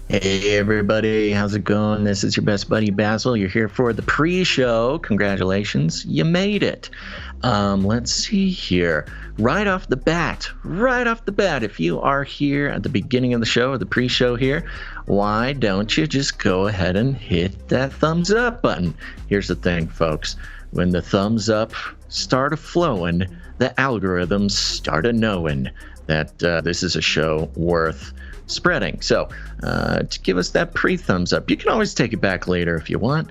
Hey everybody, how's it going? This is your best buddy Basil. You're here for the pre-show. Congratulations, you made it. Let's see here. Right off the bat, if you are here at the beginning of the show or the pre-show here, why don't you just go ahead and hit that thumbs up button? Here's the thing, folks. When the thumbs up start a-flowing, the algorithms start a-knowing that this is a show worth spreading. So to give us that pre-thumbs up. You can always take it back later if you want,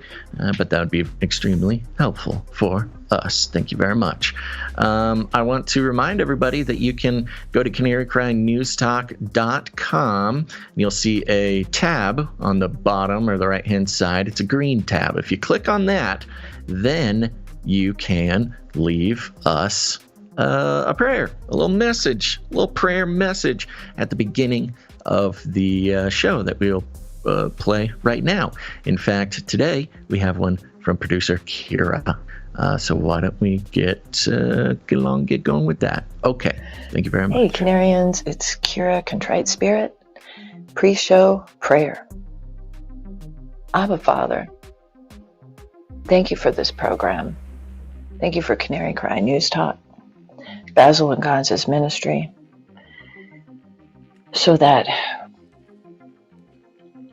but that would be extremely helpful for us. Thank you very much. I want to remind everybody that you can go to canarycrynewstalk.com and you'll see a tab on the bottom or the right hand side. It's a green tab. If you click on that, then you can leave us a prayer, a little message, a little prayer message at the beginning of the show that we'll play right now. In fact, today we have one from producer Kira. So why don't we get going with that? Okay, thank you very much. Hey, Canarians, it's Kira, Contrite Spirit, pre-show prayer. Abba Father, thank you for this program. Thank you for Canary Cry News Talk, Basil and Gonza's ministry, so that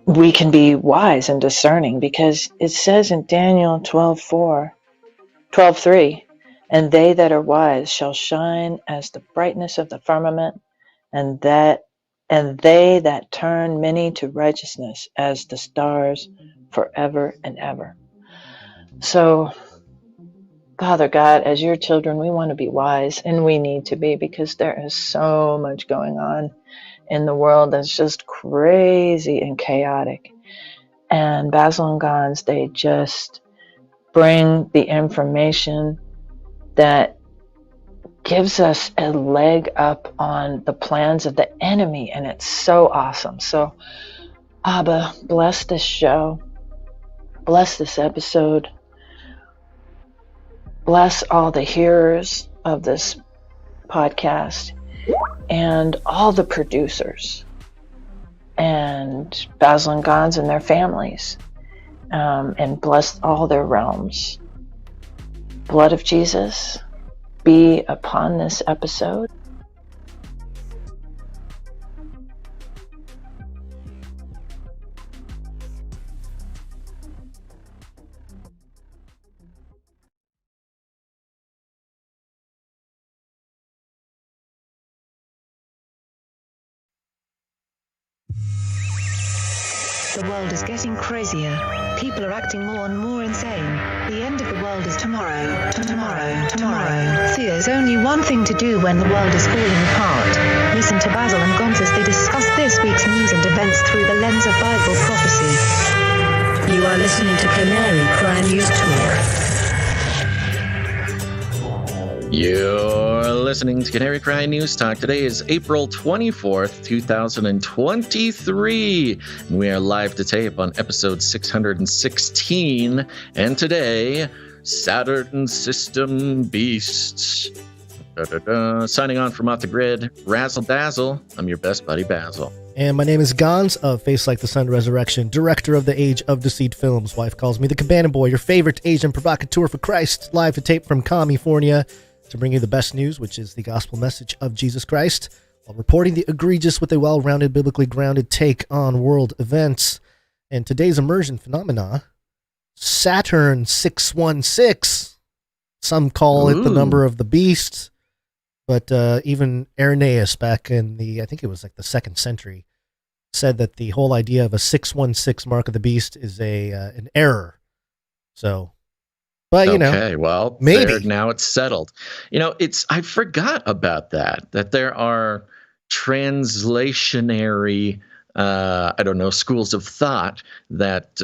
we can be wise and discerning, because it says in Daniel 12:3, and they that are wise shall shine as the brightness of the firmament, and they that turn many to righteousness as the stars forever and ever. So, Father God, as your children, we want to be wise, and we need to be, because there is so much going on in the world that's just crazy and chaotic. And Basil and Gons, they just bring the information that gives us a leg up on the plans of the enemy, and it's so awesome. So, Abba, bless this show, bless this episode, bless all the hearers of this podcast and all the producers and Basil and Gons and their families, and bless all their realms. Blood of Jesus be upon this episode. The world is getting crazier. People are acting more and more insane. The end of the world is tomorrow. Tomorrow. There's only one thing to do when the world is falling apart. Listen to Basil and Gonz as they discuss this week's news and events through the lens of Bible prophecy. You are listening to Canary Cry News Talk. You're listening to Canary Cry News Talk. Today is April 24th, 2023. And we are live to tape on episode 616. And today, Saturn System Beasts. Signing on from Off the Grid, Razzle Dazzle. I'm your best buddy, Basil. And my name is Gons of Face Like the Sun Resurrection, director of the Age of Deceit films. Wife calls me the Cabana Boy, your favorite Asian provocateur for Christ, live to tape from California to bring you the best news, which is the gospel message of Jesus Christ, while reporting the egregious with a well-rounded, biblically grounded take on world events. And today's immersion phenomena, Saturn 616. Some call it the number of the beast, but even Irenaeus back in the, I think it was like the 2nd century, said that the whole idea of a 616 mark of the beast is an error. So, but you know, okay, well, maybe now it's settled. You know, I forgot about that there are translationary schools of thought that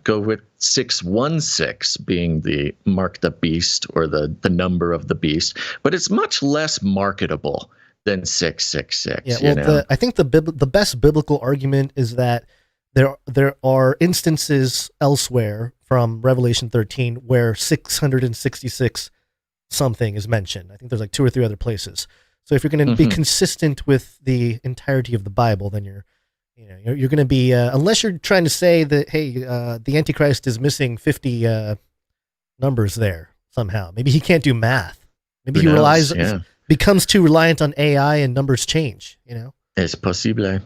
go with 616 being the mark the beast or the number of the beast, but it's much less marketable than 666. Yeah, you know? I think the best biblical argument is that there are instances elsewhere from Revelation 13 where 666 something is mentioned. I think there's like 2 or 3 other places. So if you're going to be consistent with the entirety of the Bible, then you're going to be unless you're trying to say that, hey, the Antichrist is missing 50 numbers there somehow. Maybe he can't do math. Maybe becomes too reliant on AI and numbers change. Es posible.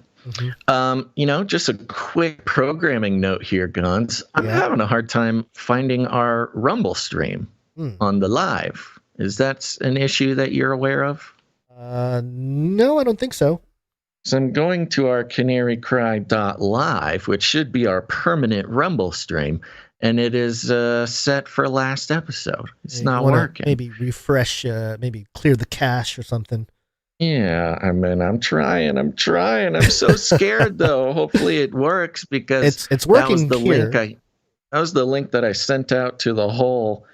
Just a quick programming note here, Guns. I'm having a hard time finding our Rumble stream on the live. Is that an issue that you're aware of? No, I don't think so. So I'm going to our canarycry.live, which should be our permanent Rumble stream, and it is set for last episode. It's not working. Maybe refresh, maybe clear the cache or something. Yeah, I mean, I'm trying. I'm so scared, though. Hopefully it works, because it's working. That was the link that I sent out to the whole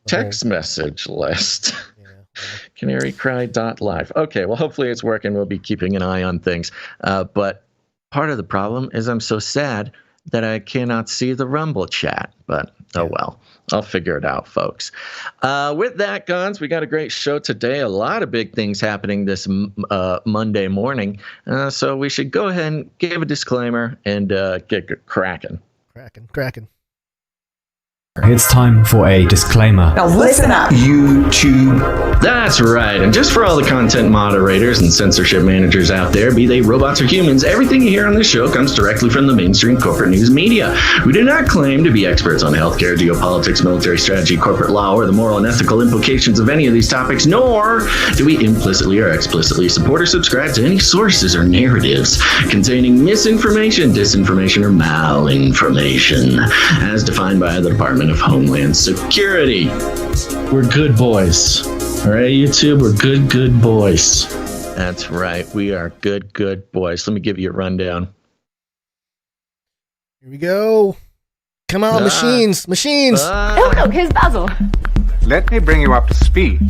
text message list. canarycry.live. Okay, well, hopefully it's working. We'll be keeping an eye on things. But part of the problem is I'm so sad that I cannot see the Rumble chat. But oh well, I'll figure it out, folks. With that, Guns, we got a great show today. A lot of big things happening this Monday morning. So we should go ahead and give a disclaimer and get cracking. Cracking. It's time for a disclaimer. Now listen up, YouTube. That's right. And just for all the content moderators and censorship managers out there, be they robots or humans, everything you hear on this show comes directly from the mainstream corporate news media. We do not claim to be experts on healthcare, geopolitics, military strategy, corporate law, or the moral and ethical implications of any of these topics, nor do we implicitly or explicitly support or subscribe to any sources or narratives containing misinformation, disinformation, or malinformation, as defined by the Department of Homeland Security. We're good boys. All right, YouTube, we're good boys. That's right. We are good boys. Let me give you a rundown. Here we go. Come on, machines. Oh, look, here's Basil. Let me bring you up to speed.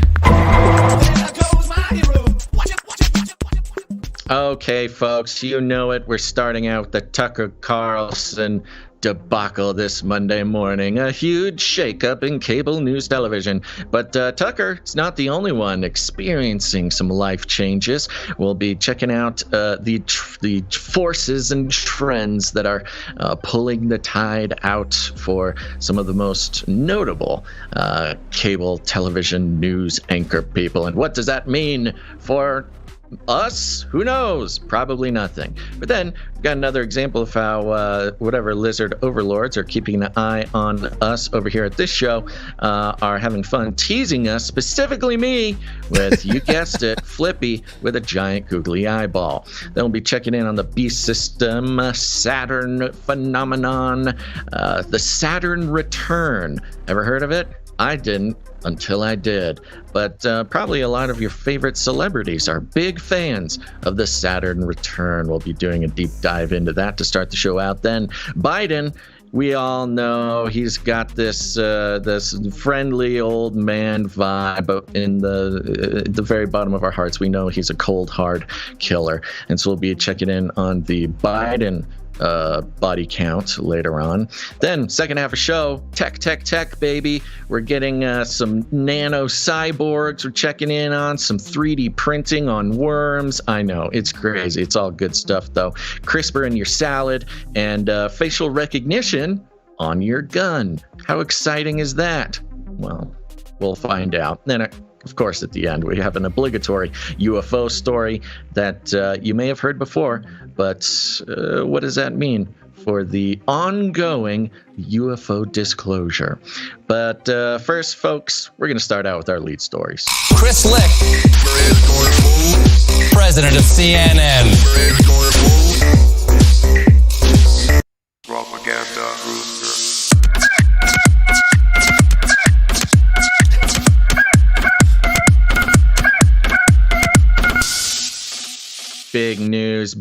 Okay, folks, you know it. We're starting out the Tucker Carlson debacle this Monday morning. A huge shakeup in cable news television. But Tucker is not the only one experiencing some life changes. We'll be checking out the forces and trends that are pulling the tide out for some of the most notable cable television news anchor people. And what does that mean for us? Who knows? Probably nothing. But then we've got another example of how whatever lizard overlords are keeping an eye on us over here at this show are having fun teasing us, specifically me, with, you guessed it, Flippy with a giant googly eyeball. Then we'll be checking in on the beast system, Saturn phenomenon, the Saturn Return. Ever heard of it? I didn't until I did. But probably a lot of your favorite celebrities are big fans of the Saturn Return. We'll be doing a deep dive into that to start the show out. Then Biden, we all know he's got this friendly old man vibe, but in the very bottom of our hearts, we know he's a cold, hard killer. And so we'll be checking in on the Biden body count later on. Then second half of show, tech, baby. We're getting some nano cyborgs. We're checking in on some 3D printing on worms. I know, it's crazy. It's all good stuff, though. CRISPR in your salad and facial recognition on your gun. How exciting is that? Well, we'll find out. Then of course, at the end, we have an obligatory UFO story that you may have heard before, but what does that mean for the ongoing UFO disclosure? But first, folks, we're going to start out with our lead stories. Chris Licht, president of CNN. Propaganda rooster. Big news,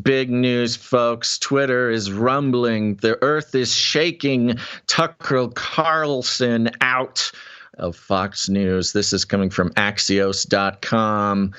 folks. Twitter is rumbling. The earth is shaking. Tucker Carlson out. of Fox News. This is coming from Axios.com.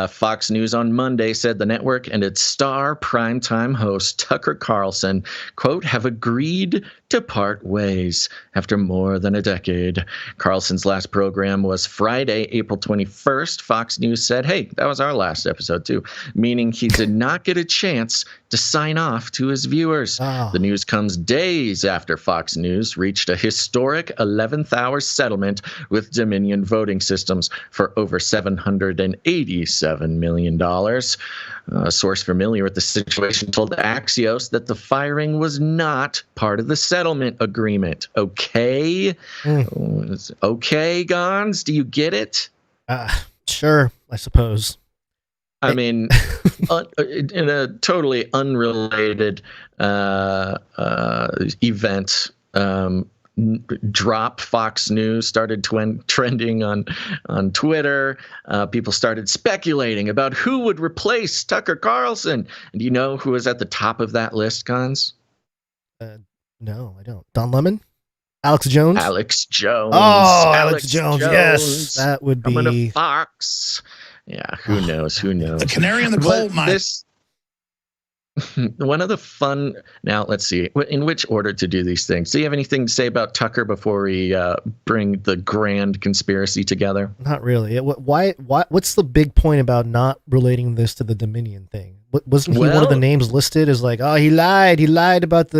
Fox News on Monday said the network and its star primetime host Tucker Carlson, quote, have agreed to part ways after more than a decade. Carlson's last program was Friday, April 21st. Fox News said, hey, that was our last episode too, meaning he did not get a chance to sign off to his viewers. The news comes days after Fox News reached a historic 11th hour settlement with Dominion Voting Systems for over $787 million. A source familiar with the situation told Axios that the firing was not part of the settlement agreement. Okay? Okay, Gons? Do you get it? Sure, I suppose. I mean, in a totally unrelated event, drop Fox News started trending on Twitter. People started speculating about who would replace Tucker Carlson. And do you know who was at the top of that list, Cons? No, I don't. Don Lemon? Alex Jones? Alex Jones. Oh, Alex Jones. Yes, that would be. Coming to Fox. Yeah, who knows? Who knows? The canary in the coal mine. One of the fun. Now, let's see. In which order to do these things? Do you have anything to say about Tucker before we bring the grand conspiracy together? Not really. Why? What's the big point about not relating this to the Dominion thing? Wasn't he one of the names listed as like, oh, he lied. He lied about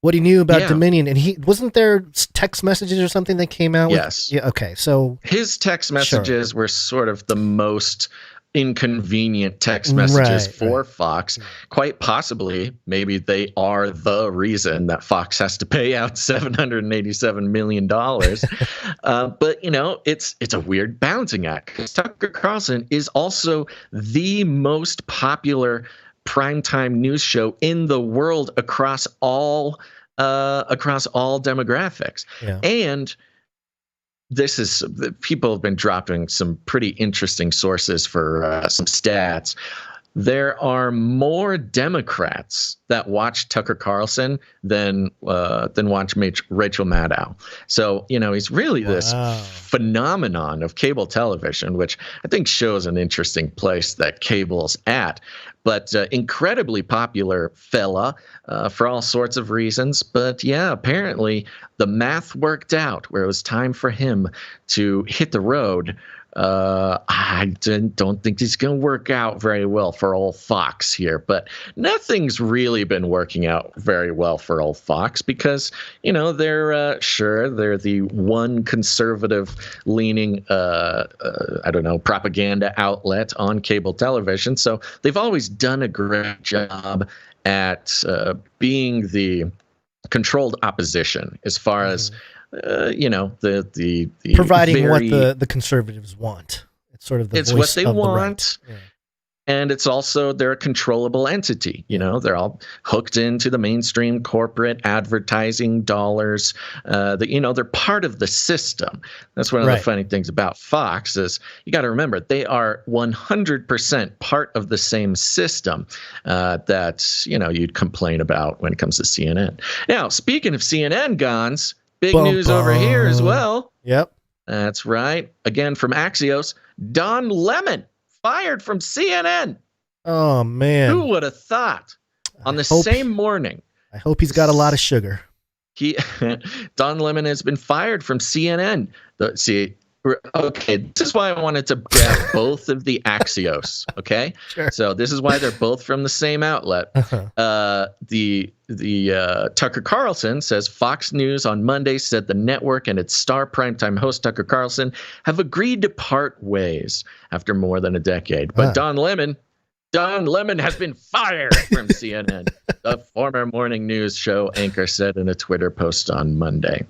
what he knew about Dominion, and he wasn't there text messages or something that came out. Yes. Yeah. Okay. So his text messages were sort of the most inconvenient text messages for Fox. Quite possibly, maybe they are the reason that Fox has to pay out $787 million. But you know, it's a weird balancing act because Tucker Carlson is also the most popular primetime news show in the world across all demographics. Yeah. And this is, people have been dropping some pretty interesting sources for some stats. There are more Democrats that watch Tucker Carlson than watch Rachel Maddow. So, you know, he's really this phenomenon of cable television, which I think shows an interesting place that cable's at. But incredibly popular fella for all sorts of reasons. But yeah, apparently the math worked out where it was time for him to hit the road. I don't think it's going to work out very well for old Fox here, but nothing's really been working out very well for old Fox because, you know, they're the one conservative leaning, propaganda outlet on cable television. So they've always done a great job at being the controlled opposition as far as the providing what the conservatives want. It's sort of the voice what they of want. The right. Yeah. And it's also, they're a controllable entity. You know, they're all hooked into the mainstream corporate advertising dollars. They're part of the system. That's one of the funny things about Fox is you got to remember they are 100% part of the same system that, you know, you'd complain about when it comes to CNN. Now, speaking of CNN, Gons, big news over here as well. Yep. That's right. Again, from Axios, Don Lemon fired from CNN. Oh, man. Who would have thought? On the same morning. I hope he's got a lot of sugar. Don Lemon has been fired from CNN. Okay, this is why I wanted to grab both of the Axios. Okay, sure. So this is why they're both from the same outlet. The Tucker Carlson says Fox News on Monday said the network and its star primetime host Tucker Carlson have agreed to part ways after more than a decade. But Don Lemon has been fired from CNN. The former morning news show anchor said in a Twitter post on Monday.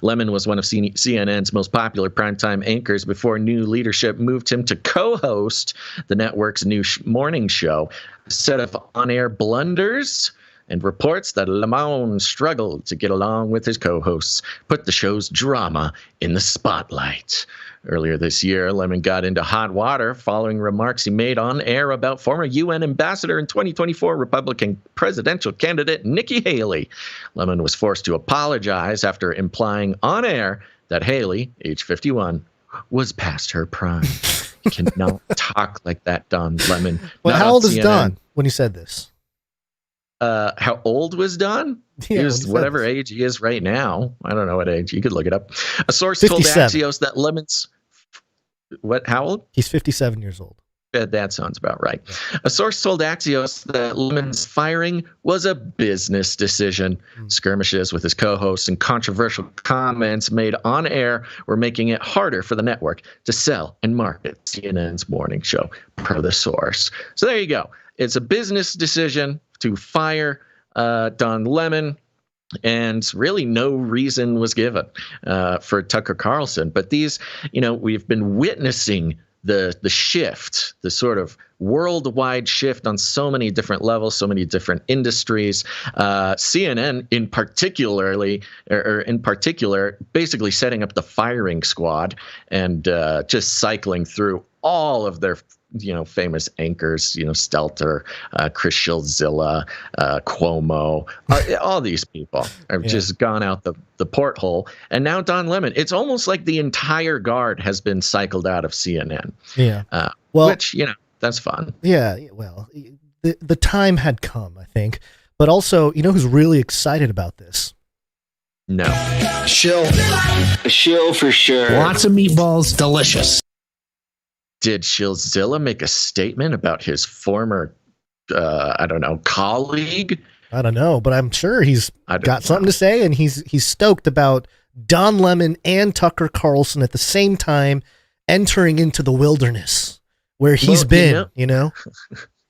Lemon was one of CNN's most popular primetime anchors before new leadership moved him to co-host the network's new morning show. A set of on-air blunders and reports that Lemon struggled to get along with his co-hosts put the show's drama in the spotlight. Earlier this year, Lemon got into hot water following remarks he made on air about former UN ambassador and 2024 Republican presidential candidate Nikki Haley. Lemon was forced to apologize after implying on air that Haley, age 51, was past her prime. You cannot talk like that, Don Lemon. Well, Not how on old is CNN. Don when he said this? How old was Don? Yeah, He was when he said whatever this. age he is right now. I don't know what age. You could look it up. A source told 57. Axios that Lemon's... What? How old? He's 57 years old. That sounds about right. A source told Axios that Lemon's firing was a business decision. Skirmishes with his co-hosts and controversial comments made on air were making it harder for the network to sell and market CNN's morning show, per the source. So there you go. It's a business decision to fire Don Lemon, and really no reason was given for Tucker Carlson. But these, we've been witnessing the shift, the sort of worldwide shift on so many different levels, so many different industries. CNN in particular, basically setting up the firing squad and just cycling through all of their famous anchors, Stelter, Chris Shilzilla, Cuomo, all these people have just gone out the porthole. And now Don Lemon. It's almost like the entire guard has been cycled out of CNN. Yeah. Which, that's fun. Yeah. Well, the time had come, I think. But also, who's really excited about this? No. Shill. A shill for sure. Lots of meatballs, delicious. Did Shilzilla make a statement about his former, colleague? I don't know, but I'm sure he's got something to say, and he's stoked about Don Lemon and Tucker Carlson at the same time entering into the wilderness where he's been.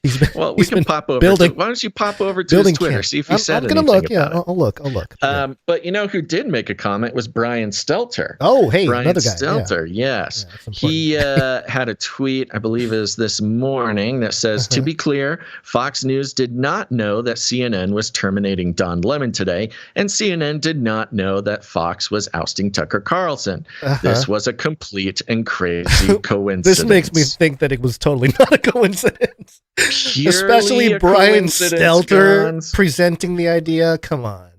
He's been. Well, we can pop over. Why don't you pop over to his Twitter, see if he said anything look. about it. I'll look. Yeah. But who did make a comment was Brian Stelter. Oh, hey, Brian another guy. Stelter, yes. He had a tweet, I believe it was this morning, that says, to be clear, Fox News did not know that CNN was terminating Don Lemon today, and CNN did not know that Fox was ousting Tucker Carlson. This was a complete and crazy coincidence. This makes me think that it was totally not a coincidence. Especially Brian Stelter presenting the idea. Come on.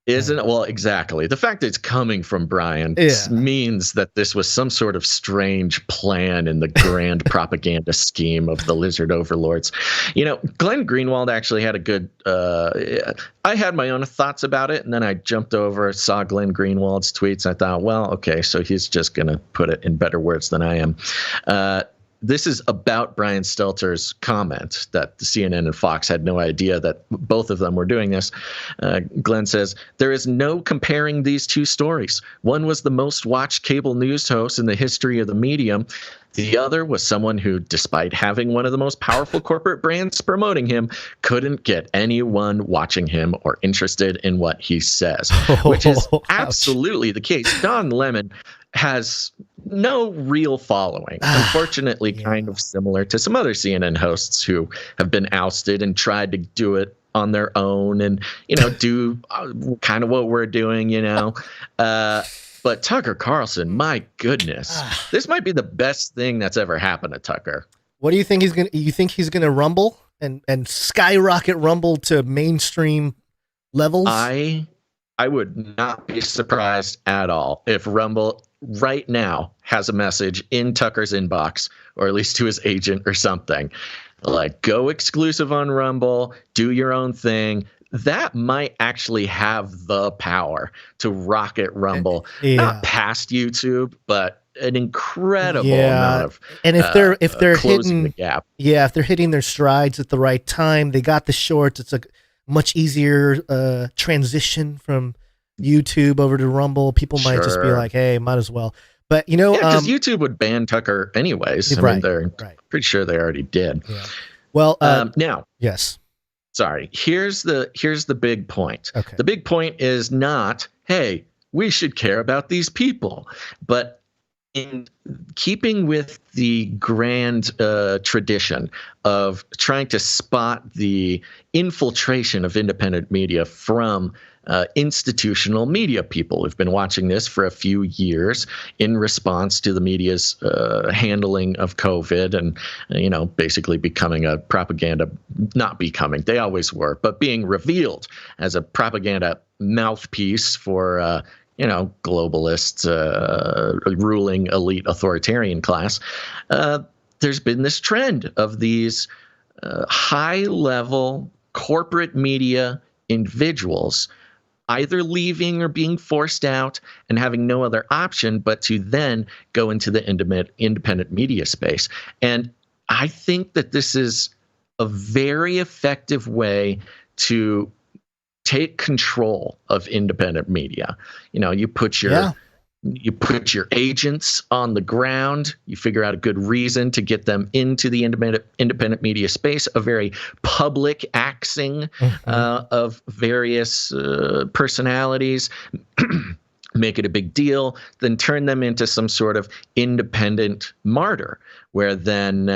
Isn't it? Well, exactly. The fact that it's coming from Brian means that this was some sort of strange plan in the grand propaganda scheme of the lizard overlords. Glenn Greenwald actually had a good I had my own thoughts about it, and then I jumped over, saw Glenn Greenwald's tweets. I thought, well, okay, so he's just going to put it in better words than I am. This is about Brian Stelter's comment that the CNN and Fox had no idea that both of them were doing this. Glenn says, there is no comparing these two stories. One was the most watched cable news host in the history of the medium. The other was someone who, despite having one of the most powerful corporate brands promoting him, couldn't get anyone watching him or interested in what he says, which is absolutely the case. Don Lemon has no real following. Unfortunately, kind of similar to some other CNN hosts who have been ousted and tried to do it on their own and, do kind of what we're doing, But Tucker Carlson, my goodness, this might be the best thing that's ever happened to Tucker. What do you think you think he's gonna rumble and skyrocket Rumble to mainstream levels? I would not be surprised at all if Rumble right now has a message in Tucker's inbox, or at least to his agent or something, like, go exclusive on Rumble, do your own thing. That might actually have the power to rocket Rumble, not past YouTube, but an incredible amount of and if they're closing hitting the gap. If they're hitting their strides at the right time, they got the shorts. It's a much easier transition from YouTube over to Rumble. People might just be like, hey, might as well. But because YouTube would ban Tucker anyways. I mean, they're pretty sure they already did. Yeah. Well, now, yes. Sorry. Here's the big point. Okay. The big point is not, hey, we should care about these people, but in keeping with the grand tradition of trying to spot the infiltration of independent media from institutional media people who've been watching this for a few years in response to the media's handling of COVID and, basically becoming a propaganda, not becoming, they always were, but being revealed as a propaganda mouthpiece for, globalist, ruling elite authoritarian class, there's been this trend of these high-level corporate media individuals either leaving or being forced out and having no other option but to then go into the independent media space. And I think that this is a very effective way to take control of independent media. You put your agents on the ground. You figure out a good reason to get them into the independent media space, a very public axing of various personalities. Make it a big deal, then turn them into some sort of independent martyr, where then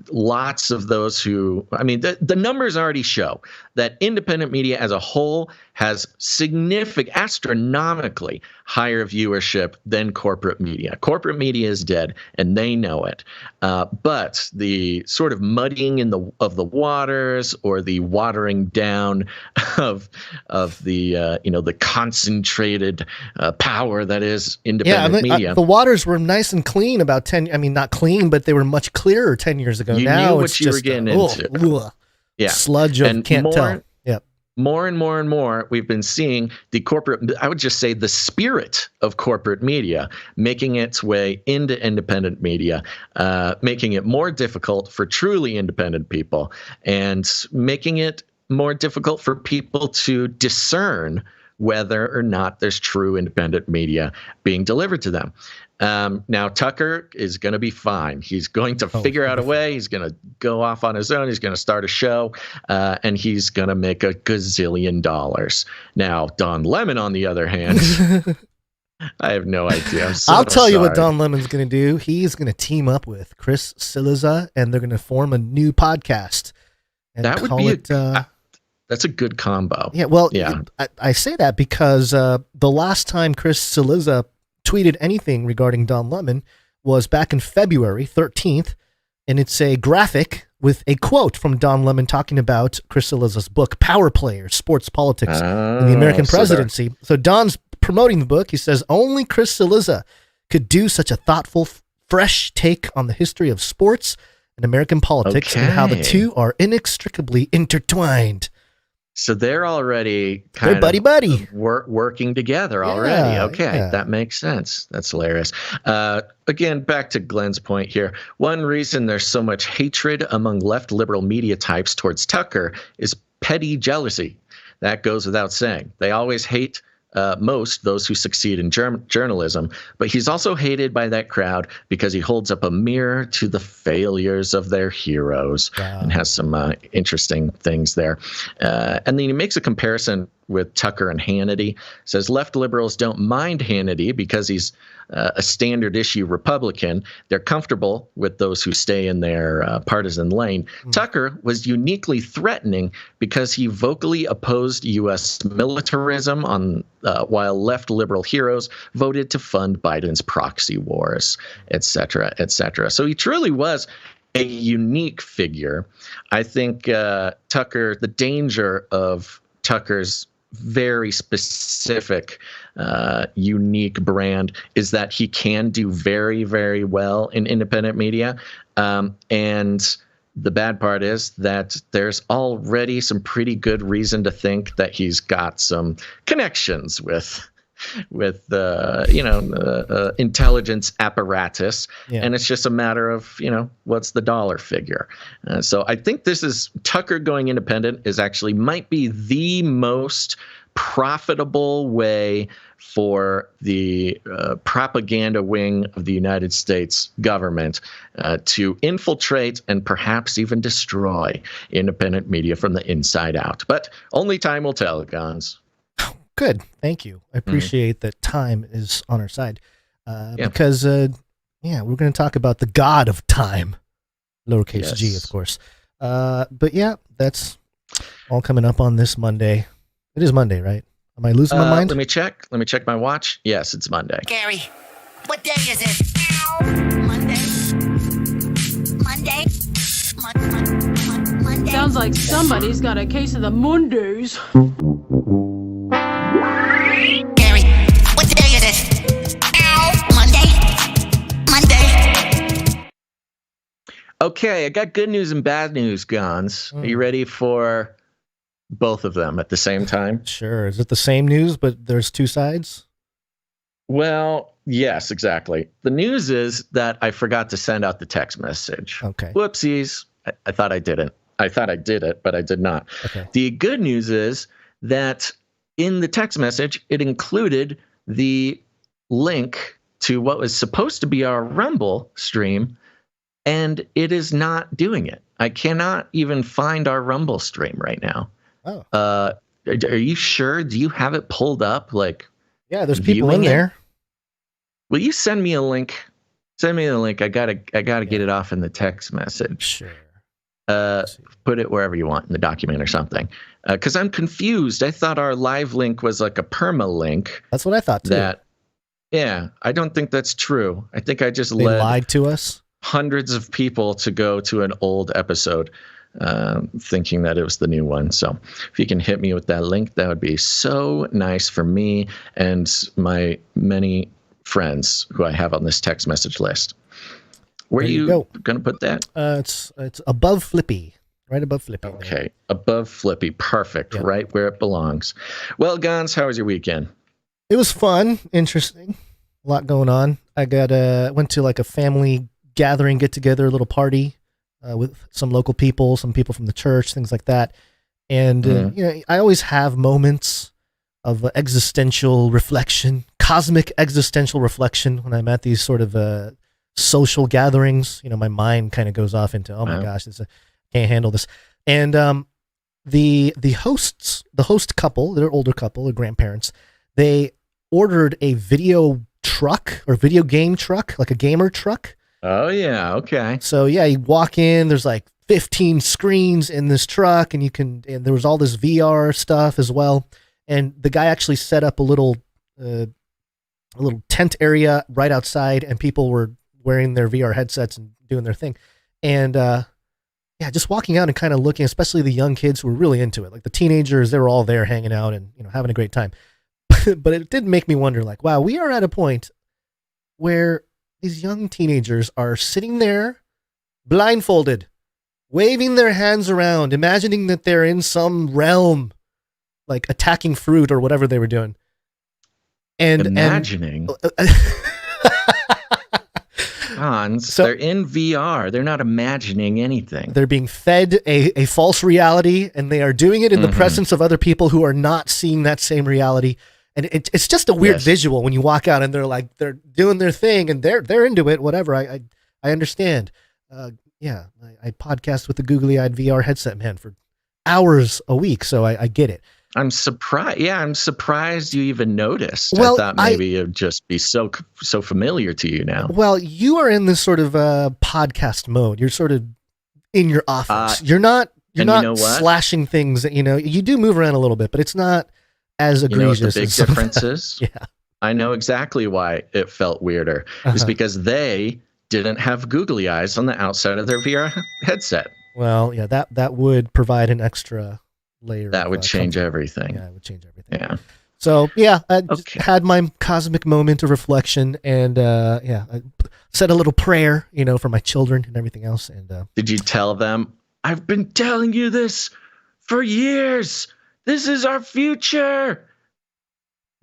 lots of those the numbers already show that independent media as a whole has significant, astronomically higher viewership than corporate media. Corporate media is dead, and they know it. But the sort of muddying of the waters, or the watering down of the concentrated power that is independent media. The waters were nice and clean about 10. I mean, not clean, but they were much clearer 10 years ago. You now knew it's what you just were getting into. Sludge of can't tell. More and more and more, we've been seeing the corporate, I would just say the spirit of corporate media making its way into independent media, making it more difficult for truly independent people, and making it more difficult for people to discern whether or not there's true independent media being delivered to them. Now, Tucker is going to be fine. He's going to figure out a way. He's going to go off on his own. He's going to start a show, and he's going to make $1 gazillion. Now, Don Lemon, on the other hand, I have no idea. I'll tell you what Don Lemon's going to do. He's going to team up with Chris Cillizza, and they're going to form a new podcast. And that would be that's a good combo. Yeah, well, I say that because the last time Chris Cillizza tweeted anything regarding Don Lemon was back in February 13th, and it's a graphic with a quote from Don Lemon talking about Chris Cillizza's book, Power Players, Sports Politics in the American Presidency. So Don's promoting the book. He says, only Chris Cillizza could do such a thoughtful, fresh take on the history of sports and American politics and how the two are inextricably intertwined. So they're already buddy. Working together already. Okay, that makes sense. That's hilarious. Again, back to Glenn's point here. One reason there's so much hatred among left liberal media types towards Tucker is petty jealousy. That goes without saying. They always hate most those who succeed in journalism, but he's also hated by that crowd because he holds up a mirror to the failures of their heroes and has some interesting things there. And then he makes a comparison with Tucker and Hannity. Says left liberals don't mind Hannity because he's a standard issue Republican. They're comfortable with those who stay in their partisan lane. Tucker was uniquely threatening because he vocally opposed U.S. militarism while left liberal heroes voted to fund Biden's proxy wars, et cetera, et cetera. So he truly was a unique figure. I think Tucker, the danger of Tucker's very specific, unique brand is that he can do very, very well in independent media. And the bad part is that there's already some pretty good reason to think that he's got some connections with intelligence apparatus, and it's just a matter of what's the dollar figure. So I think this is Tucker going independent is actually might be the most profitable way for the propaganda wing of the United States government to infiltrate and perhaps even destroy independent media from the inside out. But only time will tell, Gons. Good. Thank you. I appreciate that time is on our side. Because, we're going to talk about the god of time, lowercase g, of course. But that's all coming up on this Monday. It is Monday, right? Am I losing my mind? Let me check. Let me check my watch. Yes, it's Monday. Gary, what day is it? Monday. Monday. Sounds like somebody's got a case of the Mondays. Gary, Okay, I got good news and bad news, Gons. Are you ready for both of them at the same time? Sure. Is it the same news, but there's two sides? Well, yes, exactly. The news is that I forgot to send out the text message. Okay. Whoopsies. I thought I didn't. I thought I did it, but I did not. Okay. The good news is that in the text message, it included the link to what was supposed to be our Rumble stream, and it is not doing it. I cannot even find our Rumble stream right now. Oh. Are you sure? Do you have it pulled up? Like, yeah, there's people in there. Will you send me a link? Send me the link. I gotta get it off in the text message. Sure. Put it wherever you want in the document or something. Because I'm confused. I thought our live link was like a permalink. That's what I thought too. Yeah, I don't think that's true. I think I just They led lied to us. hundreds of people to go to an old episode thinking that it was the new one. So if you can hit me with that link, that would be so nice for me and my many friends who I have on this text message list. Where are you going to put that? It's above Flippy, right above Flippy. Okay, there. above Flippy. Perfect, right where it belongs. Well, Gons, how was your weekend? It was fun, interesting, a lot going on. I went to like a family gathering, get together, a little party with some local people, some people from the church, things like that. And I always have moments of existential reflection, cosmic existential reflection when I'm at these sort of social gatherings. My mind kind of goes off into, oh my gosh, can't handle this. And the host couple, they're older couple, they're grandparents. They ordered a video truck or video game truck, like a gamer truck. Oh yeah, okay. So yeah, you walk in, there's like 15 screens in this truck, and there was all this VR stuff as well. And the guy actually set up a little tent area right outside, and people were wearing their VR headsets and doing their thing. And just walking out and kind of looking, especially the young kids who were really into it, like the teenagers, they were all there hanging out and having a great time. But it did make me wonder, like, wow, we are at a point where these young teenagers are sitting there blindfolded, waving their hands around, imagining that they're in some realm, like attacking fruit or whatever they were doing. And imagining. Hans, they're in VR. They're not imagining anything. They're being fed a false reality, and they are doing it in the presence of other people who are not seeing that same reality. And it's just a weird visual when you walk out and they're doing their thing and they're into it, whatever. I understand. I podcast with the googly-eyed VR headset man for hours a week, so I get it. I'm surprised. Yeah, I'm surprised you even noticed. Well, I thought maybe it'd just be so familiar to you now. Well, you are in this sort of podcast mode. You're sort of in your office. You're not slashing things. You do move around a little bit, but it's not as egregious. You know what the big difference is? Yeah. I know exactly why it felt weirder. It's because they didn't have googly eyes on the outside of their VR headset. Well, yeah, that would provide an extra layer. That would change everything. Yeah, it would change everything. Yeah. So yeah, I just had my cosmic moment of reflection, and I said a little prayer, for my children and everything else. And did you tell them, I've been telling you this for years? This is our future.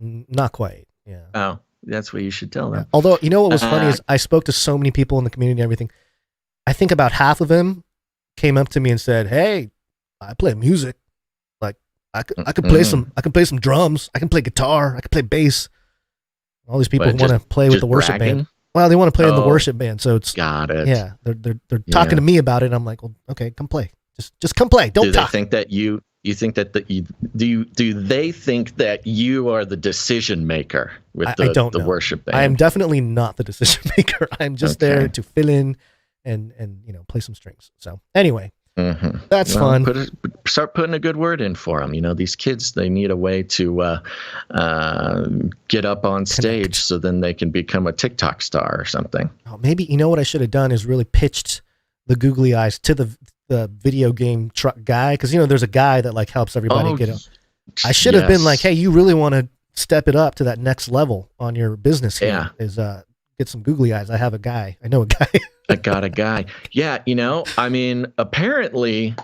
Not quite. Yeah. Oh, that's what you should tell them. Yeah. Although, what was funny is I spoke to so many people in the community and everything. I think about half of them came up to me and said, "Hey, I play music. Like I could play some drums. I can play guitar. I can play bass." All these people want to play with the worship band. Well, they want to play in the worship band, so it's got it. Yeah, they're talking to me about it. I'm like, well, okay, come play. Just come play. Don't talk. Do they think that you think that do they think that you are the decision maker with the worship band? I am definitely not the decision maker. I'm just there to fill in and play some strings. So anyway, that's fun. Start putting a good word in for them. These kids, they need a way to get up on stage so then they can become a TikTok star or something. Oh, maybe what I should have done is really pitched the googly eyes to the video game truck guy, because there's a guy that helps everybody get up. I should have been like, hey, you really want to step it up to that next level on your business here, is get get some googly eyes. I have a guy. I know a guy. I got a guy. Yeah, apparently,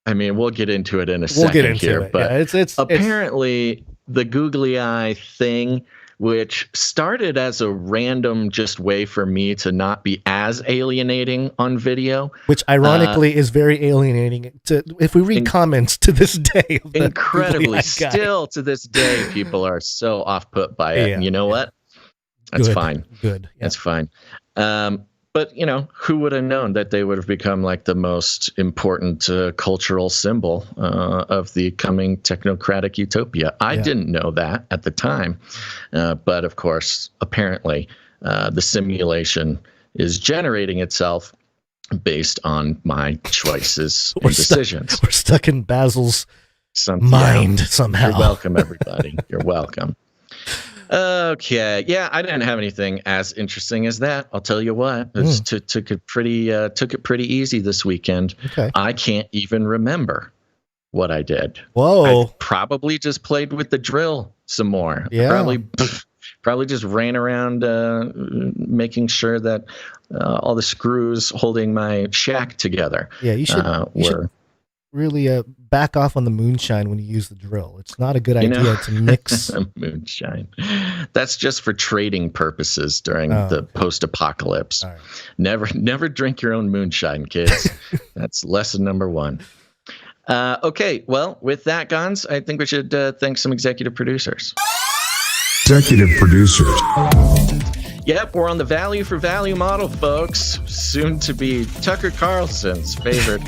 we'll get into it in a second here, but it's apparently the googly eye thing, which started as a random just way for me to not be as alienating on video. Which ironically is very alienating if we read comments to this day. Incredibly. Still to this day, people are so off-put by it. And you know what? That's fine. Good. Yeah. That's fine. But, who would have known that they would have become like the most important cultural symbol of the coming technocratic utopia? I didn't know that at the time. But, of course, apparently the simulation is generating itself based on my choices and decisions. We're stuck in Basil's mind somehow. You're welcome, everybody. You're welcome. Okay, yeah, I didn't have anything as interesting as that. I'll tell you what, took it pretty easy this weekend. Okay. I can't even remember what I did. Whoa! I probably just played with the drill some more. Yeah. Probably just ran around making sure that all the screws holding my shack together. Yeah, you should really back off on the moonshine when you use the drill. It's not a good idea to mix moonshine. That's just for trading purposes during the post-apocalypse. Right. Never drink your own moonshine, kids. That's lesson number 1. Okay, well, with that, Gons, I think we should thank some executive producers. Executive producers. Yep, we're on the value for value model, folks. Soon to be Tucker Carlson's favorite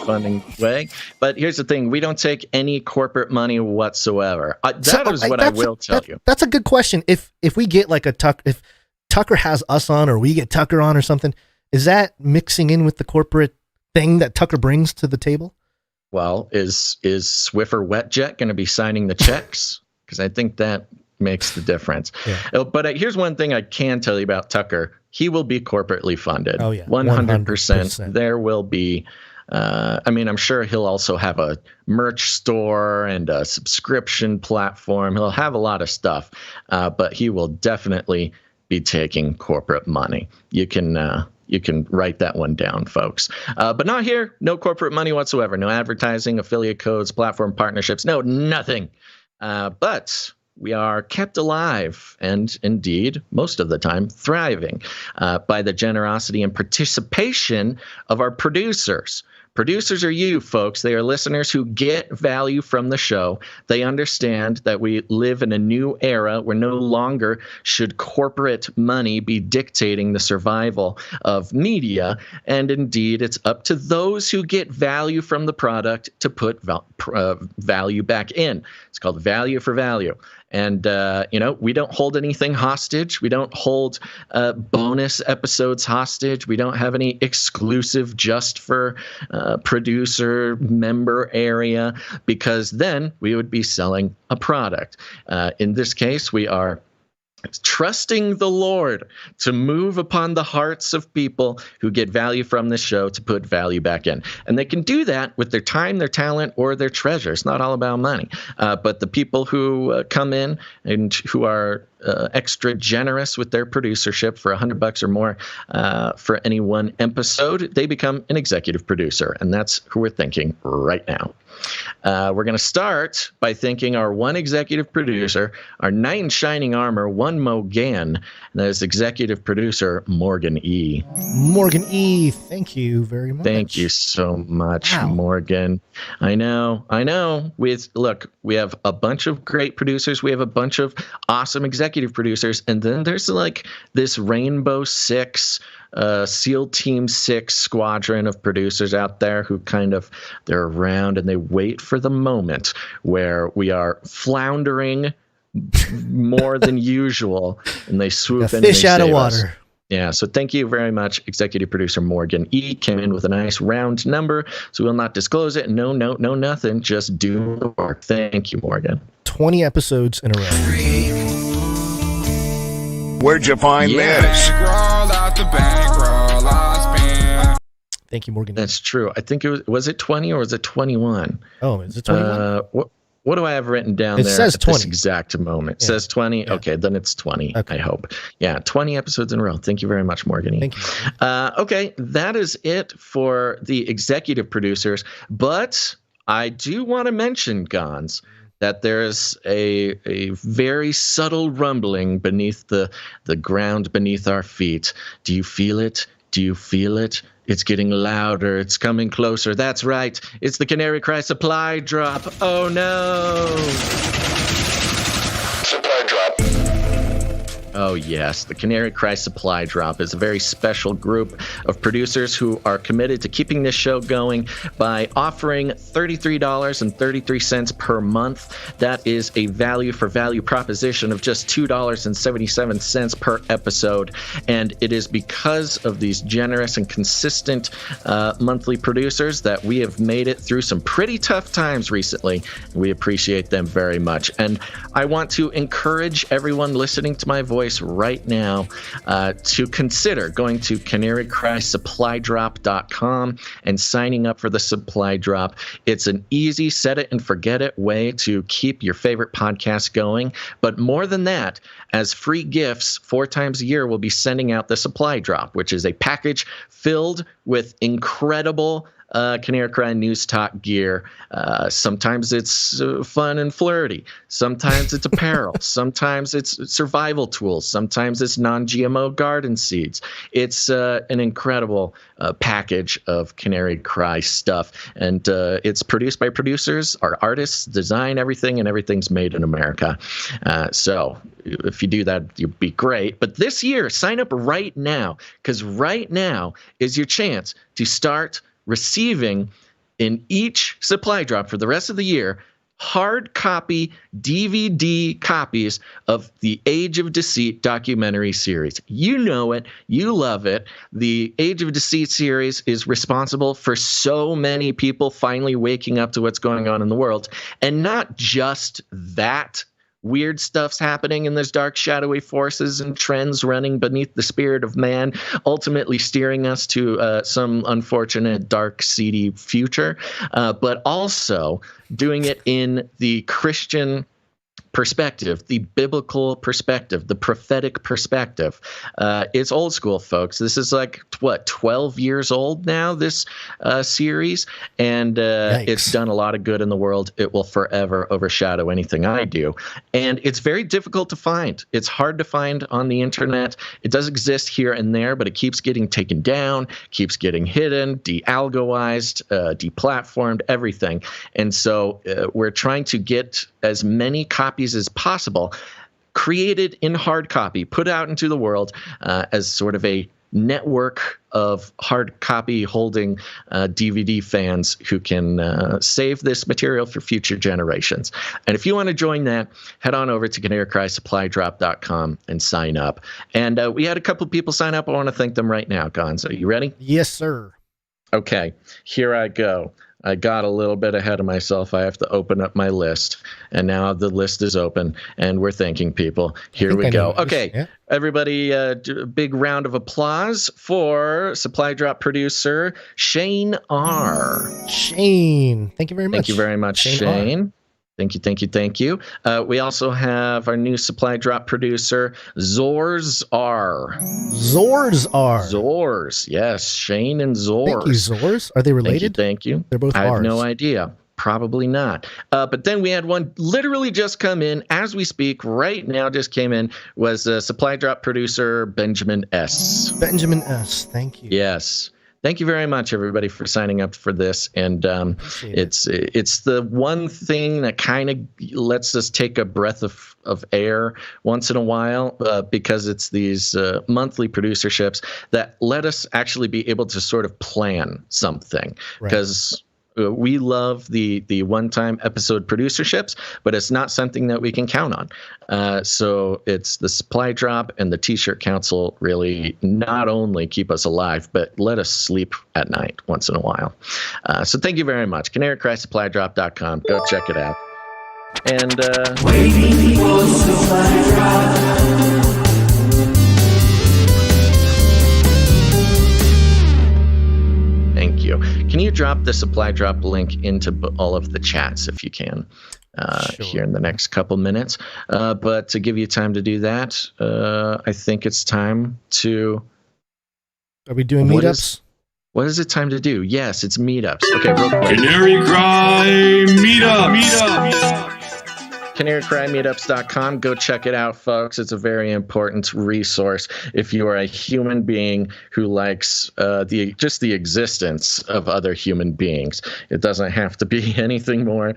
funding way. But here's the thing. We don't take any corporate money whatsoever. That is what I will tell you. That's a good question. If we get like if Tucker has us on or we get Tucker on or something, is that mixing in with the corporate thing that Tucker brings to the table? Well, is Swiffer WetJet going to be signing the checks? Because I think that makes the difference. Yeah. But here's one thing I can tell you about Tucker. He will be corporately funded. Oh, yeah. 100%. There will be, I'm sure he'll also have a merch store and a subscription platform. He'll have a lot of stuff, but he will definitely be taking corporate money. You can write that one down, folks. But not here. No corporate money whatsoever. No advertising, affiliate codes, platform partnerships. No, nothing. But we are kept alive and, indeed, most of the time, thriving by the generosity and participation of our producers. Producers are you, folks. They are listeners who get value from the show. They understand that we live in a new era where no longer should corporate money be dictating the survival of media. And indeed, it's up to those who get value from the product to put value back in. It's called value for value. And, we don't hold anything hostage. We don't hold bonus episodes hostage. We don't have any exclusive just for producer member area, because then we would be selling a product. In this case, we are trusting the Lord to move upon the hearts of people who get value from this show to put value back in. And they can do that with their time, their talent, or their treasure. It's not all about money. But the people who come in and who are extra generous with their producership for $100 or more for any one episode, they become an executive producer. And that's who we're thinking right now. We're going to start by thanking our one executive producer, our knight in shining armor, one Mo Gann, and that is executive producer Morgan E. Morgan E., thank you very much. Thank you so much, Morgan. I know. We have a bunch of great producers. We have a bunch of awesome executive producers. And then there's like this Rainbow Six, SEAL Team 6 squadron of producers out there who they're around and they wait for the moment where we are floundering more than usual, and they swoop in and fish out of water. Us. Yeah, so thank you very much, executive producer Morgan E. Came in with a nice round number, so we'll not disclose it. No nothing. Just do the work. Thank you, Morgan. 20 episodes in a row. Where'd you find this? Thank you, Morgan. That's true. I think was it 20 or was it 21? Oh, is it 21? What do I have written down It there says at 20. this exact moment? It Yeah. says 20? Yeah. Okay, then it's 20, Okay. I hope. Yeah, 20 episodes in a row. Thank you very much, Morgany. Thank you. Okay, that is it for the executive producers. But I do want to mention, Gons, that there's a very subtle rumbling beneath the ground beneath our feet. Do you feel it? Do you feel it? It's getting louder. It's coming closer. That's right. It's the Canary Cry supply drop. Oh, no. Supply drop. Oh, yes. The Canary Cry Supply Drop is a very special group of producers who are committed to keeping this show going by offering $33.33 per month. That is a value for value proposition of just $2.77 per episode. And it is because of these generous and consistent monthly producers that we have made it through some pretty tough times recently. We appreciate them very much. And I want to encourage everyone listening to my voice right now to consider going to canarycrysupply.com and signing up for the supply drop. It's an easy set it and forget it way to keep your favorite podcast going. But more than that, as free gifts 4 times a year, we'll be sending out the supply drop, which is a package filled with incredible Canary Cry News Talk gear. Sometimes it's fun and flirty. Sometimes it's apparel. Sometimes it's survival tools. Sometimes it's non-GMO garden seeds. It's an incredible package of Canary Cry stuff. And it's produced by producers, our artists, design everything, and everything's made in America. So if you do that, you'd be great. But this year, sign up right now, because right now is your chance to start receiving in each supply drop for the rest of the year hard copy DVD copies of the Age of Deceit documentary series. You know it. You love it. The Age of Deceit series is responsible for so many people finally waking up to what's going on in the world. And not just that. Weird stuff's happening, and there's dark, shadowy forces and trends running beneath the spirit of man, ultimately steering us to some unfortunate, dark, seedy future, but also doing it in the Christian perspective, the biblical perspective, the prophetic perspective. It's old school, folks. This is like, 12 years old now, this series, and it's done a lot of good in the world. It will forever overshadow anything I do. And it's very difficult to find. It's hard to find on the internet. It does exist here and there, but it keeps getting taken down, keeps getting hidden, de-algoized, deplatformed, everything. And so we're trying to get as many copies as possible created in hard copy, put out into the world as sort of a network of hard copy holding DVD fans who can save this material for future generations. And if you want to join that, head on over to canarycrysupply.com and sign up. And we had a couple people sign up. I want to thank them right now. Gonzo, are you ready? Yes, sir. Okay, here I go. I got a little bit ahead of myself. I have to open up my list. And now the list is open, and we're thanking people. Here we go. Okay, yeah. Everybody, do a big round of applause for Supply Drop producer Shane R. Shane, thank you very much. Thank you very much, Shane. Thank you, thank you, thank you. We also have our new Supply Drop producer, Zors R. Zors R. Zors, yes, Shane and Zors. Thank you, Zors. Are they related? Thank you. They're both I have Rs. no idea. Probably not. But then we had one literally just come in as we speak right now, just came in, was Supply Drop producer Benjamin S. Benjamin S. Thank you. Yes. Thank you very much, everybody, for signing up for this. And it's the one thing that kind of lets us take a breath of air once in a while, because it's these monthly producerships that let us actually be able to sort of plan something. Because we love the one-time episode producerships, but it's not something that we can count on. So it's the Supply Drop and the T-Shirt Council really not only keep us alive, but let us sleep at night once in a while. So thank you very much. canarycrysupply.com. Go check it out. And waiting for Supply Drop. Thank you. Can you drop the supply drop link into all of the chats if you can here in the next couple minutes. But to give you time to do that, I think it's time to... Are we doing meetups? What is it time to do? Yes, it's meetups. Okay, real quick. Canary Cry Meetups. CanaryCryMeetups.com. Go check it out, folks. It's a very important resource if you are a human being who likes just the existence of other human beings. It doesn't have to be anything more.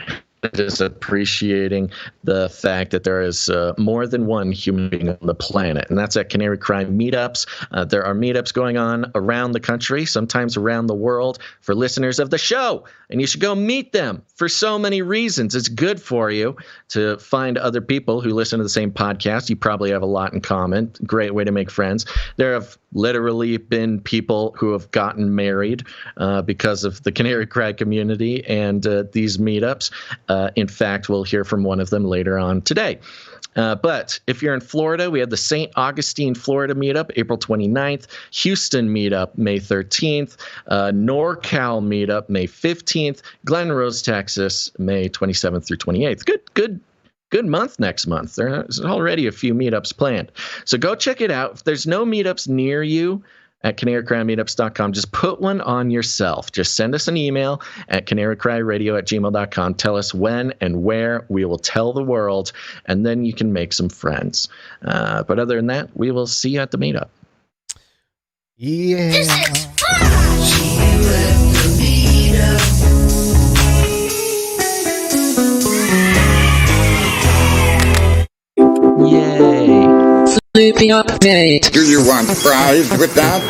Just appreciating the fact that there is more than one human being on the planet, and that's at Canary Cry Meetups. There are meetups going on around the country, sometimes around the world, for listeners of the show, and you should go meet them for so many reasons. It's good for you to find other people who listen to the same podcast. You probably have a lot in common. Great way to make friends. There have literally been people who have gotten married because of the Canary Cry community and these meetups. In fact, we'll hear from one of them later on today. But if you're in Florida, we have the St. Augustine, Florida meetup, April 29th, Houston meetup, May 13th, NorCal meetup, May 15th, Glen Rose, Texas, May 27th through 28th. Good month next month. There's already a few meetups planned. So go check it out. If there's no meetups near you at canarycrymeetups.com, just put one on yourself. Just send us an email at canarycryradio@gmail.com. Tell us when and where. We will tell the world, and then you can make some friends. But other than that, we will see you at the meetup. Yeah. This is fun! See you at the meetup. Yay! Flippy update. Do you want fries with that?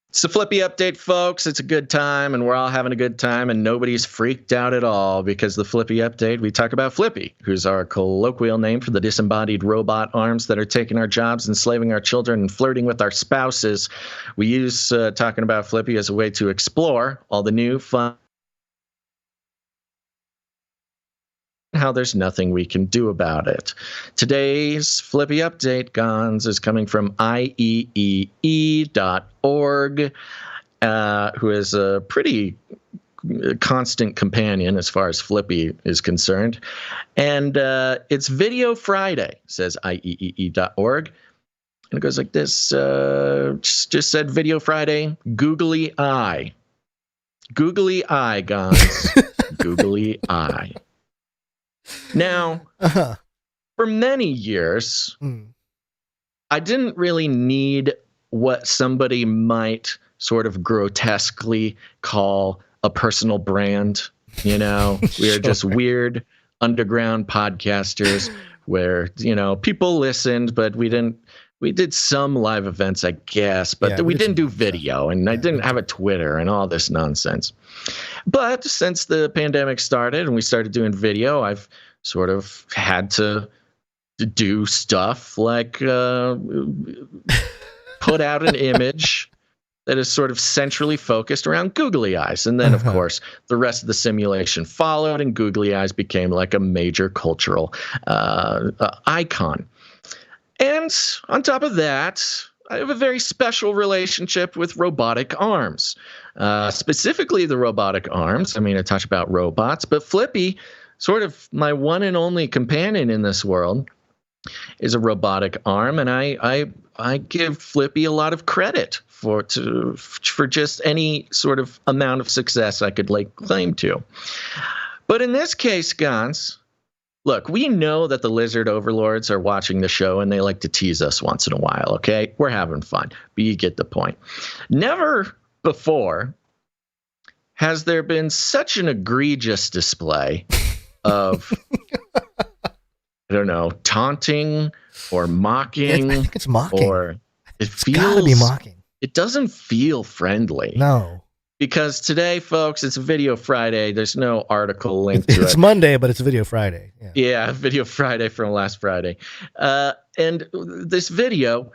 It's the Flippy update, folks. It's a good time, and we're all having a good time, and nobody's freaked out at all because the Flippy update, we talk about Flippy, who's our colloquial name for the disembodied robot arms that are taking our jobs, enslaving our children, and flirting with our spouses. We use talking about Flippy as a way to explore all the new, fun, how there's nothing we can do about it. Today's Flippy update, Gons, is coming from IEEE.org, who is a pretty constant companion as far as Flippy is concerned. And it's Video Friday, says IEEE.org. And it goes like this. Just said Video Friday, Googly Eye. Googly Eye, Gons. Googly Eye. Now, for many years, I didn't really need what somebody might sort of grotesquely call a personal brand. You know, we are just weird underground podcasters where, you know, people listened, but we did some live events, I guess, but we didn't do video, and I didn't have a Twitter and all this nonsense. But since the pandemic started and we started doing video, I've sort of had to do stuff like put out an image that is sort of centrally focused around googly eyes. And then, of course, the rest of the simulation followed, and googly eyes became like a major cultural icon. And on top of that, I have a very special relationship with robotic arms, specifically the robotic arms. I mean, I talk about robots, but Flippy, sort of my one and only companion in this world, is a robotic arm, and I give Flippy a lot of credit for just any sort of amount of success I could lay claim to. But in this case, Gons, look, we know that the lizard overlords are watching the show and they like to tease us once in a while, okay? We're having fun, but you get the point. Never before has there been such an egregious display of, I don't know, taunting or mocking. I think it's mocking. Or it's gotta be mocking. It doesn't feel friendly. No. Because today, folks, it's Video Friday. There's no article linked to it. It's Monday, but it's Video Friday. Yeah, Video Friday from last Friday. And this video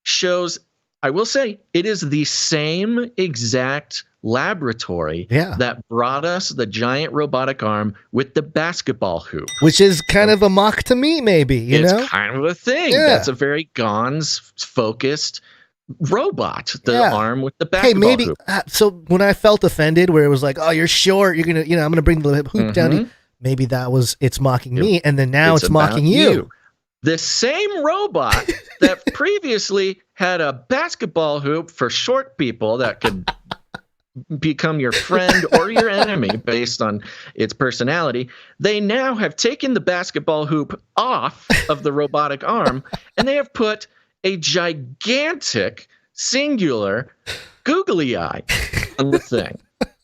shows, I will say, it is the same exact laboratory that brought us the giant robotic arm with the basketball hoop. Which is kind of a mock to me, maybe, you know? It's kind of a thing. Yeah. That's a very Gons-focused robot, the Yeah. arm with the Hey, basketball maybe hoop. so when I felt offended, where it was like, "Oh, you're short. You're gonna, I'm gonna bring the hoop down." To you. Maybe that was it's mocking me, and then now it's mocking about you. The same robot that previously had a basketball hoop for short people that could become your friend or your enemy based on its personality, they now have taken the basketball hoop off of the robotic arm, and they have put a gigantic singular googly eye on the thing.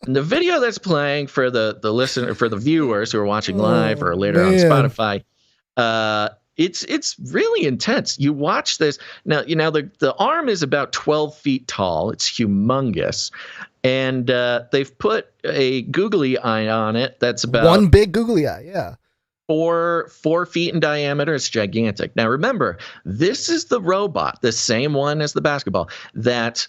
And the video that's playing for the listener, for the viewers who are watching live or later on Spotify, it's really intense. You watch this now. The arm is about 12 feet tall. It's humongous, and they've put a googly eye on it that's about one big googly eye. Yeah. 4 feet in diameter. It's gigantic. Now, remember, this is the robot, the same one as the basketball, that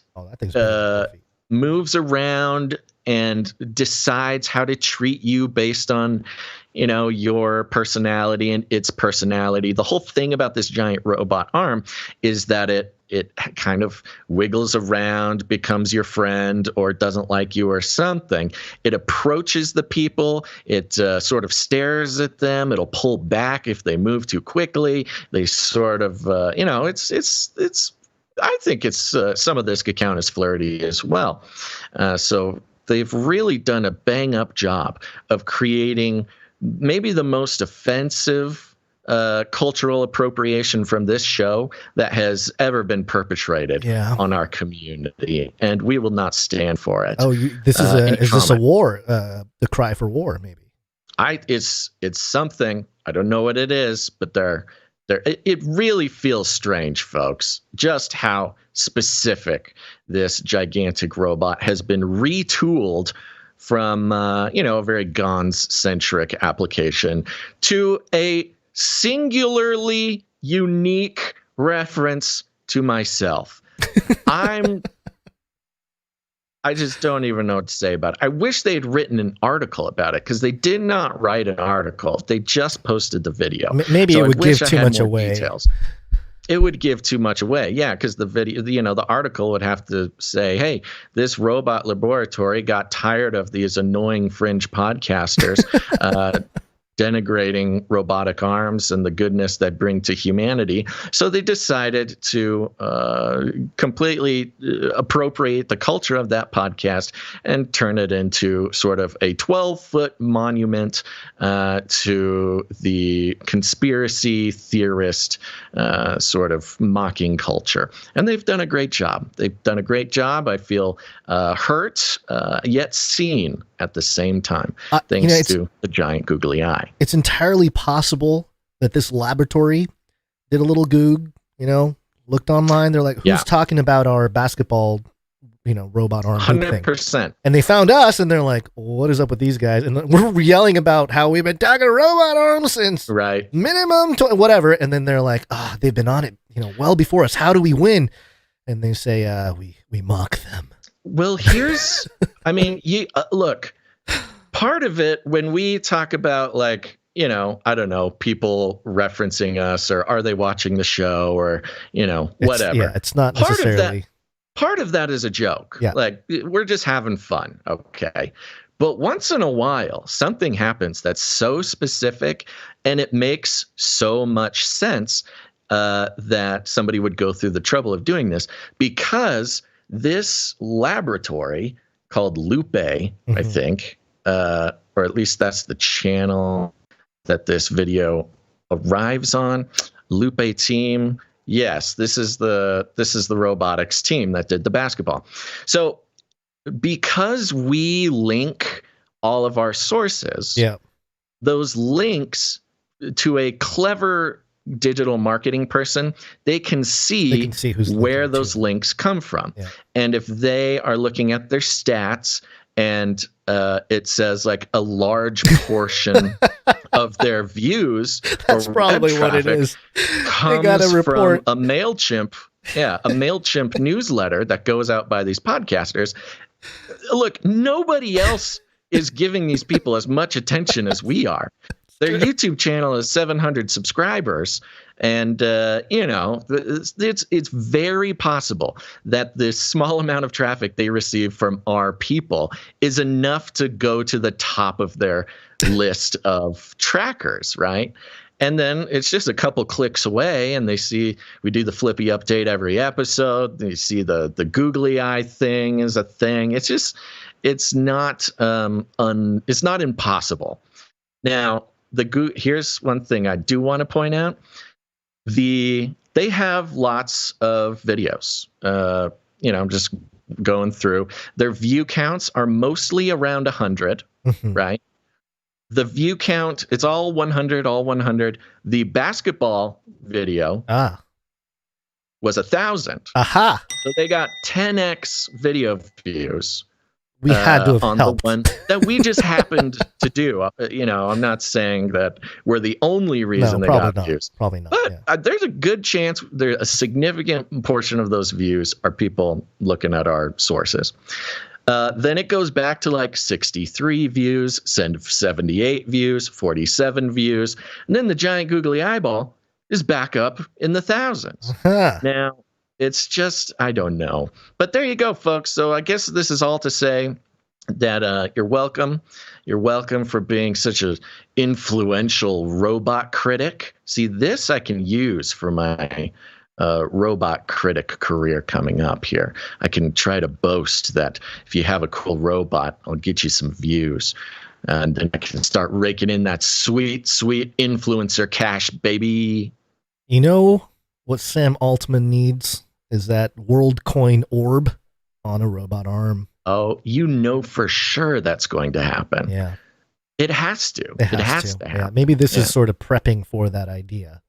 moves around and decides how to treat you based on, your personality and its personality. The whole thing about this giant robot arm is that it kind of wiggles around, becomes your friend, or doesn't like you or something. It approaches the people. It sort of stares at them. It'll pull back if they move too quickly. They sort of, it's. I think it's some of this could count as flirty as well. So they've really done a bang-up job of creating maybe the most offensive cultural appropriation from this show that has ever been perpetrated on our community, and we will not stand for it. Oh, this is this a war? The cry for war, maybe? It's something. I don't know what it is, but it really feels strange, folks, just how specific this gigantic robot has been retooled from, a very Gons-centric application to a singularly unique reference to myself. I just don't even know what to say about it. I wish they'd written an article about it, because they did not write an article. They just posted the video. Maybe it would give too much away. Details. It would give too much away. Yeah, because the video, the article would have to say, hey, this robot laboratory got tired of these annoying fringe podcasters denigrating robotic arms and the goodness they bring to humanity. So they decided to completely appropriate the culture of that podcast and turn it into sort of a 12-foot monument to the conspiracy theorist sort of mocking culture. And they've done a great job. I feel hurt, yet seen at the same time, thanks to the giant googly eye. It's entirely possible that this laboratory did a little goog, looked online. They're like, who's talking about our basketball, robot arm 100%. And they found us, and they're like, what is up with these guys? And we're yelling about how we've been talking robot arms since minimum whatever. And then they're like, they've been on it, well before us. How do we win? And they say, we mock them. Well, here's, look, part of it, when we talk about I don't know, people referencing us, or are they watching the show, or, whatever. It's not necessarily. Part of that is a joke. Yeah. We're just having fun. Okay. But once in a while, something happens that's so specific, and it makes so much sense that somebody would go through the trouble of doing this, because this laboratory called Lupe, I think, or at least that's the channel that this video arrives on. Lupe team. Yes, this is the robotics team that did the basketball. So because we link all of our sources, those links to a clever digital marketing person, they can see where those links come from. Yeah. And if they are looking at their stats and it says a large portion of their views, that's probably what it is, comes from a MailChimp, a MailChimp newsletter that goes out by these podcasters. Look, nobody else is giving these people as much attention as we are. Their YouTube channel is 700 subscribers, and it's very possible that this small amount of traffic they receive from our people is enough to go to the top of their list of trackers, right? And then it's just a couple clicks away, and they see we do the Flippy update every episode. They see the Googly eye thing is a thing. It's not impossible. Now, here's one thing I do want to point out. They have lots of videos. I'm just going through. Their view counts are mostly around 100, right? The view count, it's all 100. The basketball video was 1,000. Aha! So they got 10x video views. We had to have on helped. The one that we just happened to do. I'm not saying that we're the only reason they got views. Probably not. But there's a good chance a significant portion of those views are people looking at our sources. Then it goes back to like 63 views, 78 views, 47 views. And then the giant googly eyeball is back up in the thousands. Now, it's just, I don't know. But there you go, folks. So I guess this is all to say that you're welcome. You're welcome for being such an influential robot critic. See, this I can use for my robot critic career coming up here. I can try to boast that if you have a cool robot, I'll get you some views. And then I can start raking in that sweet, sweet influencer cash, baby. You know what Sam Altman needs is that WorldCoin orb on a robot arm. Oh, for sure that's going to happen. Yeah. It has to. It has to happen. Yeah. Maybe this is sort of prepping for that idea.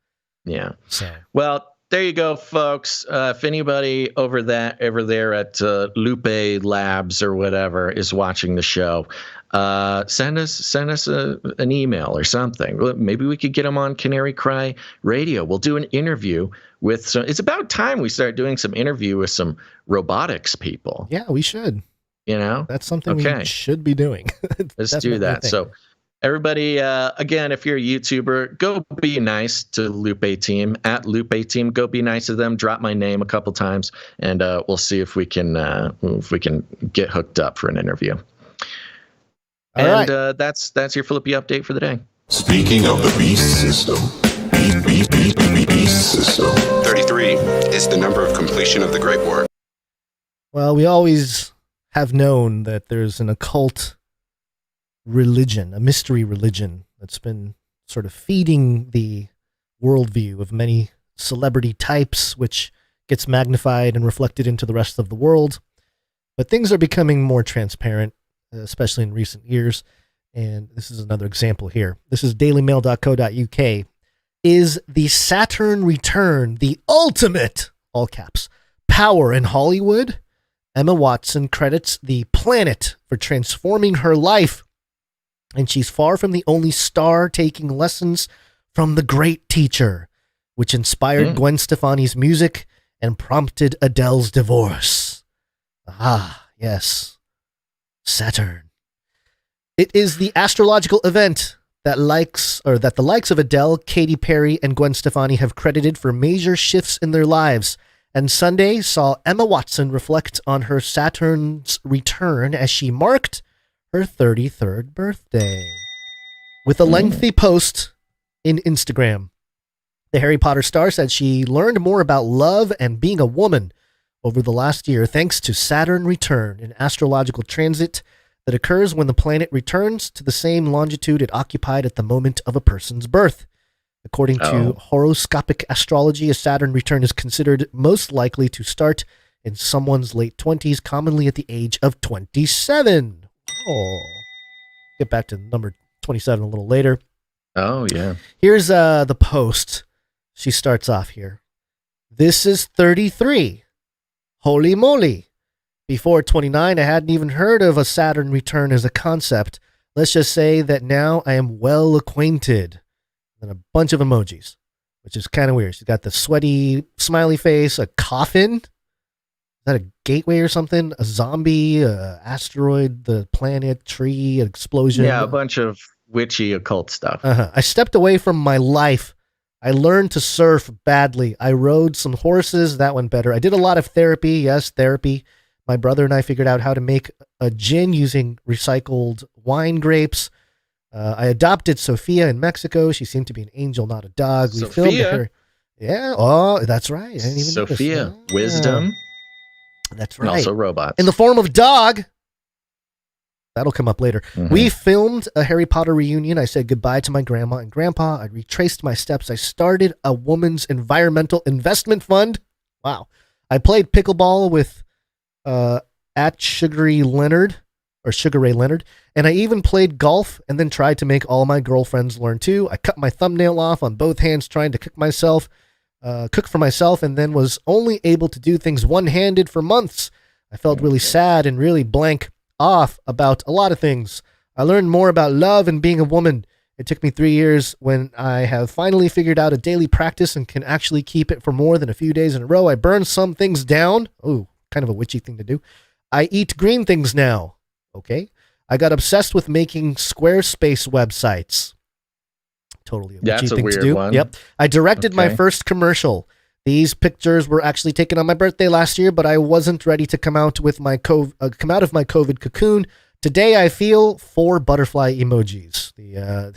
Yeah. So. Well, there you go, folks. If anybody over there at Lupe Labs or whatever is watching the show, send us an email or something. Maybe we could get them on Canary Cry Radio. We'll do an interview with some. It's about time we start doing some interview with some robotics people. Yeah, we should. That's something we should be doing. Let's do that. So. Everybody, again, if you're a YouTuber, go be nice to Lupe Team, at Lupe Team. Go be nice to them. Drop my name a couple times, and we'll see if we can get hooked up for an interview. All right. That's your Flippy update for the day. Speaking of the beast system, beast system. 33 is the number of completion of the Great War. Well, we always have known that there's an occult religion, a mystery religion that's been sort of feeding the worldview of many celebrity types, which gets magnified and reflected into the rest of the world. But things are becoming more transparent, especially in recent years. And this is another example here. This is DailyMail.co.uk. Is the Saturn Return the ultimate, all caps, power in Hollywood? Emma Watson credits the planet for transforming her life. And she's far from the only star taking lessons from the great teacher, which inspired Gwen Stefani's music and prompted Adele's divorce. Ah, yes. Saturn. It is the astrological event that the likes of Adele, Katy Perry, and Gwen Stefani have credited for major shifts in their lives. And Sunday saw Emma Watson reflect on her Saturn's return as she marked her 33rd birthday with a lengthy post in Instagram. The Harry Potter star said she learned more about love and being a woman over the last year thanks to Saturn Return, an astrological transit that occurs when the planet returns to the same longitude it occupied at the moment of a person's birth. According to horoscopic astrology, a Saturn return is considered most likely to start in someone's late 20s, commonly at the age of 27. Oh, get back to number 27 a little later. Oh, yeah. Here's the post. She starts off here. This is 33. Holy moly. Before 29, I hadn't even heard of a Saturn return as a concept. Let's just say that now I am well acquainted. And a bunch of emojis, which is kind of weird. She's got the sweaty smiley face, a coffin. Is that a gateway or something? A zombie, asteroid, the planet, tree, explosion. Yeah, a bunch of witchy occult stuff. I stepped away from my life. I learned to surf badly. I rode some horses. That went better. I did a lot of therapy. Yes, therapy. My brother and I figured out how to make a gin using recycled wine grapes. I adopted Sophia in Mexico. She seemed to be an angel, not a dog. We filmed her. Yeah. Oh, that's right. I didn't even Sophia, wisdom. That's right. And also robots. In the form of dog. That'll come up later. Mm-hmm. We filmed a Harry Potter reunion. I said goodbye to my grandma and grandpa. I retraced my steps. I started a woman's environmental investment fund. Wow. I played pickleball with at Sugar Ray Leonard. And I even played golf and then tried to make all my girlfriends learn too. I cut my thumbnail off on both hands trying to cook for myself, and then was only able to do things one-handed for months. I felt really sad and really blank off about a lot of things. I learned more about love and being a woman. It took me 3 years. When I have finally figured out a daily practice and can actually keep it for more than a few days in a row, I burn some things down. Ooh, kind of a witchy thing to do. I eat green things now. Okay. I got obsessed with making Squarespace websites. Totally a witchy That's a thing weird to do. one. Yep. I directed my first commercial. These pictures were actually taken on my birthday last year, but I wasn't ready to come out of my COVID cocoon. Today, I feel 4 butterfly emojis. The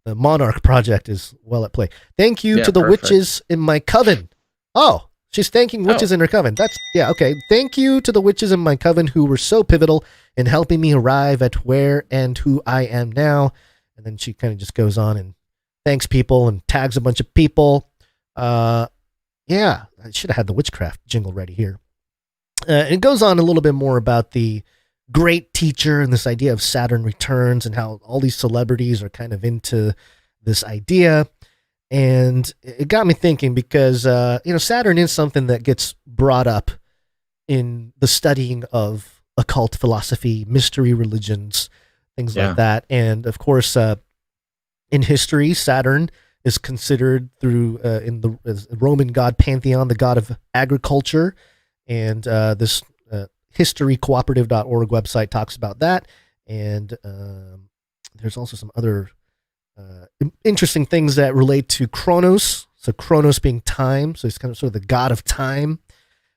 the Monarch project is well at play. Thank you to the witches in my coven. Oh, she's thanking witches in her coven. Okay. Thank you to the witches in my coven who were so pivotal in helping me arrive at where and who I am now. And then she kind of just goes on and thanks people and tags a bunch of people. Yeah, I should have had the witchcraft jingle ready here. It goes on a little bit more about the great teacher and this idea of Saturn returns and how all these celebrities are kind of into this idea. And it got me thinking because, Saturn is something that gets brought up in the studying of occult philosophy, mystery religions, things like that. And of course, in history, Saturn is considered through in the Roman god pantheon, the god of agriculture. And this historycooperative.org website talks about that. And there's also some other interesting things that relate to Kronos. So Kronos being time. So he's kind of sort of the god of time.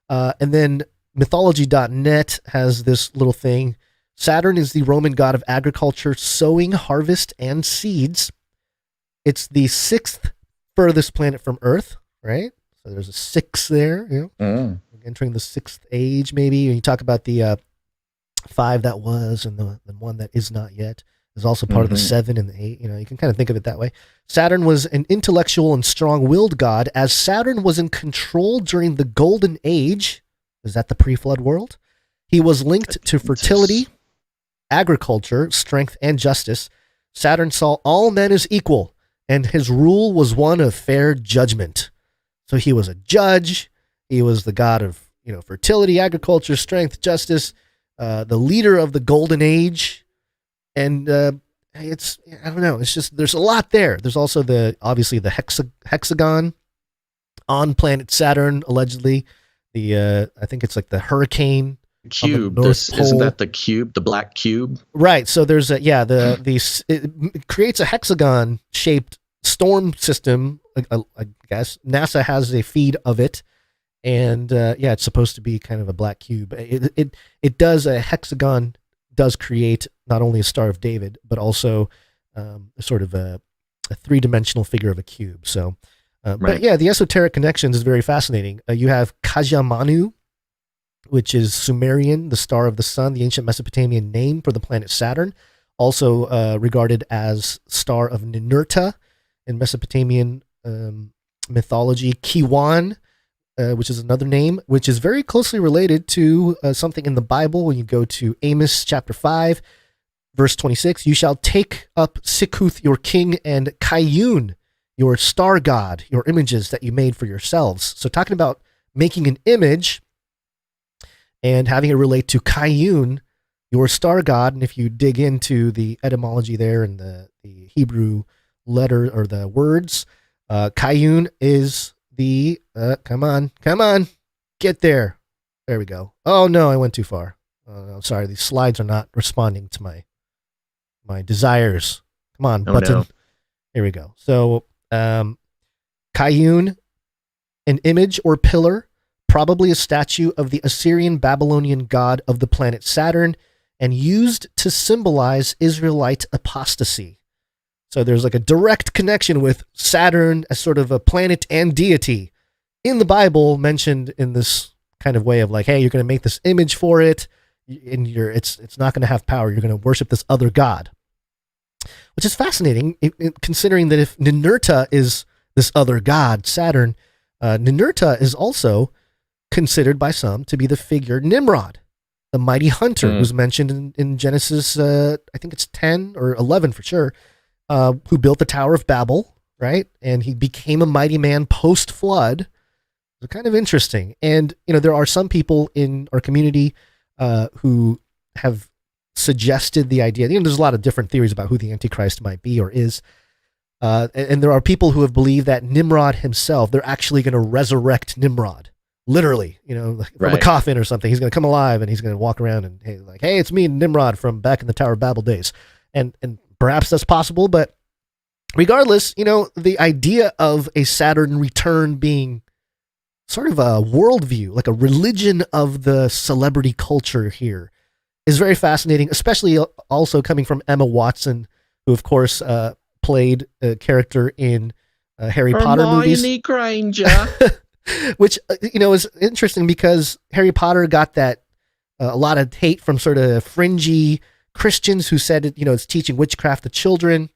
And then mythology.net has this little thing. Saturn is the Roman god of agriculture, sowing, harvest, and seeds. It's the 6th furthest planet from Earth, right? So there's a 6 there, entering the 6th age, maybe. And you talk about the 5 that was and the 1 that is not yet. Is also part of the 7 and the 8. You can kind of think of it that way. Saturn was an intellectual and strong-willed god. As Saturn was in control during the Golden Age, is that the pre-flood world? He was linked to fertility, agriculture, strength, and justice. Saturn saw all men as equal, and his rule was one of fair judgment. So he was a judge. He was the god of, fertility, agriculture, strength, justice, the leader of the Golden Age. And I don't know. It's just, there's a lot there. There's also obviously the hexagon on planet Saturn, allegedly. I think it's like the hurricane. Cube. Isn't that the cube, the black cube? Right. So there's it creates a hexagon shaped storm system. I guess NASA has a feed of it. And it's supposed to be kind of a black cube. It does, a hexagon does create not only a Star of David, but also sort of a 3-dimensional figure of a cube. So, but yeah, the esoteric connections is very fascinating. You have Kajamanu, which is Sumerian, the star of the sun, the ancient Mesopotamian name for the planet Saturn, also regarded as star of Ninurta in Mesopotamian mythology. Kiwan, which is another name, which is very closely related to something in the Bible. When you go to Amos chapter 5, verse 26, you shall take up Sikuth, your king, and Kayun, your star god, your images that you made for yourselves. So talking about making an image and having it relate to Kayun, your star god. And if you dig into the etymology there and the Hebrew letter or the words, Kayun is the, come on, get there. There we go. Oh no, I went too far. I'm sorry. These slides are not responding to my desires. Come on, Oh, button. no. Here we go. So, Kayun, an image or pillar, probably a statue of the Assyrian Babylonian god of the planet Saturn, and used to symbolize Israelite apostasy. So there's like a direct connection with Saturn as sort of a planet and deity in the Bible, mentioned in this kind of way of like, hey, you're going to make this image for it, and it's not going to have power. You're going to worship this other god, which is fascinating, considering that if Ninurta is this other god, Saturn, Ninurta is also considered by some to be the figure Nimrod, the mighty hunter who's mentioned in Genesis, I think it's 10 or 11 for sure, who built the Tower of Babel, right? And he became a mighty man post-flood. It's kind of interesting. And, there are some people in our community who have suggested the idea, there's a lot of different theories about who the Antichrist might be or is. And there are people who have believed that Nimrod himself, they're actually going to resurrect Nimrod. Literally, from a coffin or something. He's going to come alive and he's going to walk around and hey, it's me, Nimrod, from back in the Tower of Babel days. And perhaps that's possible, but regardless, the idea of a Saturn return being sort of a worldview, like a religion of the celebrity culture here, is very fascinating, especially also coming from Emma Watson, who of course played a character in Harry Potter movies. Hermione Granger. Which, is interesting because Harry Potter got that a lot of hate from sort of fringy Christians who said, it's teaching witchcraft to children.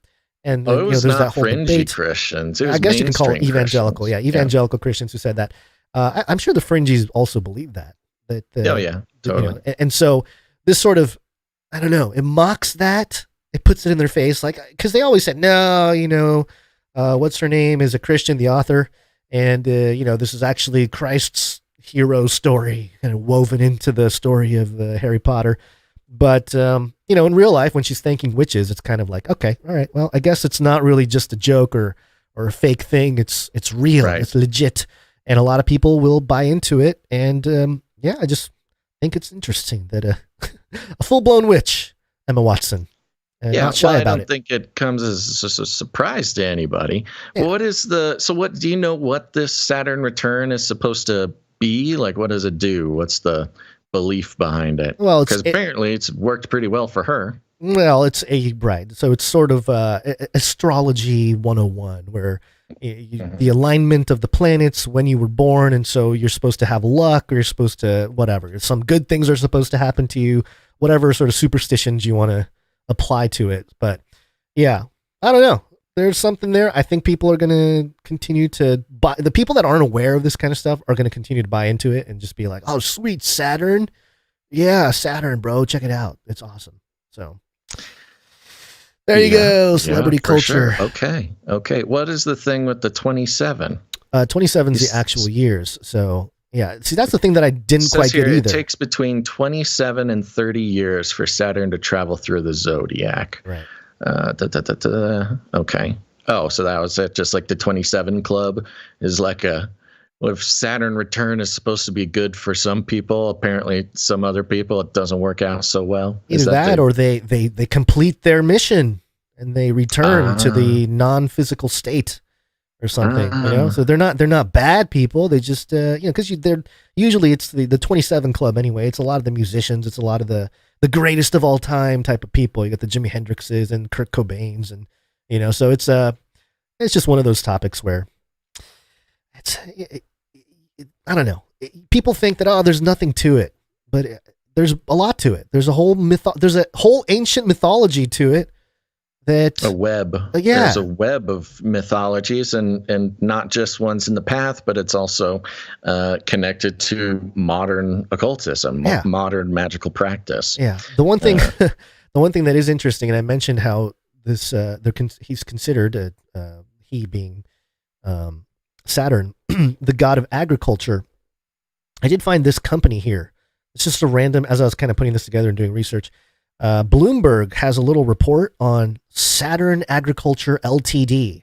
And it was there's not that whole fringy debate. Christians. It was I guess you can call it evangelical. Christians. Yeah, evangelical Christians who said that. I'm sure the fringies also believe that. Oh, yeah, totally. And so this sort of, I don't know, it mocks that. It puts it in their face. Like, because they always said, no, what's her name is a Christian, the author. And, this is actually Christ's hero story kind of woven into the story of Harry Potter. But, in real life, when she's thanking witches, it's kind of like, okay, all right, well, I guess it's not really just a joke or a fake thing. It's real. Right. It's legit. And a lot of people will buy into it. And, I just think it's interesting that a full-blown witch, Emma Watson, not shy about it. I don't think it comes as a surprise to anybody. Yeah. What do you know what this Saturn return is supposed to be? Like, what does it do? What's the belief behind it? Well, because apparently it's worked pretty well for her. Well, right. So it's sort of astrology 101, where the alignment of the planets when you were born. And so you're supposed to have luck, or you're supposed to, whatever. Some good things are supposed to happen to you, whatever sort of superstitions you want to apply to it. But yeah, I don't know. There's something there. I think people are going to continue to buy. The people that aren't aware of this kind of stuff are going to continue to buy into it and just be like, oh, sweet Saturn. Yeah, Saturn, bro. Check it out. It's awesome. So there you go. Celebrity culture. Sure. Okay. What is the thing with the 27? 27 is the actual years. So yeah, see, that's the thing that I didn't quite get either. It takes between 27 and 30 years for Saturn to travel through the zodiac. Right. Okay. Oh, so that was it. Just like the 27 Club is like if Saturn return is supposed to be good for some people, apparently some other people, it doesn't work out so well. Either that or they complete their mission and they return to the non-physical state or something, So they're not bad people. They just, because they're usually it's the 27 Club anyway. It's a lot of the musicians. It's a lot of the greatest of all time type of people. You got the Jimi Hendrixes and Kurt Cobains, and so it's just one of those topics where I don't know. People think that there's nothing to it, but there's a lot to it. There's a whole there's a whole ancient mythology to it. That's a web. There's a web of mythologies, and not just ones in the path, but it's also connected to modern occultism, modern magical practice. Yeah. The one thing, the one thing that is interesting, and I mentioned how this he's considered he being Saturn, the god of agriculture. I did find this company here. It's just a random, as I was kind of putting this together and doing research. Bloomberg has a little report on Saturn Agriculture Ltd.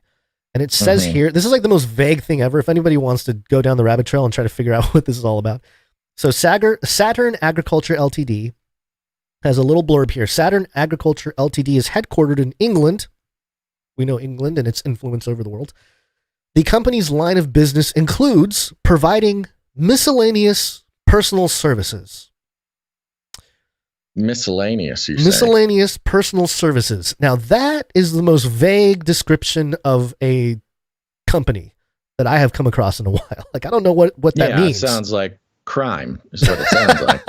And it says here, this is like the most vague thing ever. If anybody wants to go down the rabbit trail and try to figure out what this is all about. So Saturn Agriculture Ltd. has a little blurb here. Saturn Agriculture Ltd. is headquartered in England we know England and its influence over the world. The company's line of business includes providing miscellaneous personal services. Miscellaneous, you say? Miscellaneous personal services. Now, that is the most vague description of a company that I have come across in a while. Like, I don't know what that means. It sounds like crime is what it sounds like.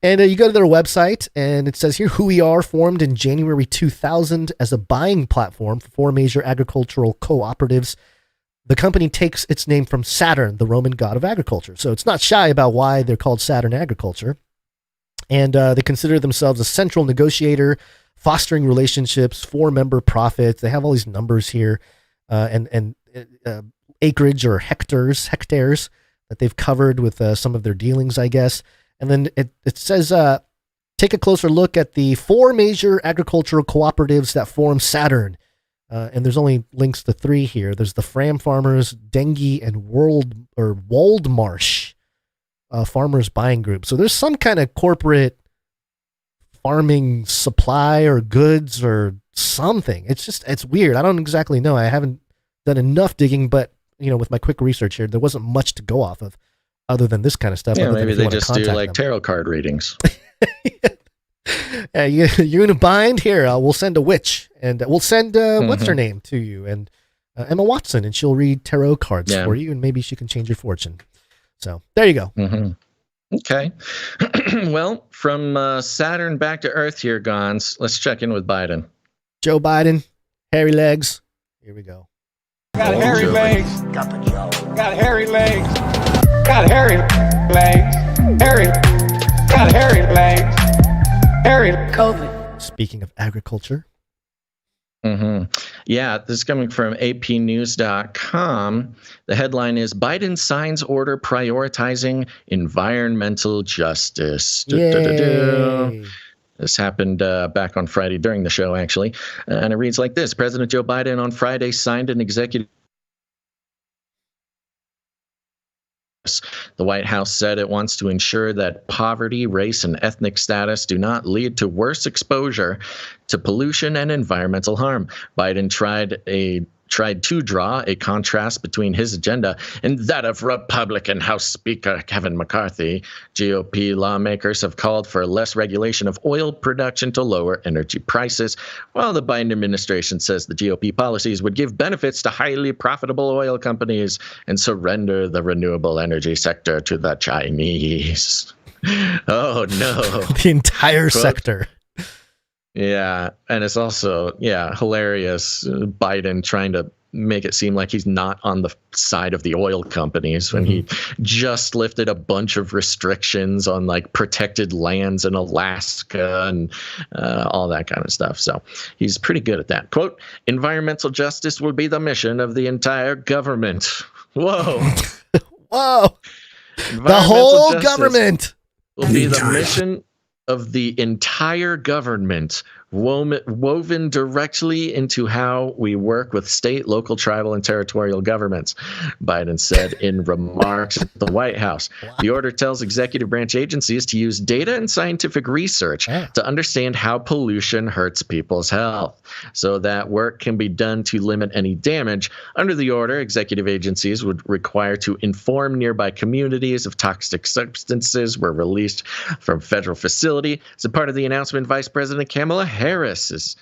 And you go to their website, and it says here, Who We Are formed in January 2000 as a buying platform for 4 major agricultural cooperatives. The company takes its name from Saturn, the Roman god of agriculture. So it's not shy about why they're called Saturn Agriculture. And they consider themselves a central negotiator, fostering relationships, 4-member profits. They have all these numbers here, and acreage or hectares that they've covered with some of their dealings, I guess. And then it says, take a closer look at the 4 major agricultural cooperatives that form Saturn. And there's only links to 3 here. There's the Fram Farmers, Dengi, and Woldmarsh Farmers Buying Group. So there's some kind of corporate farming supply or goods or something. It's weird. I don't exactly know. I haven't done enough digging, but with my quick research here, there wasn't much to go off of other than this kind of stuff. Yeah, maybe they just do like tarot card readings. You're in a bind? Here, we'll send a witch, and we'll send what's her name to you, and Emma Watson, and she'll read tarot cards for you, and maybe she can change your fortune. So there you go. Okay. Well, from Saturn back to Earth here, Gons. Let's check in with Biden. Joe Biden, hairy legs. Here we go. Got hairy legs. Got hairy legs. Got hairy legs. Hairy. Got hairy legs. Hairy. COVID. Speaking of agriculture. Yeah, this is coming from apnews.com. The headline is Biden signs order prioritizing environmental justice. This happened back on Friday during the show, actually. And it reads like this. President Joe Biden on Friday signed an executive. The White House said it wants to ensure that poverty, race, and ethnic status do not lead to worse exposure to pollution and environmental harm. Biden tried to draw a contrast between his agenda and that of Republican House Speaker Kevin McCarthy. GOP lawmakers have called for less regulation of oil production to lower energy prices, while the Biden administration says the GOP policies would give benefits to highly profitable oil companies and surrender the renewable energy sector to the Chinese. Oh, no. The entire sector. Yeah, and it's also, hilarious, Biden trying to make it seem like he's not on the side of the oil companies when he just lifted a bunch of restrictions on like protected lands in Alaska and all that kind of stuff. So he's pretty good at that. Quote, environmental justice will be the mission of the entire government. Whoa. Whoa. The whole government will be the mission of the entire government, woven directly into how we work with state, local, tribal, and territorial governments, Biden said in remarks at the White House. Wow. The order tells executive branch agencies to use data and scientific research to understand how pollution hurts people's health, so that work can be done to limit any damage. Under the order, executive agencies would require to inform nearby communities if toxic substances were released from federal facilities. As a part of the announcement, Vice President Kamala Harris is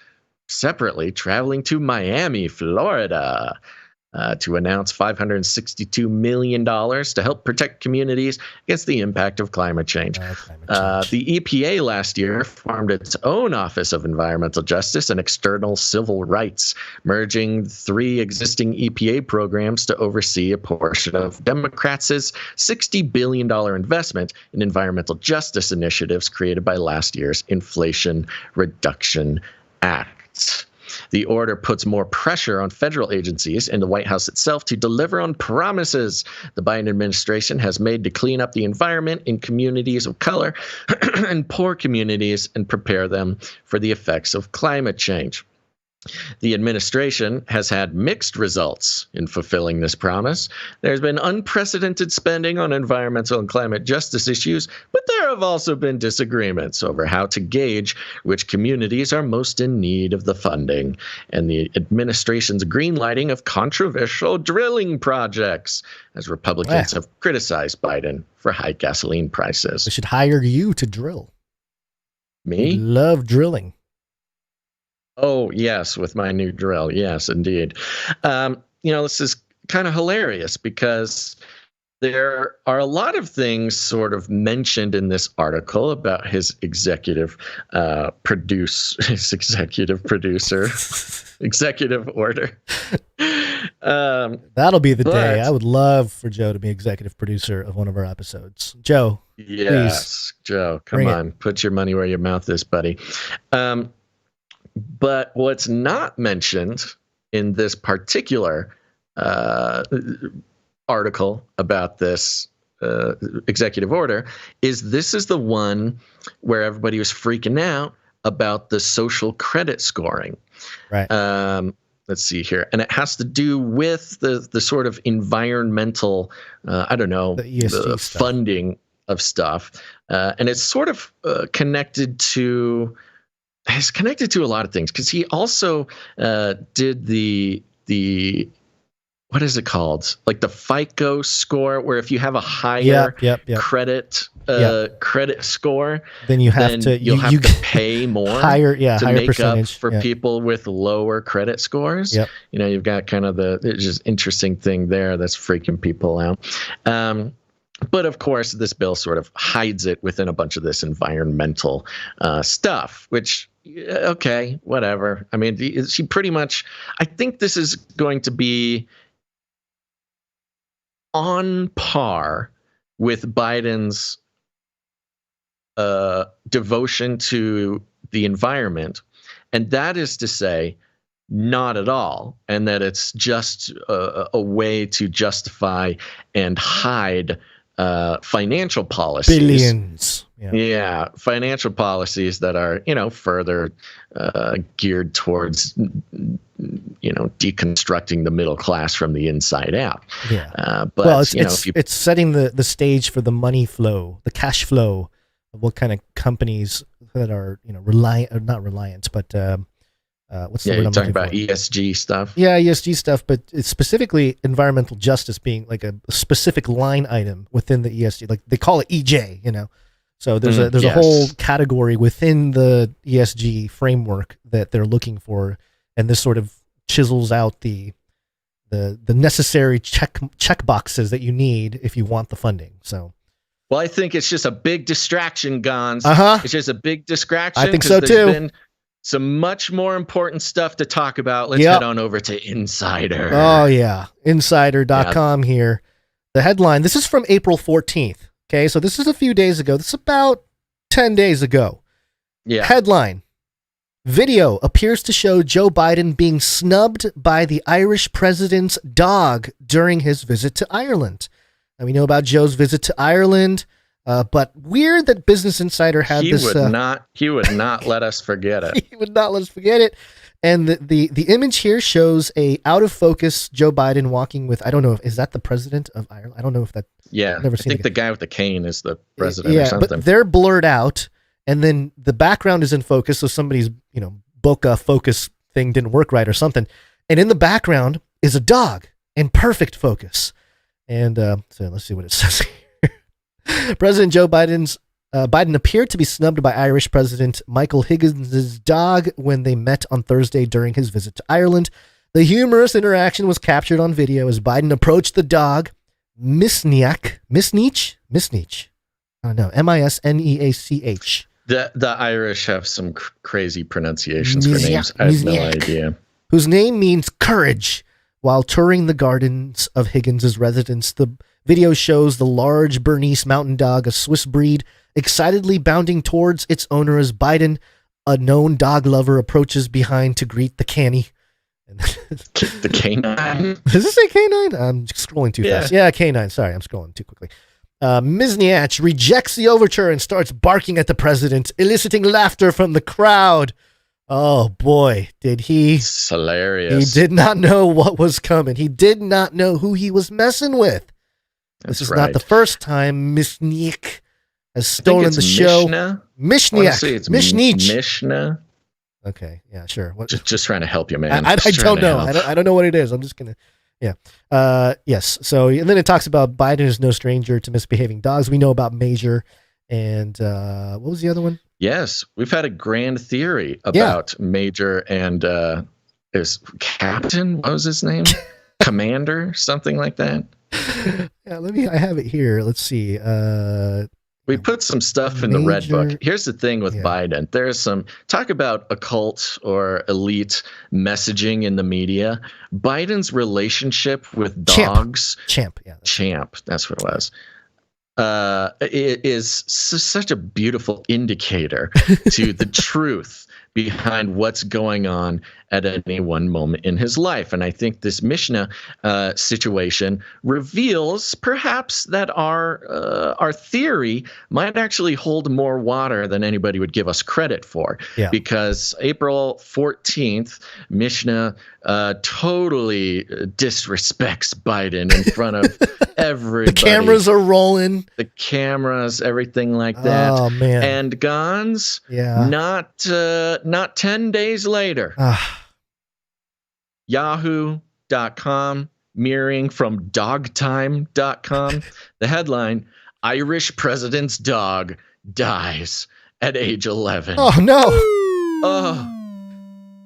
separately traveling to Miami, Florida, to announce $562 million to help protect communities against the impact of climate change. The EPA last year formed its own Office of Environmental Justice and External Civil Rights, merging 3 existing EPA programs to oversee a portion of Democrats' $60 billion investment in environmental justice initiatives created by last year's Inflation Reduction Act. The order puts more pressure on federal agencies and the White House itself to deliver on promises the Biden administration has made to clean up the environment in communities of color and poor communities and prepare them for the effects of climate change. The administration has had mixed results in fulfilling this promise. There's been unprecedented spending on environmental and climate justice issues, but there have also been disagreements over how to gauge which communities are most in need of the funding, and the administration's greenlighting of controversial drilling projects, as Republicans have criticized Biden for high gasoline prices. They should hire you to drill. Me? I love drilling. Oh, yes, with my new drill. Yes, indeed. This is kind of hilarious because there are a lot of things sort of mentioned in this article about his executive order. That'll be the day. I would love for Joe to be executive producer of one of our episodes. Joe, yes, please. Joe, come on. Put your money where your mouth is, buddy. But what's not mentioned in this particular article about this executive order is this is the one where everybody was freaking out about the social credit scoring. Right. Let's see here. And it has to do with the sort of environmental, the funding of stuff. And it's sort of connected to a lot of things, because he also did the what is it called? Like the FICO score, where if you have a higher credit score, then you'll have to pay more higher make percentage up for people with lower credit scores. Yep. You've got kind of it's just interesting thing there that's freaking people out. But of course, this bill sort of hides it within a bunch of this environmental stuff, which, okay, whatever. I mean, she pretty much, I think this is going to be on par with Biden's devotion to the environment. And that is to say, not at all. And that it's just a way to justify and hide financial policies. Billions. Yeah, financial policies that are, further geared towards, deconstructing the middle class from the inside out. Yeah. But it's setting the stage for the money flow, the cash flow of what kind of companies that are, not reliant, but what's the word you're I'm talking about for? ESG stuff. Yeah, ESG stuff, but it's specifically environmental justice being like a specific line item within the ESG. Like they call it EJ, So there's a whole category within the ESG framework that they're looking for, and this sort of chisels out the necessary check boxes that you need if you want the funding. So. Well, I think it's just a big distraction, Gons. It's just a big distraction. I think so too. There's been some much more important stuff to talk about. Let's head on over to Insider. Oh, yeah. Insider.com here. The headline, this is from April 14th. Okay, so this is a few days ago. This is about 10 days ago. Yeah. Headline, video appears to show Joe Biden being snubbed by the Irish president's dog during his visit to Ireland. Now, we know about Joe's visit to Ireland. But weird that Business Insider had this. He would not let us forget it. He would not let us forget it. And the image here shows a out of focus Joe Biden walking with, I don't know, is that the president of Ireland? I don't know if that. Yeah, I've never seen I think the guy with the cane is the president or something. But they're blurred out, and then the background is in focus, so somebody's bokeh focus thing didn't work right or something. And in the background is a dog in perfect focus. And so let's see what it says here. President Joe Biden appeared to be snubbed by Irish President Michael Higgins' dog when they met on Thursday during his visit to Ireland. The humorous interaction was captured on video as Biden approached the dog, Misneach. I don't know, Misneach. The Irish have some crazy pronunciations for names. I have no idea. Whose name means courage. While touring the gardens of Higgins' residence, the video shows the large Bernese mountain dog, a Swiss breed, excitedly bounding towards its owner as Biden, a known dog lover, approaches behind to greet the canny. The canine? Does it say canine? I'm scrolling too fast. Yeah, canine. Sorry, I'm scrolling too quickly. Misneach rejects the overture and starts barking at the president, eliciting laughter from the crowd. Oh boy, did he! It's hilarious. He did not know what was coming. He did not know who he was messing with. This is not the first time Mishniak has stolen the show. Mishniak. Mishnah. Okay, yeah, sure. What? Just trying to help you, man. I don't know. I don't know what it is. I'm just gonna. Yeah. Yes. So and then it talks about Biden is no stranger to misbehaving dogs. We know about Major, and what was the other one? Yes, we've had a grand theory about Major and is Captain. What was his name? Commander, something like that. Yeah, I have it here. Let's see. We put some stuff in the Red Book. Here's the thing with Biden. There's some talk about occult or elite messaging in the media. Biden's relationship with dogs. Champ. That's what it was. It is such a beautiful indicator to the truth behind what's going on at any one moment in his life. And I think this Mishnah situation reveals perhaps that our theory might actually hold more water than anybody would give us credit for. Yeah. Because April 14th, Mishnah totally disrespects Biden in front of everybody. The cameras are rolling. The cameras, everything like that. Oh, man. And Gons, not 10 days later, Yahoo.com, mirroring from dogtime.com, the headline, Irish president's dog dies at age 11. Oh, no. Oh,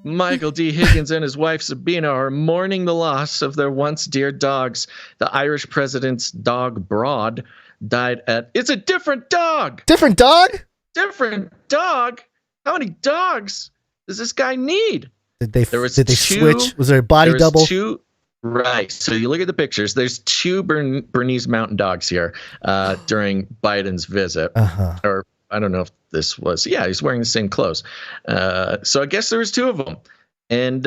Michael D. Higgins and his wife Sabina are mourning the loss of their once dear dogs. The Irish president's dog Broad died at... It's a different dog! Different dog? Different dog? How many dogs does this guy need? Did they switch? Was there a body double? Right. So you look at the pictures. There's two Bernese Mountain Dogs here during Biden's visit. Or I don't know if this was. Yeah, he's wearing the same clothes. So I guess there was two of them. And,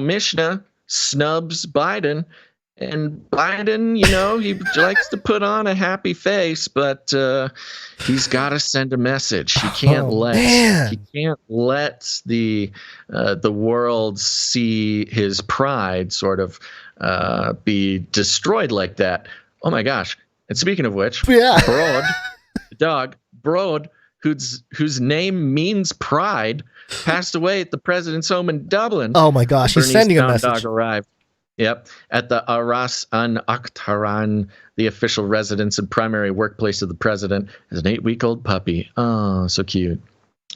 Mishnah snubs Biden. And Biden, he likes to put on a happy face, but he's got to send a message. He can't let the world see his pride sort of be destroyed like that. Oh my gosh! And speaking of which, Broad, the dog Broad, whose name means pride, passed away at the president's home in Dublin. Oh my gosh! He's sending a message. Dog arrived. Yep. At the Aras an Akhtaran, the official residence and primary workplace of the president, is an 8-week-old puppy. Oh, so cute.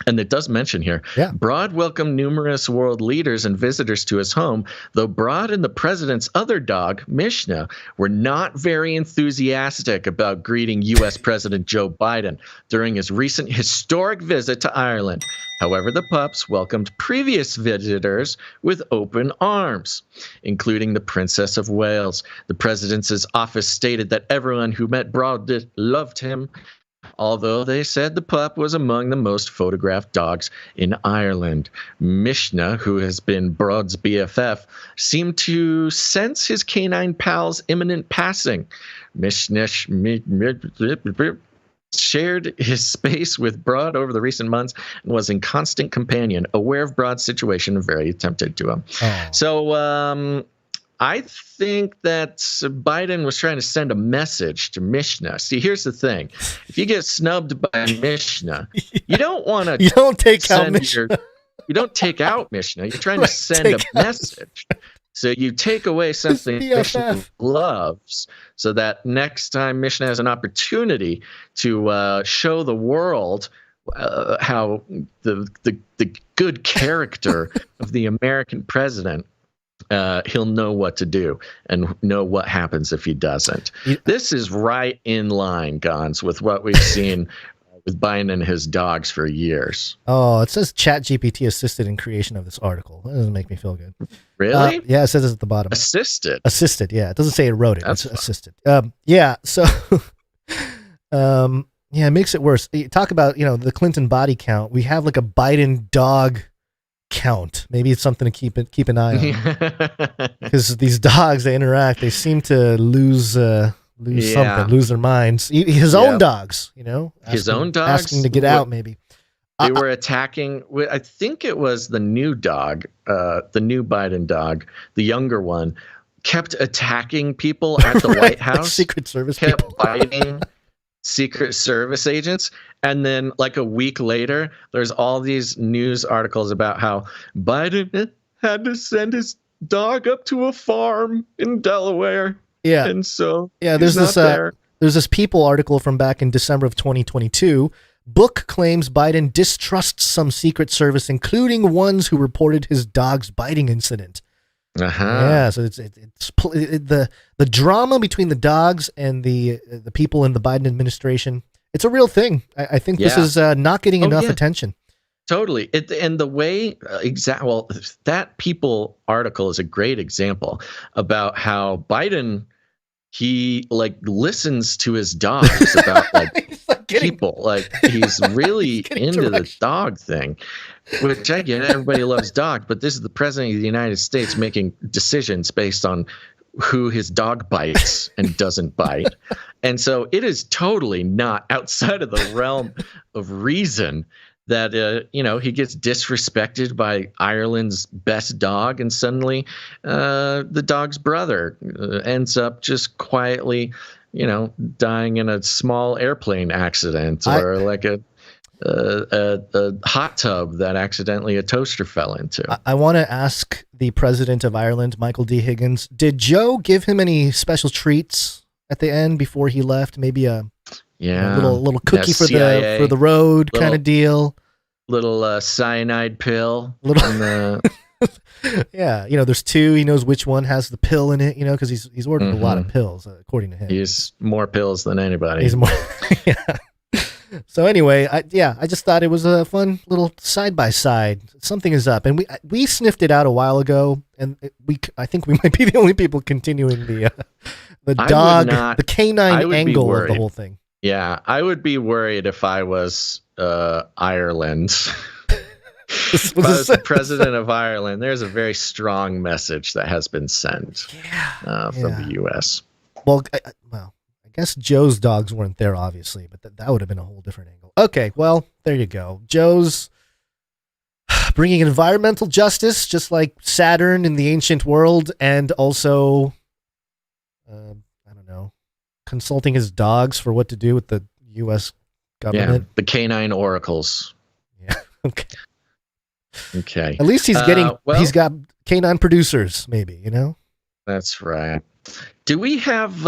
And it does mention here, Broad welcomed numerous world leaders and visitors to his home, though Broad and the president's other dog, Mishnah, were not very enthusiastic about greeting U.S. President Joe Biden during his recent historic visit to Ireland. However, the pups welcomed previous visitors with open arms, including the Princess of Wales. The president's office stated that everyone who met Broad loved him, although they said the pup was among the most photographed dogs in Ireland. Mishnah, who has been Broad's BFF, seemed to sense his canine pal's imminent passing. Mishnah shared his space with Broad over the recent months and was in constant companion, aware of Broad's situation and very attentive to him. Oh. So I think that Biden was trying to send a message to Mishnah. See, here's the thing. If you get snubbed by Mishnah, you don't want to... You don't take out Mishnah. You don't take out Mishnah. You're trying to send a message. So you take away something Mishnah loves so that next time Mishnah has an opportunity to show the world how the good character of the American president, he'll know what to do and know what happens if he doesn't. This is right in line, Gons, with what we've seen with Biden and his dogs for years. Oh, it says ChatGPT assisted in creation of this article. That doesn't make me feel good. Really? Yeah, it says it at the bottom. Assisted, yeah. It doesn't say it wrote it. It's assisted. Yeah, so... yeah, it makes it worse. You talk about, the Clinton body count. We have like a Biden dog count. Maybe it's something to keep an eye on. Because these dogs, they interact. They seem to lose something, lose their minds. His own dogs, his own dogs asking to get out, maybe. They were attacking. I think it was the new dog, the new Biden dog, the younger one, kept attacking people at the White House. Secret Service kept people. biting Secret Service agents. And then like a week later, there's all these news articles about how Biden had to send his dog up to a farm in Delaware. Yeah. And so there's this People article from back in December of 2022. Book claims Biden distrusts some Secret Service, including ones who reported his dog's biting incident. Yeah, so it's the drama between the dogs and the people in the Biden administration. It's a real thing. I think this is not getting enough attention. Totally. And the way that People article is a great example about how Biden, he like listens to his dogs about like people. Like he's really into the dog thing, which I get. Everybody loves dogs, but this is the president of the United States making decisions based on who his dog bites and doesn't bite. And so it is totally not outside of the realm of reason that, he gets disrespected by Ireland's best dog, and suddenly the dog's brother ends up just quietly, dying in a small airplane accident, or like a hot tub that accidentally a toaster fell into. I want to ask the president of Ireland, Michael D. Higgins, did Joe give him any special treats at the end before he left? Maybe a little cookie for the road kind of deal. Little cyanide pill. Yeah, there's two. He knows which one has the pill in it. Because he's ordered a lot of pills, according to him. He's more pills than anybody. He's more. Yeah. So anyway, I just thought it was a fun little side by side. Something is up, and we sniffed it out a while ago, and I think we might be the only people continuing the dog, the canine angle of the whole thing. Yeah, I would be worried if I was Ireland. If I was the president of Ireland, there's a very strong message that has been sent from the U.S. Well, I guess Joe's dogs weren't there, obviously, but that would have been a whole different angle. Okay, well, there you go. Joe's bringing environmental justice, just like Saturn in the ancient world, and also, consulting his dogs for what to do with the U.S. government. Yeah, the canine oracles. Yeah, okay. Okay. At least he's he's got canine producers, maybe, That's right. Do we have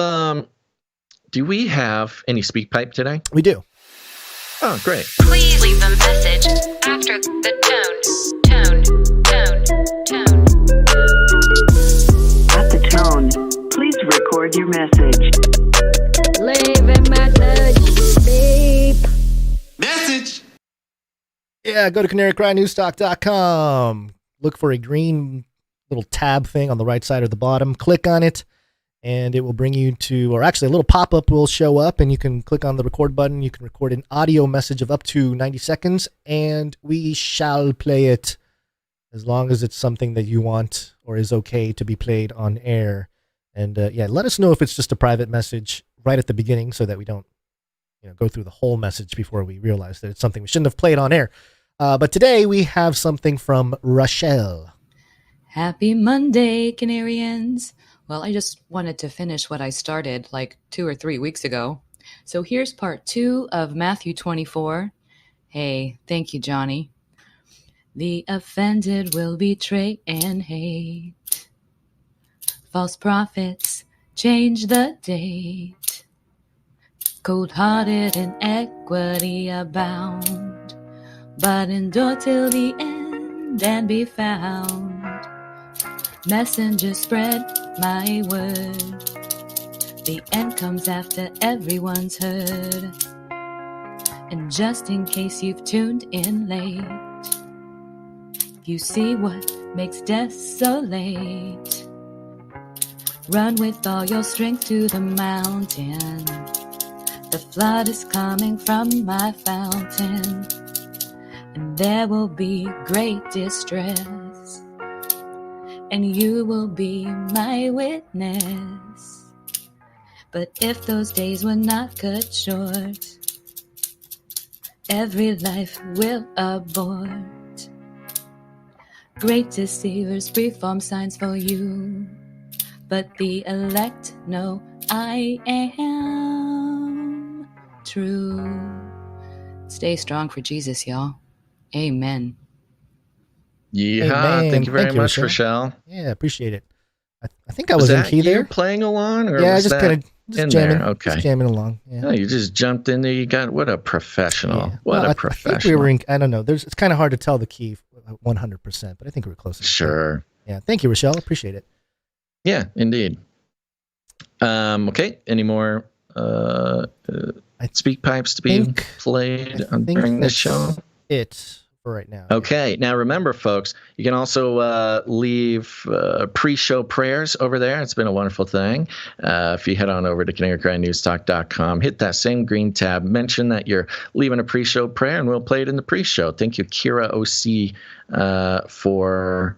any speak pipe today? We do. Oh, great. Please leave a message after the tone. At the tone, please record your message. Leave a message. Beep. Message. Yeah, go to canarycrynewstalk.com. Look for a green little tab thing on the right side or the bottom. Click on it, and it will bring you to, or actually a little pop-up will show up, and you can click on the record button. You can record an audio message of up to 90 seconds, and we shall play it as long as it's something that you want or is okay to be played on air. And let us know if it's just a private message right at the beginning so that we don't go through the whole message before we realize that it's something we shouldn't have played on air. But today we have something from Rochelle. Happy Monday, Canarians. Well, I just wanted to finish what I started like 2 or 3 weeks ago. So here's part 2 of Matthew 24. Hey, thank you, Johnny. The offended will betray and hate. False prophets change the date. Cold-hearted inequity abound, but endure till the end and be found. Messengers spread my word. The end comes after everyone's heard. And just in case you've tuned in late, you see what makes desolate. Run with all your strength to the mountain. The flood is coming from my fountain, and there will be great distress, and you will be my witness. But if those days were not cut short, every life will abort. Great deceivers preform signs for you, but the elect know I am true. Stay strong for Jesus, y'all. Amen. Yeah, Amen. thank you very much, Rochelle. Rochelle. Yeah, appreciate it. I think I was in key there. Playing along, or yeah, was just that kind of in jamming, there? Okay, just jamming along. Yeah. Oh, you just jumped in there. You got what a professional. Yeah. What well, a professional. I think we were in. I don't know. It's kind of hard to tell the key 100%, but I think we were close. Sure. Yeah. Thank you, Rochelle. Appreciate it. Yeah, indeed. Okay. Any more speak pipes to be played during this show? It for right now. Okay. Now remember, folks, you can also leave pre-show prayers over there. It's been a wonderful thing. If you head on over to canarycrynewstalk.com, hit that same green tab, mention that you're leaving a pre-show prayer, and we'll play it in the pre-show. Thank you, Kira OC, for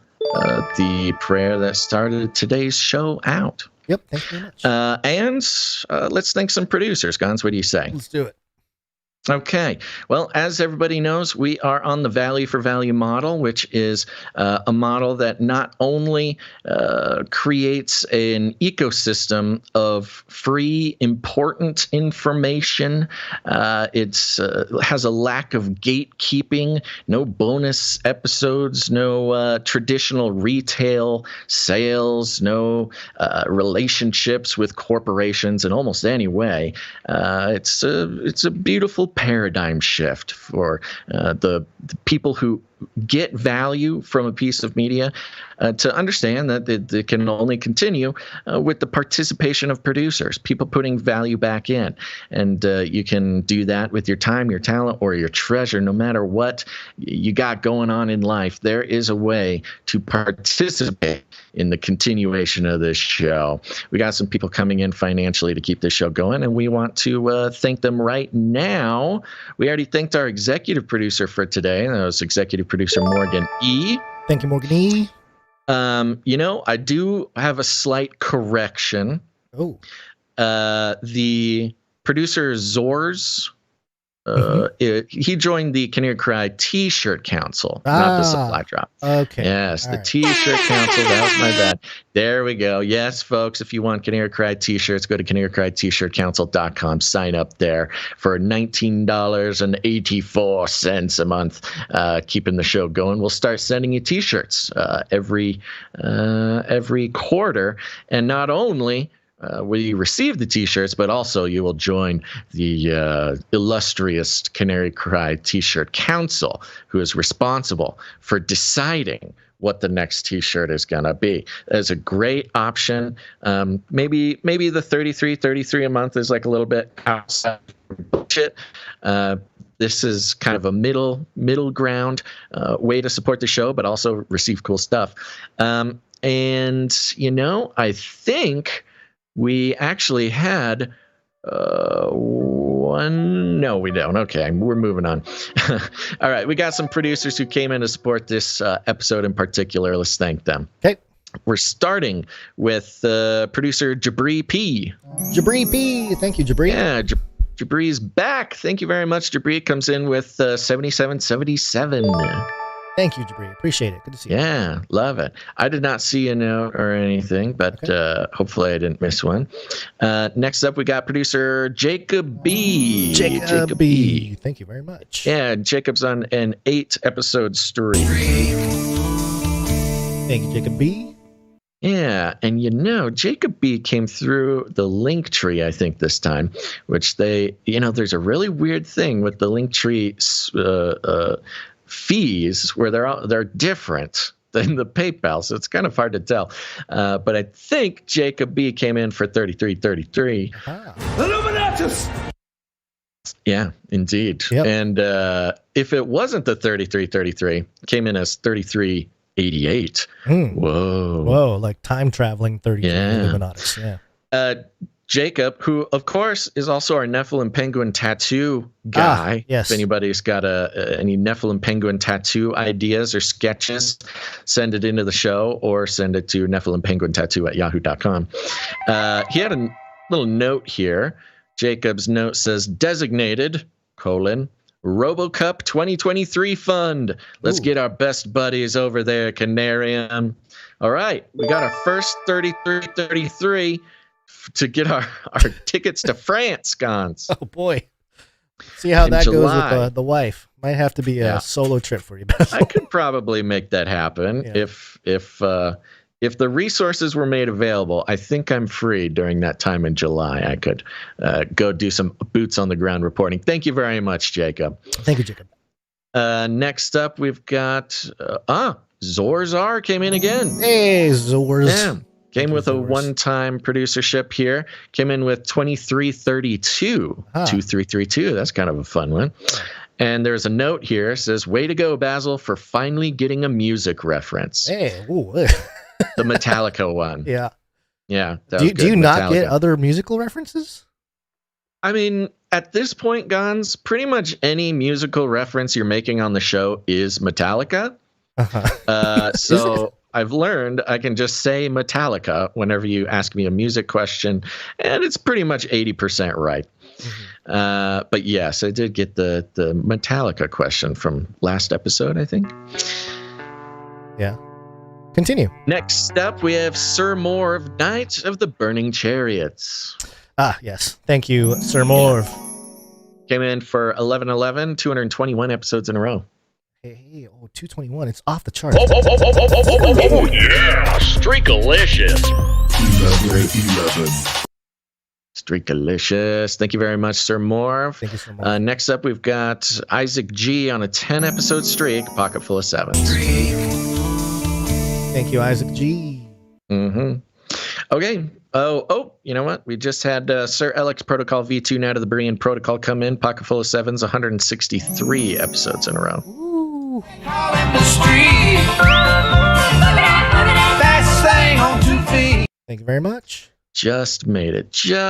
the prayer that started today's show out. Yep. Thank you very much. And let's thank some producers. Gons, what do you say? Let's do it. Okay. Well, as everybody knows, we are on the value for value model, which is a model that not only creates an ecosystem of free, important information, it has a lack of gatekeeping, no bonus episodes, no traditional retail sales, no relationships with corporations in almost any way. It's a beautiful paradigm shift for the people who get value from a piece of media to understand that it can only continue with the participation of producers, people putting value back in. And you can do that with your time, your talent, or your treasure. No matter what you got going on in life, there is a way to participate in the continuation of this show. We got some people coming in financially to keep this show going, and we want to thank them right now. We already thanked our executive producer for today. That was executive producer Morgan E. Thank you, Morgan E. I do have a slight correction. Oh. The producer Zors, he joined the Canary Cry T-shirt council, not the supply drop. Okay. Yes, all the right. T-shirt council. That was my bad. There we go. Yes, folks, if you want Canary Cry T-shirts, go to canarycryt-shirtcouncil.com. Sign up there for $19.84 a month, keeping the show going. We'll start sending you T-shirts every quarter, and not only will you receive the T-shirts, but also you will join the illustrious Canary Cry T-shirt Council, who is responsible for deciding what the next T-shirt is going to be. That's a great option. Maybe the $33 a month is like a little bit outside budget. This is kind of a middle ground way to support the show, but also receive cool stuff. And, I think we actually had one. No, we don't. Okay, we're moving on. All right, we got some producers who came in to support this episode in particular. Let's thank them. Okay. We're starting with producer Jabri P. Jabri P. Thank you, Jabri. Yeah, Jabri's back. Thank you very much, Jabri. Comes in with 7777. Thank you, Jabri. Appreciate it. Good to see you. Yeah, love it. I did not see a note or anything, but hopefully I didn't miss one. Next up, we got producer Jacob B. Jacob B. Thank you very much. Yeah, Jacob's on an 8-episode streak. Thank you, Jacob B. Yeah, and Jacob B came through the LICHT, I think, this time, which there's a really weird thing with the LICHT fees where they're different than the PayPal, so it's kind of hard to tell. But I think Jacob B came in for $33.33. Illuminatus! Yeah, indeed. Yep. And if it wasn't the $33.33, came in as $33.88. Whoa, like time traveling 33 Illuminatus. Yeah. Jacob, who, of course, is also our Nephilim Penguin tattoo guy. Yes. If anybody's got any Nephilim Penguin tattoo ideas or sketches, send it into the show or send it to NephilimPenguinTattoo@yahoo.com. He had a little note here. Jacob's note says, designated, RoboCup 2023 Fund. Let's get our best buddies over there, Canarium. All right, we got our first 33 to get our tickets to France, Gons. Oh, boy. See how that July. goes with the wife. Might have to be a solo trip for you, Basil. I could probably make that happen if the resources were made available. I think I'm free during that time in July. I could go do some boots on the ground reporting. Thank you very much, Jacob. Thank you, Jacob. Next up, we've got Zorzar came in again. Hey, Zorz. Yeah. Came with a one-time producership here. Came in with 2332. 2332. That's kind of a fun one. And there's a note here. It says, way to go, Basil, for finally getting a music reference. Hey. Ooh. The Metallica one. Yeah. Yeah. Do you not get other musical references? I mean, at this point, Gons, pretty much any musical reference you're making on the show is Metallica. So I've learned I can just say Metallica whenever you ask me a music question, and it's pretty much 80% right. Mm-hmm. But yes, I did get the Metallica question from last episode, I think. Yeah. Continue. Next up, we have Sir Moore of Knights of the Burning Chariots. Ah, yes. Thank you, Sir Moore. Came in for 1111, 221 episodes in a row. Hey, 221. It's off the charts. Oh, yeah. Streakalicious. 11. Streakalicious. Thank you very much, Sir Moore. Thank you so much. Next up, we've got Isaac G on a 10-episode streak, pocket full of sevens. Thank you, Isaac G. Mm-hmm. Okay. Oh, you know what? We just had Sir Alex Protocol V2 now to the Berean Protocol come in, pocket full of sevens, 163 episodes in a row. Ooh. Thank you very much. Just made it, Sir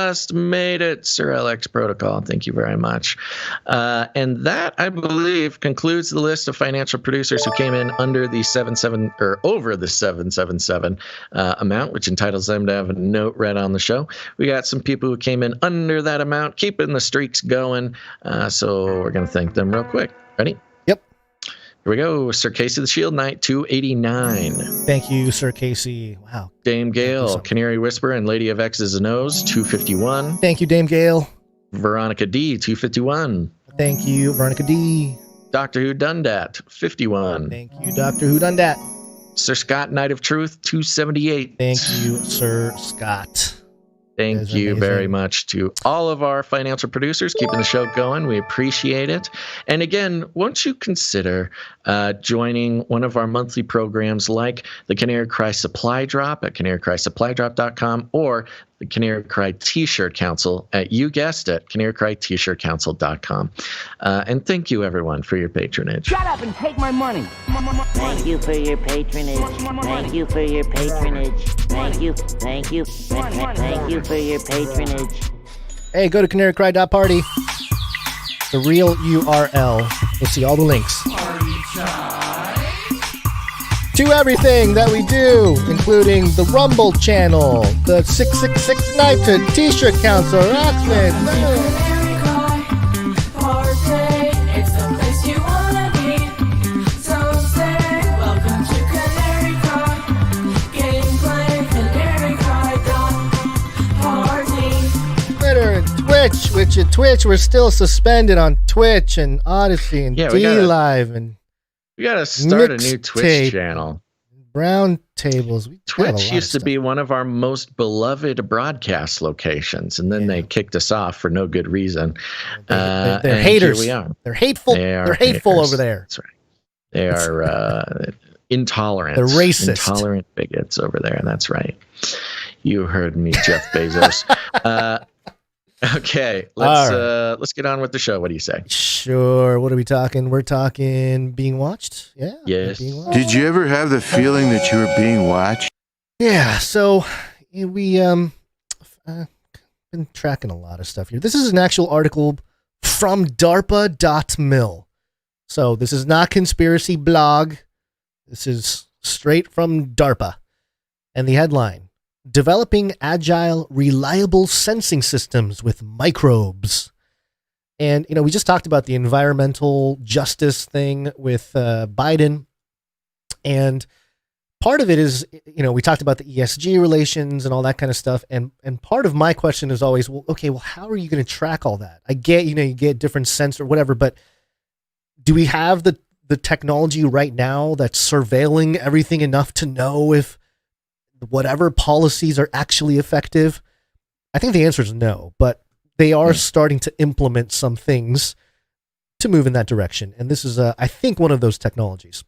LX Protocol. Thank you very much. And that, I believe, concludes the list of financial producers who came in under the 77 or over the 777 amount, which entitles them to have a note read on the show. We got some people who came in under that amount, keeping the streaks going. So we're going to thank them real quick. Ready? Yep. Here we go. Sir Casey the Shield Knight, 289. Thank you, Sir Casey. Wow. Dame Gale, Canary Whisper, and Lady of X's and O's, 251. Thank you, Dame Gale. Veronica D, 251. Thank you, Veronica D. Doctor Who Dundat, 51. Thank you, Doctor Who Dundat. Sir Scott, Knight of Truth, 278. Thank you, Sir Scott. Thank you very much to all of our financial producers keeping the show going. We appreciate it. And again, won't you consider joining one of our monthly programs like the Canary Cry Supply Drop at canarycrysupply.com or the Canary Cry T-Shirt Council at, you guessed it, canarycryt-shirt-council.com. And thank you, everyone, for your patronage. Shut up and take my money. Thank you for your patronage. Thank you for your patronage. Thank you for your patronage. Hey, go to canarycry.party. The real URL. You'll see all the links to everything that we do, including the Rumble channel, the 666 Nighted T-Shirt Council, Twitter and Twitch, which at Twitch we're still suspended on Twitch and Odyssey and D-Live and we got to start a new Twitch channel. Brown tables. Twitch used to be one of our most beloved broadcast locations, and then they kicked us off for no good reason. They're haters. Here we are. They're hateful. They're hateful over there. That's right. They are intolerant. They're racist. Intolerant bigots over there. That's right. You heard me, Jeff Bezos. Okay, let's get on with the show. What do you say? Sure. What are we talking? We're talking being watched. Yeah. Yes. Did you ever have the feeling that you were being watched? Yeah. So we been tracking a lot of stuff here. This is an actual article from DARPA.mil. So this is not conspiracy blog. This is straight from DARPA. And the headline: Developing agile, reliable sensing systems with microbes. And, we just talked about the environmental justice thing with Biden. And part of it is, we talked about the ESG relations and all that kind of stuff. And part of my question is always, well, how are you going to track all that? I get, you get different sensor, whatever, but do we have the technology right now that's surveilling everything enough to know if whatever policies are actually effective? I think the answer is no, but they are starting to implement some things to move in that direction. And this is, I think, one of those technologies.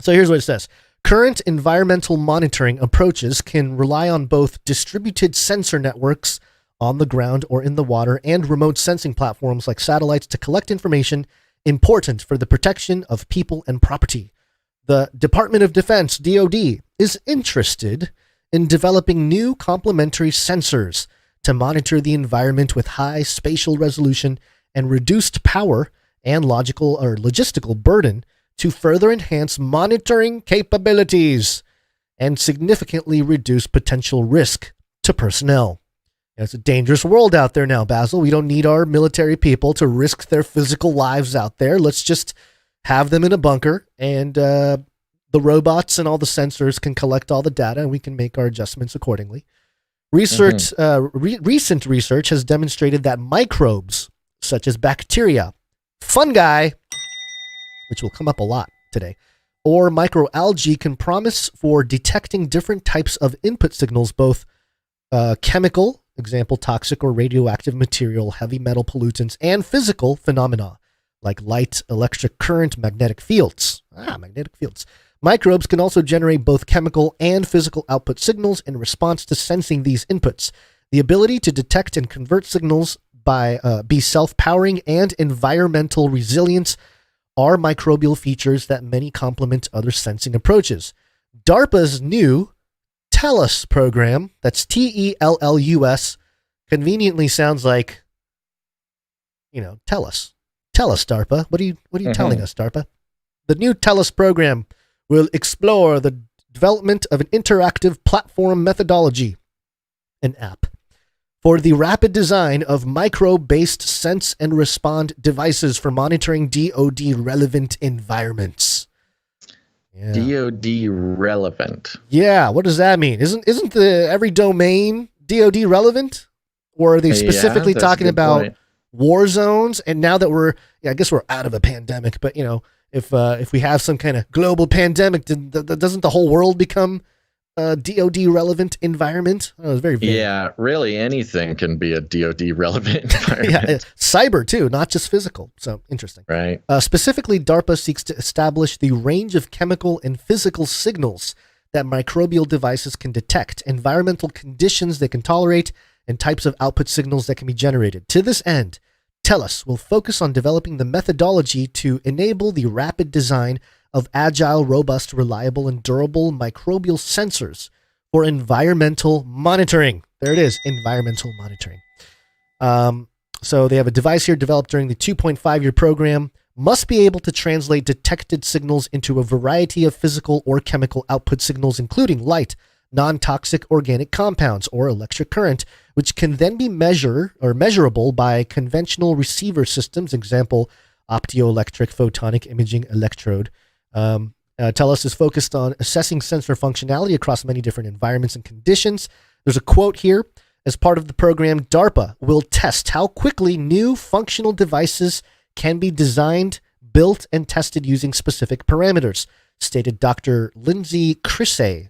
So here's what it says. Current environmental monitoring approaches can rely on both distributed sensor networks on the ground or in the water and remote sensing platforms like satellites to collect information important for the protection of people and property. The Department of Defense, DoD, is interested in developing new complementary sensors to monitor the environment with high spatial resolution and reduced power and logistical burden to further enhance monitoring capabilities and significantly reduce potential risk to personnel. It's a dangerous world out there now, Basil. We don't need our military people to risk their physical lives out there. Let's just have them in a bunker, and the robots and all the sensors can collect all the data, and we can make our adjustments accordingly. Recent research has demonstrated that microbes such as bacteria, fungi, which will come up a lot today, or microalgae can promise for detecting different types of input signals, both chemical, example, toxic or radioactive material, heavy metal pollutants, and physical phenomena like light, electric current, magnetic fields. Magnetic fields. Microbes can also generate both chemical and physical output signals in response to sensing these inputs. The ability to detect and convert signals be self-powering and environmental resilience are microbial features that many complement other sensing approaches. DARPA's new TELUS program, that's TELLUS, conveniently sounds like, TELUS. TELUS, DARPA. What are you telling us, DARPA? The new TELUS program will explore the development of an interactive platform methodology, an app, for the rapid design of micro-based sense and respond devices for monitoring DoD-relevant environments. Yeah. DoD relevant. Yeah, what does that mean? Isn't every domain DoD relevant? Or are they specifically talking about war zones? And now that I guess we're out of a pandemic, but if we have some kind of global pandemic, doesn't the whole world become a DoD relevant environment? Oh, it was very vague. Yeah, really anything can be a DoD relevant environment. Yeah, cyber too, not just physical. So interesting. Right. Specifically, DARPA seeks to establish the range of chemical and physical signals that microbial devices can detect, environmental conditions they can tolerate, and types of output signals that can be generated. To this end, TELUS will focus on developing the methodology to enable the rapid design of agile, robust, reliable, and durable microbial sensors for environmental monitoring. There it is, environmental monitoring. So they have a device here developed during the 2.5-year program, must be able to translate detected signals into a variety of physical or chemical output signals, including light, non-toxic organic compounds, or electric current, which can then be measurable by conventional receiver systems, example, optoelectric photonic imaging electrode. TELUS is focused on assessing sensor functionality across many different environments and conditions. There's a quote here. As part of the program, DARPA will test how quickly new functional devices can be designed, built, and tested using specific parameters, stated Dr. Lindsay Crissay,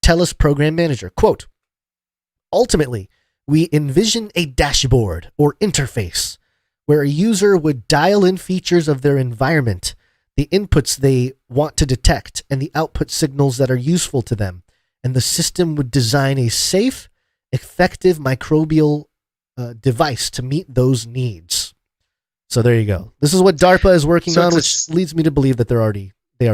TELUS program manager. Quote, ultimately, we envision a dashboard or interface where a user would dial in features of their environment, the inputs they want to detect, and the output signals that are useful to them, and the system would design a safe, effective microbial device to meet those needs. So there you go. This is what DARPA is working on, which leads me to believe that they already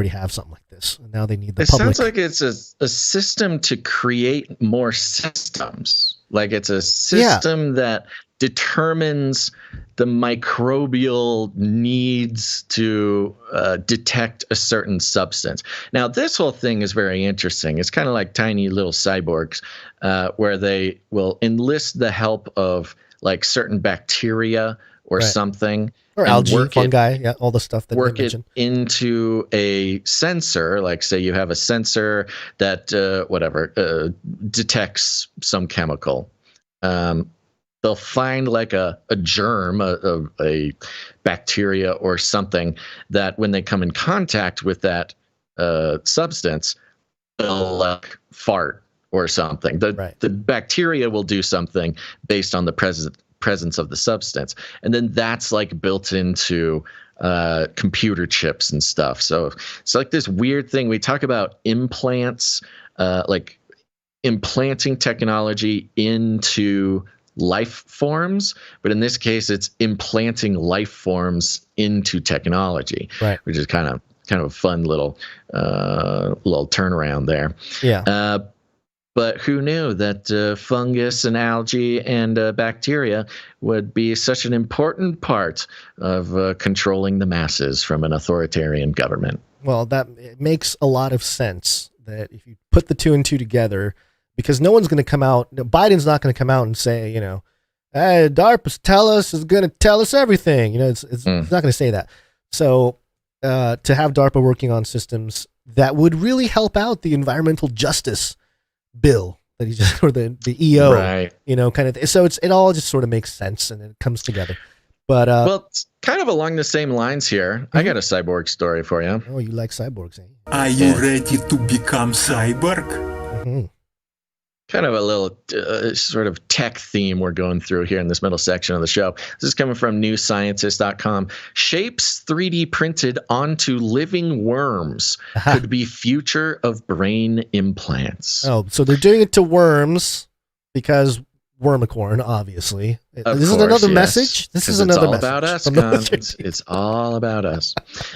have something like this. And now they need the public. It sounds like it's a system to create more systems. Like it's a system that determines the microbial needs to detect a certain substance. Now, this whole thing is very interesting. It's kind of like tiny little cyborgs where they will enlist the help of like certain bacteria or something. Or algae, fungi, all the stuff that work you it mentioned. into a sensor, like say you have a sensor that detects some chemical. They'll find like a germ, a bacteria or something that when they come in contact with that substance, they'll like fart or something. The bacteria will do something based on the presence of the substance, and then that's like built into computer chips and stuff. So it's like this weird thing. We talk about implants, like implanting technology into life forms, but in this case it's implanting life forms into technology, which is kind of a fun little turnaround there. But who knew that fungus and algae and bacteria would be such an important part of controlling the masses from an authoritarian government? Well, it makes a lot of sense that if you put the two and two together, because no one's going to come out, Biden's not going to come out and say, hey, DARPA is going to tell us everything. It's not going to say that. So to have DARPA working on systems that would really help out the environmental justice bill that he just, or the EO, kind of. So it all just sort of makes sense and it comes together. But well, it's kind of along the same lines here. I got a cyborg story for you. Oh, you like cyborgs, eh? Are you ready to become cyborg? Mm-hmm. Kind of a little sort of tech theme we're going through here in this middle section of the show. This is coming from newscientist.com. Shapes 3D printed onto living worms could be future of brain implants. Oh, so they're doing it to worms because wormicorn, obviously. This is another message. This is another message. It's all about us.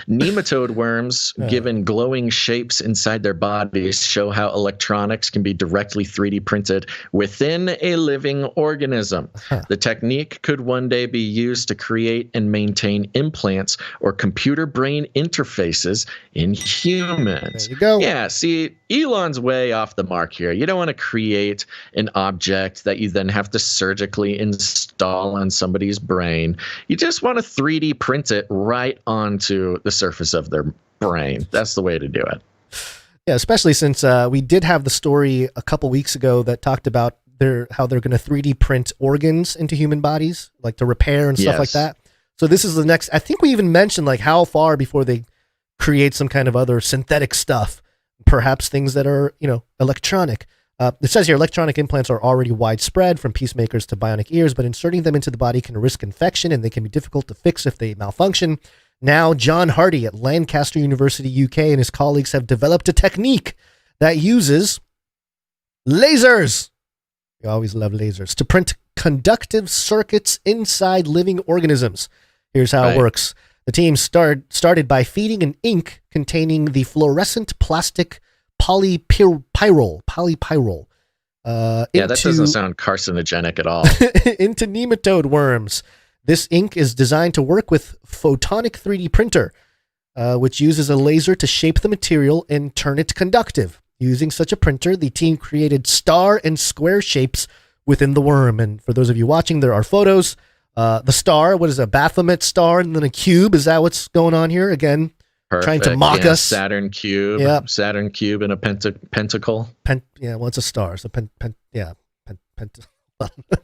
Nematode worms, given glowing shapes inside their bodies, show how electronics can be directly 3D printed within a living organism. The technique could one day be used to create and maintain implants or computer brain interfaces in humans. There you go. Yeah, see, Elon's way off the mark here. You don't want to create an object that you then have to surgically install on somebody's brain. You just want to 3D print it right onto the surface of their brain. That's the way to do it. Yeah, especially since we did have the story a couple weeks ago that talked about how they're going to 3D print organs into human bodies, like to repair and stuff like that. So this is the next. I think we even mentioned like how far before they create some kind of other synthetic stuff, perhaps things that are, electronic. It says here, electronic implants are already widespread from peacemakers to bionic ears, but inserting them into the body can risk infection and they can be difficult to fix if they malfunction. Now, John Hardy at Lancaster University, UK, and his colleagues have developed a technique that uses lasers. You always love lasers to print conductive circuits inside living organisms. Here's how it works. The team started by feeding an ink containing the fluorescent plastic polypyrrole. That doesn't sound carcinogenic at all. Into nematode worms. This ink is designed to work with photonic 3D printer, which uses a laser to shape the material and turn it conductive. Using such a printer, the team created star and square shapes within the worm. And for those of you watching, there are photos. The star, what is a Baphomet star, and then a cube. Is that what's going on here? Again, perfect. Trying to mock us. Saturn cube. Yep. Saturn cube and a pentacle. It's a star. So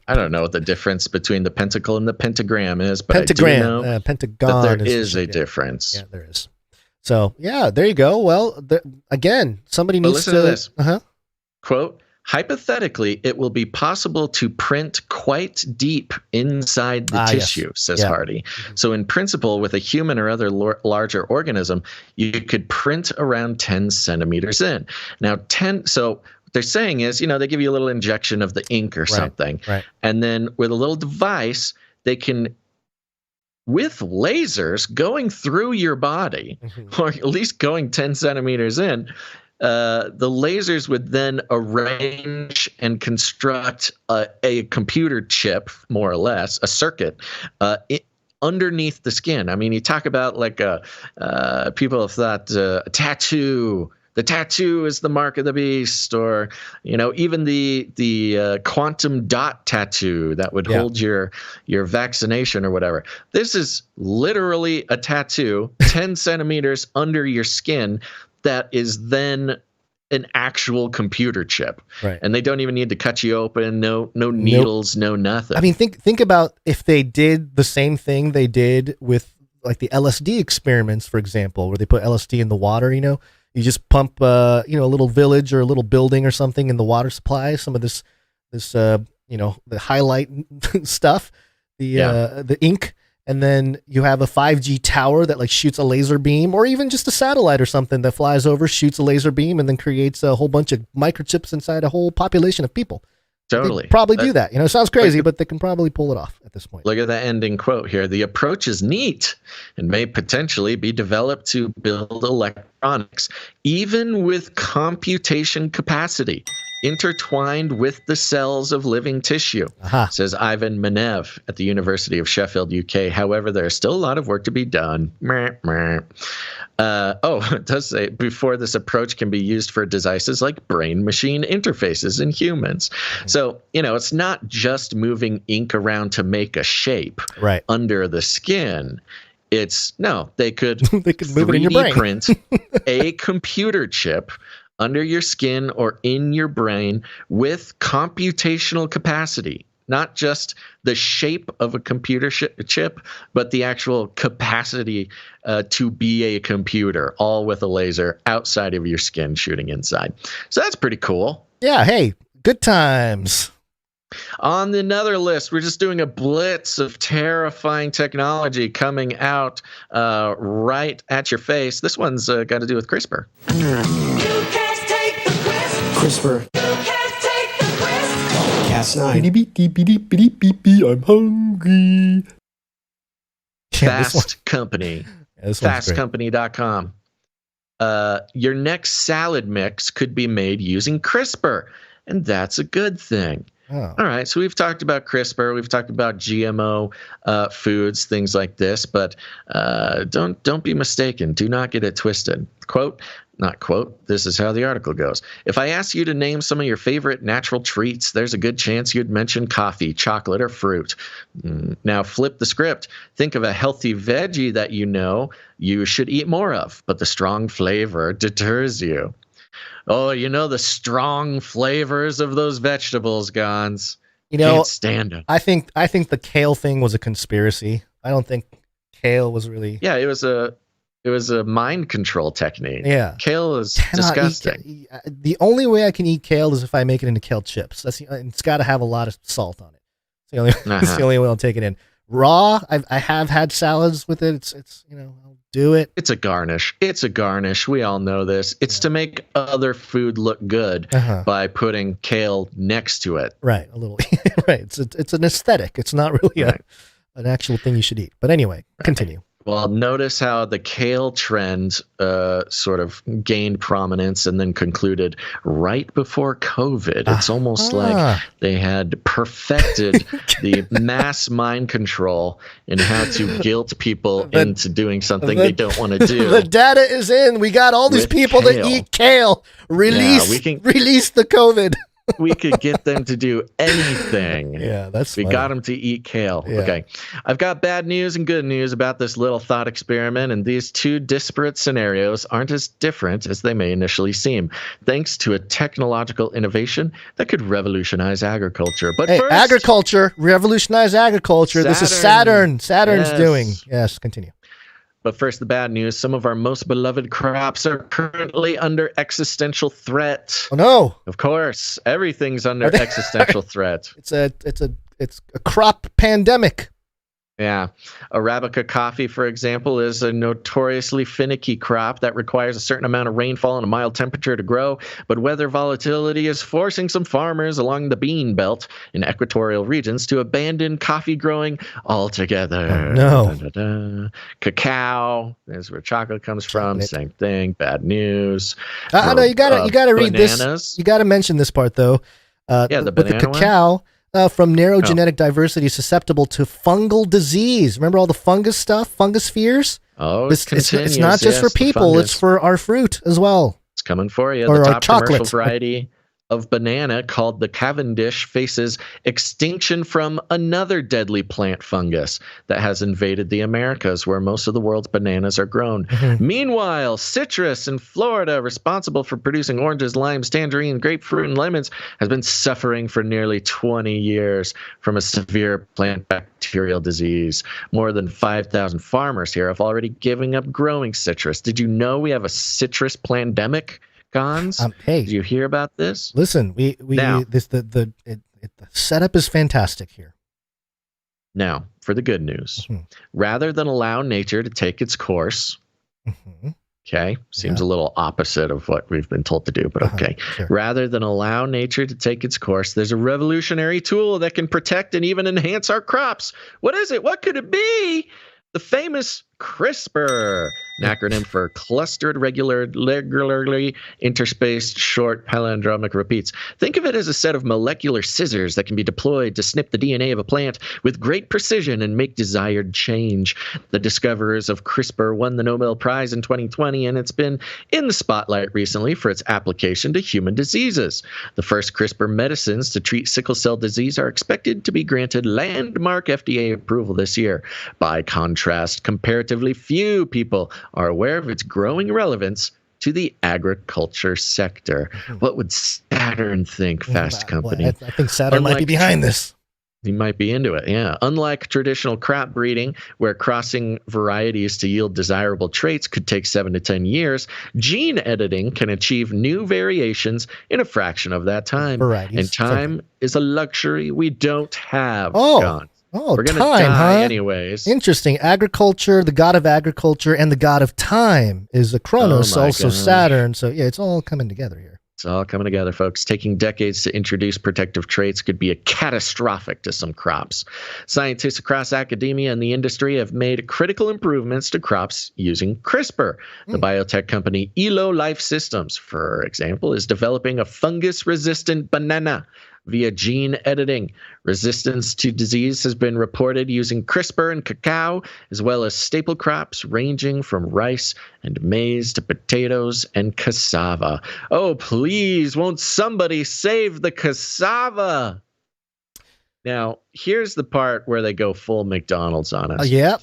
I don't know what the difference between the pentacle and the pentagram is, but pentagram, I do know pentagon that there is a difference. Yeah, there is. So, there you go. Well, again, somebody needs listen to this. Uh-huh. Quote, hypothetically, it will be possible to print quite deep inside the tissue, says Hardy. Mm-hmm. So in principle, with a human or other larger organism, you could print around 10 centimeters in. Now, so what they're saying is, they give you a little injection of the ink or something. Right. And then with a little device, they can, with lasers going through your body, or at least going 10 centimeters in, the lasers would then arrange and construct a computer chip, more or less, a circuit, underneath the skin. I mean, you talk about like people have thought a tattoo the tattoo is the mark of the beast, or even the quantum dot tattoo that would hold your vaccination or whatever. This is literally a tattoo 10 centimeters under your skin that is then an actual computer chip, right? And they don't even need to cut you open. No needles, no nothing. I mean, think about if they did the same thing they did with like the LSD experiments, for example, where they put LSD in the water. You just pump a little village or a little building or something in the water supply. Some of this the highlight stuff, the ink. And then you have a 5G tower that like shoots a laser beam, or even just a satellite or something that flies over, shoots a laser beam, and then creates a whole bunch of microchips inside a whole population of people. Totally. They probably do that. It sounds crazy, but they can probably pull it off at this point. Look at the ending quote here. The approach is neat and may potentially be developed to build electronics, even with computation capacity, intertwined with the cells of living tissue, says Ivan Menev at the University of Sheffield, UK. However, there is still a lot of work to be done. It does say before this approach can be used for devices like brain-machine interfaces in humans. So, it's not just moving ink around to make a shape under the skin. They could move it in your brain. print a computer chip under your skin or in your brain with computational capacity, not just the shape of a computer chip, but the actual capacity to be a computer, all with a laser outside of your skin shooting inside. So that's pretty cool. Yeah. Hey, good times. On another list, we're just doing a blitz of terrifying technology coming out right at your face. This one's got to do with CRISPR. CRISPR. Cas9. I'm hungry. Fast Company. Fastcompany.com. Your next salad mix could be made using CRISPR, and that's a good thing. Oh. All right, so we've talked about CRISPR, we've talked about GMO foods, things like this, but don't be mistaken. Do not get it twisted. Not quote, this is how the article goes. If I ask you to name some of your favorite natural treats, there's a good chance you'd mention coffee, chocolate, or fruit. Now flip the script. Think of a healthy veggie that you should eat more of, but the strong flavor deters you. Oh, the strong flavors of those vegetables, Gons. Can't stand them. I think the kale thing was a conspiracy. I don't think kale was really. Yeah, it was a mind control technique. Yeah, kale is disgusting. The only way I can eat kale is if I make it into kale chips. It's got to have a lot of salt on it. It's the only way I'll take it in. Raw, I have had salads with it. It's I'll do it. It's a garnish. We all know this. It's to make other food look good by putting kale next to it. Right, a little. Right. It's an aesthetic. It's not really an actual thing you should eat. But anyway, continue. Well, notice how the kale trend sort of gained prominence and then concluded right before COVID. It's almost like they had perfected the mass mind control and how to guilt people into doing something they don't want to do. The data is in. We got all these people that eat kale. Release the COVID. We could get them to do anything. Yeah, that's we funny. got them to eat kale. Yeah. Okay. I've got bad news and good news about this little thought experiment, and these two disparate scenarios aren't as different as they may initially seem, thanks to a technological innovation that could revolutionize agriculture. But hey, first, agriculture, revolutionize agriculture. This is Saturn. Saturn's doing. Yes, continue. But first, the bad news. Some of our most beloved crops are currently under existential threat. Oh, no. Of course. Everything's under existential threat. It's a crop pandemic. Yeah. Arabica coffee, for example, is a notoriously finicky crop that requires a certain amount of rainfall and a mild temperature to grow. But weather volatility is forcing some farmers along the bean belt in equatorial regions to abandon coffee growing altogether. Oh, no. Cacao is where chocolate comes from. Same thing. Bad news. No, you gotta read this. You gotta mention this part though. The with banana the cacao. one? From narrow genetic diversity susceptible to fungal disease. Remember all the fungus stuff, fungus fears? Oh, it's not just for people, it's for our fruit as well. It's coming for you. Or the top chocolate commercial variety of banana, called the Cavendish, faces extinction from another deadly plant fungus that has invaded the Americas, where most of the world's bananas are grown. Meanwhile, citrus in Florida, responsible for producing oranges, limes, tangerine, grapefruit, and lemons, has been suffering for nearly 20 years from a severe plant bacterial disease. More than 5,000 farmers here have already given up growing citrus. Did you know we have a citrus pandemic? Hey, did you hear about this? Listen, the setup is fantastic here. Now, for the good news, rather than allow nature to take its course, okay, seems a little opposite of what we've been told to do, but okay. Sure. Rather than allow nature to take its course, there's a revolutionary tool that can protect and even enhance our crops. What is it? What could it be? The famous CRISPR, an acronym for Clustered Regularly Interspaced Short Palindromic Repeats. Think of it as a set of molecular scissors that can be deployed to snip the DNA of a plant with great precision and make desired change. The discoverers of CRISPR won the Nobel Prize in 2020, and it's been in the spotlight recently for its application to human diseases. The first CRISPR medicines to treat sickle cell disease are expected to be granted landmark FDA approval this year. By contrast, comparatively few people are aware of its growing relevance to the agriculture sector. What would Saturn think, Fast Company? I think Saturn might be behind this. He might be into it, yeah. Unlike traditional crop breeding, where crossing varieties to yield desirable traits could take 7 to 10 years, gene editing can achieve new variations in a fraction of that time. And time is a luxury we don't have, John. Oh, we're going to time, die anyways. Interesting. Agriculture, the god of agriculture, and the god of time is a Kronos, also gosh. Saturn. So, yeah, it's all coming together here. It's all coming together, folks. Taking decades to introduce protective traits could be catastrophic to some crops. Scientists across academia and the industry have made critical improvements to crops using CRISPR. The biotech company Elo Life Systems, for example, is developing a fungus-resistant banana via gene editing. Resistance to disease has been reported using CRISPR and cacao, as well as staple crops ranging from rice and maize to potatoes and cassava. Oh, please, won't somebody save the cassava? Now, here's the part where they go full McDonald's on us. Yep.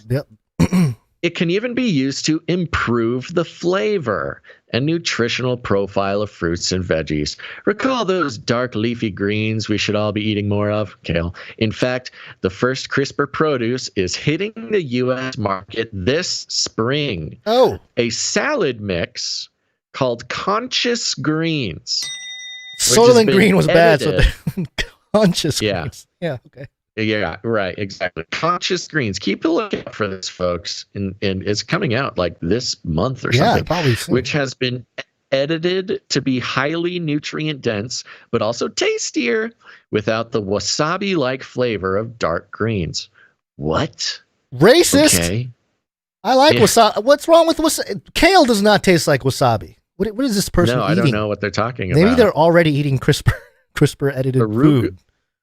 It can even be used to improve the flavor and nutritional profile of fruits and veggies. Recall those dark leafy greens we should all be eating more of? Kale. In fact, the first CRISPR produce is hitting the U.S. market this spring. Oh. A salad mix called Conscious Greens. Soylent Green was bad. So Conscious Greens. Yeah, okay. Yeah, right, exactly. Conscious Greens. Keep a lookout for this, folks. And it's coming out like this month or something. Probably soon. Which has been edited to be highly nutrient dense, but also tastier without the wasabi-like flavor of dark greens. What? Racist? Okay. I like wasabi. What's wrong with wasabi? Kale does not taste like wasabi. What is this person eating? No, I don't know what they're talking about. Maybe they're already eating CRISPR edited food.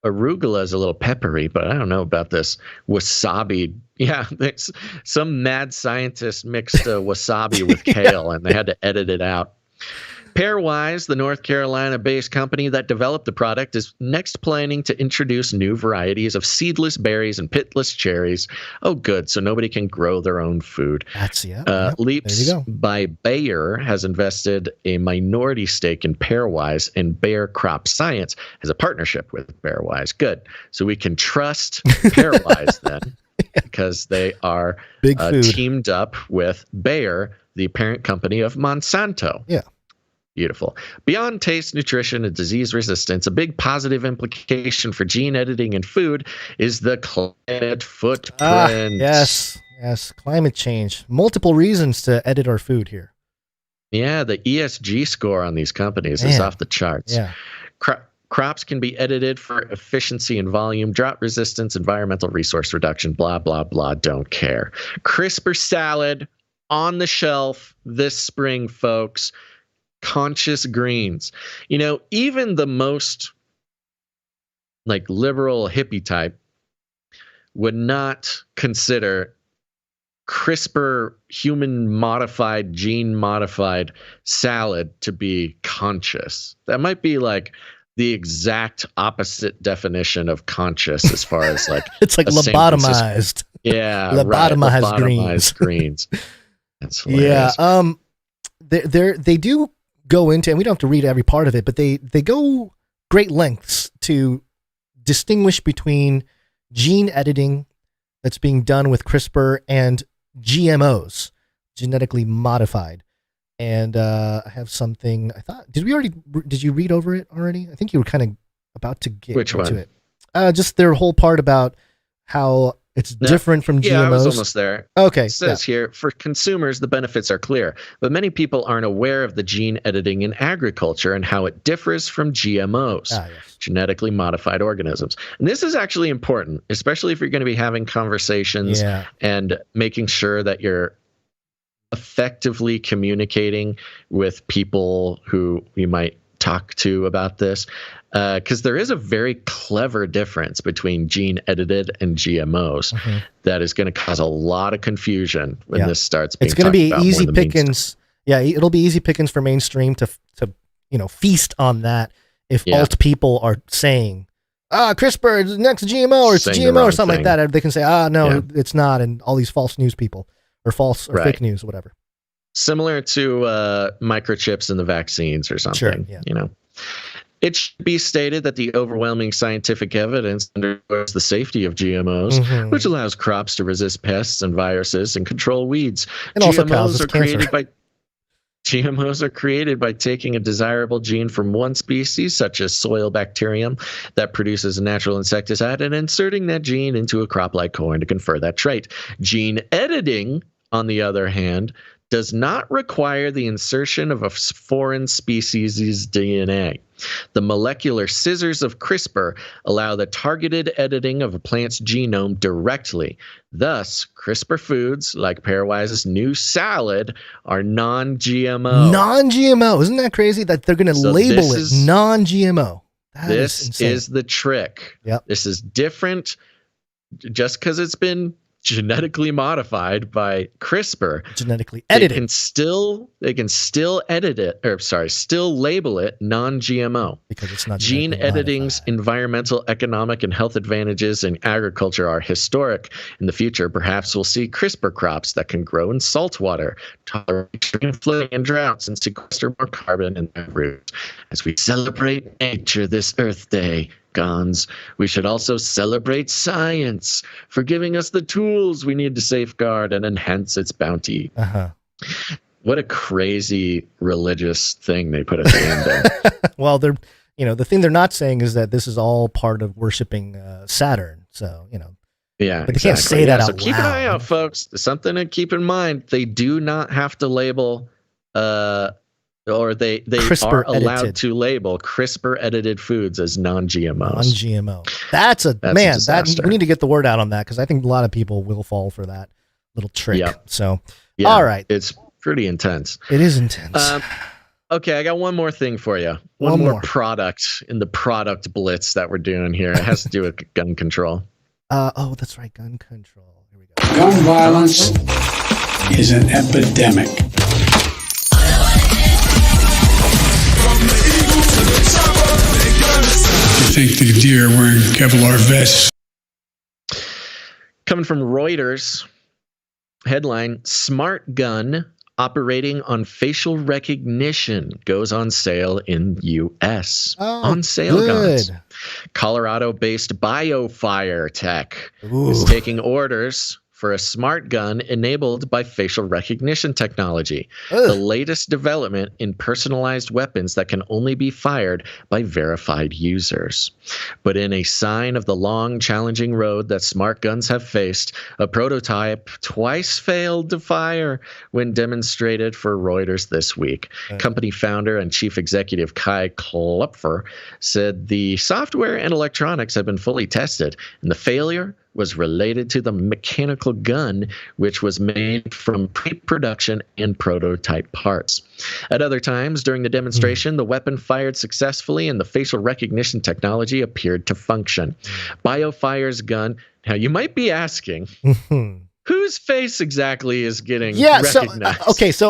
Arugula is a little peppery, but I don't know about this wasabi. Yeah, some mad scientist mixed wasabi with kale, and they had to edit it out. Pairwise, the North Carolina-based company that developed the product, is next planning to introduce new varieties of seedless berries and pitless cherries. Oh, good. So nobody can grow their own food. Leaps by Bayer has invested a minority stake in Pairwise, and Bayer Crop Science has a partnership with Pairwise. Good. So we can trust Pairwise then, because they are teamed up with Bayer, the parent company of Monsanto. Yeah. Beautiful. Beyond taste, nutrition, and disease resistance, a big positive implication for gene editing in food is the climate footprint. Yes, climate change. Multiple reasons to edit our food here. Yeah, the ESG score on these companies is off the charts. Yeah. Crops can be edited for efficiency and volume, drought resistance, environmental resource reduction, blah, blah, blah, don't care. CRISPR salad on the shelf this spring, folks. Conscious Greens. You know, even the most liberal hippie type would not consider CRISPR human modified, gene modified salad to be conscious. That might be like the exact opposite definition of conscious as far as like it's like lobotomized. Yeah, lobotomized greens. That's hilarious. Yeah, they do go into, and we don't have to read every part of it, but they go great lengths to distinguish between gene editing that's being done with CRISPR and GMOs, genetically modified. And I have something. I thought, did you read over it already? I think you were kind of about to get into it. Just their whole part about how it's different from GMOs. Yeah, I was almost there. Okay. It says here, for consumers, the benefits are clear, but many people aren't aware of the gene editing in agriculture and how it differs from GMOs, genetically modified organisms. And this is actually important, especially if you're going to be having conversations and making sure that you're effectively communicating with people who you might talk to about this, because there is a very clever difference between gene edited and GMOs that is going to cause a lot of confusion when this starts being it's going to be easy pickings. mainstream. Yeah, it'll be easy pickings for mainstream to feast on that if alt people are saying CRISPR is the next GMO or it's a GMO or something like that. They can say no, it's not, and all these false news people or fake news or whatever. Similar to microchips in the vaccines or something. Sure, It should be stated that the overwhelming scientific evidence underscores the safety of GMOs, which allows crops to resist pests and viruses and control weeds. And also causes cancer. GMOs are created by taking a desirable gene from one species, such as soil bacterium, that produces a natural insecticide, and inserting that gene into a crop like corn to confer that trait. Gene editing, on the other hand, does not require the insertion of a foreign species' DNA. The molecular scissors of CRISPR allow the targeted editing of a plant's genome directly. Thus, CRISPR foods, like Pairwise's new salad, are non-GMO. Non-GMO. Isn't that crazy that they're going to label it non-GMO? This is the trick. Yep. This is different. Just because it's been genetically modified by CRISPR, genetically edited, they can still edit it, still label it non-GMO because it's not gene editing's environmental, economic, and health advantages in agriculture are historic. In the future, perhaps we'll see CRISPR crops that can grow in salt water, tolerate extreme flooding and droughts, and sequester more carbon in their roots. As we celebrate nature this Earth Day, Gons, we should also celebrate science for giving us the tools we need to safeguard and enhance its bounty. What a crazy religious thing they put at the end there. Well, they're, the thing they're not saying is that this is all part of worshiping Saturn. So, yeah, but they can't say that out so loud. Keep an eye out, folks. Something to keep in mind. They do not have to label or they are allowed to label CRISPR edited foods as non-GMOs. Non-GMO. That's a disaster. We need to get the word out on that, because I think a lot of people will fall for that little trick. Yep. So, all right. It's pretty intense. It is intense. Okay, I got one more thing for you. One more product in the product blitz that we're doing here. It has to do with gun control. That's right, gun control. Here we go. Gun violence is an epidemic. You think the deer are wearing Kevlar vests? Coming from Reuters, headline, Smart Gun operating on facial recognition goes on sale in U.S. On sale guns. Colorado-based BioFire Tech is taking orders for a smart gun enabled by facial recognition technology, the latest development in personalized weapons that can only be fired by verified users. But in a sign of the long, challenging road that smart guns have faced, a prototype twice failed to fire when demonstrated for Reuters this week. Company founder and chief executive Kai Klopfer said the software and electronics have been fully tested, and the failure was related to the mechanical gun, which was made from pre-production and prototype parts. At other times during the demonstration, the weapon fired successfully and the facial recognition technology appeared to function. BioFire's gun, now you might be asking, whose face exactly is getting recognized?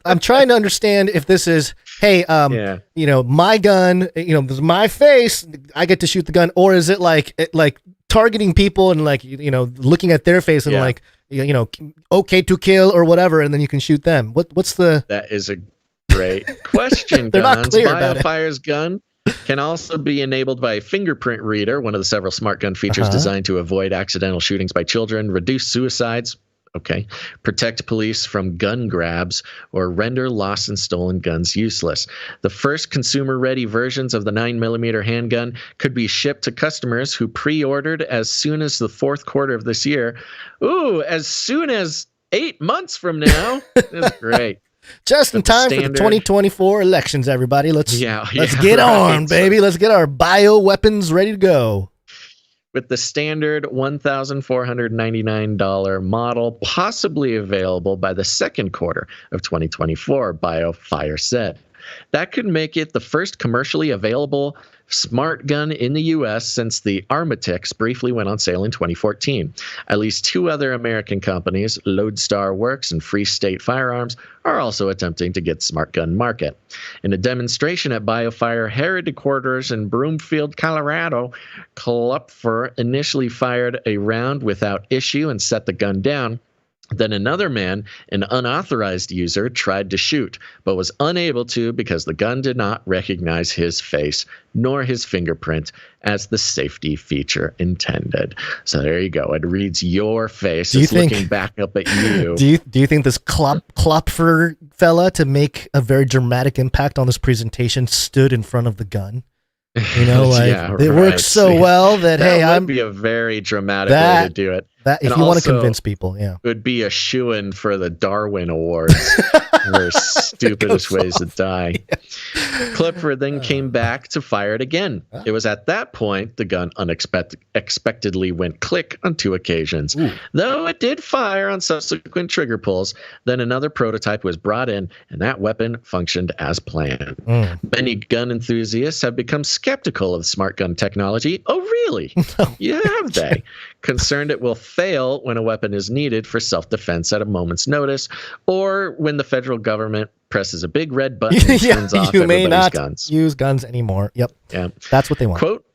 I'm trying to understand if this is, hey, my gun, this is my face, I get to shoot the gun, or is it like targeting people and looking at their face and okay to kill or whatever, and then you can shoot them. What's the? That is a great question. They're not clear about it. BioFire's gun can also be enabled by a fingerprint reader, one of the several smart gun features designed to avoid accidental shootings by children, reduce suicides, protect police from gun grabs, or render lost and stolen guns useless. The first consumer-ready versions of the 9mm handgun could be shipped to customers who pre-ordered as soon as the fourth quarter of this year. Ooh, as soon as 8 months from now. That's great. Just in time for the 2024 elections, everybody. Let's get on, baby. Let's get our bioweapons ready to go. With the standard $1,499 model possibly available by the second quarter of 2024, BioFire said. That could make it the first commercially available smart gun in the U.S. since the Armatix briefly went on sale in 2014. At least two other American companies, Lodestar Works and Free State Firearms, are also attempting to get smart gun market. In a demonstration at BioFire headquarters in Broomfield, Colorado, Klupfer initially fired a round without issue and set the gun down. Then another man, an unauthorized user, tried to shoot, but was unable to because the gun did not recognize his face nor his fingerprint as the safety feature intended. So there you go. It reads your face. It's looking back up at you. Do you think this Klopfer fella, to make a very dramatic impact on this presentation, stood in front of the gun? It works so well that would be a very dramatic way to do it. That if you want to convince people, it would be a shoo-in for the Darwin Awards for stupidest ways to die. Yeah. Klupfer then came back to fire it again. It was at that point the gun unexpectedly went click on 2 occasions. Ooh. Though it did fire on subsequent trigger pulls, then another prototype was brought in, and that weapon functioned as planned. Many gun enthusiasts have become skeptical of smart gun technology. Oh, really? Yeah, have they? Concerned it will fail when a weapon is needed for self-defense at a moment's notice, or when the federal government presses a big red button and turns off everybody's guns. Use guns anymore. Yep. Yeah. That's what they want. Quote,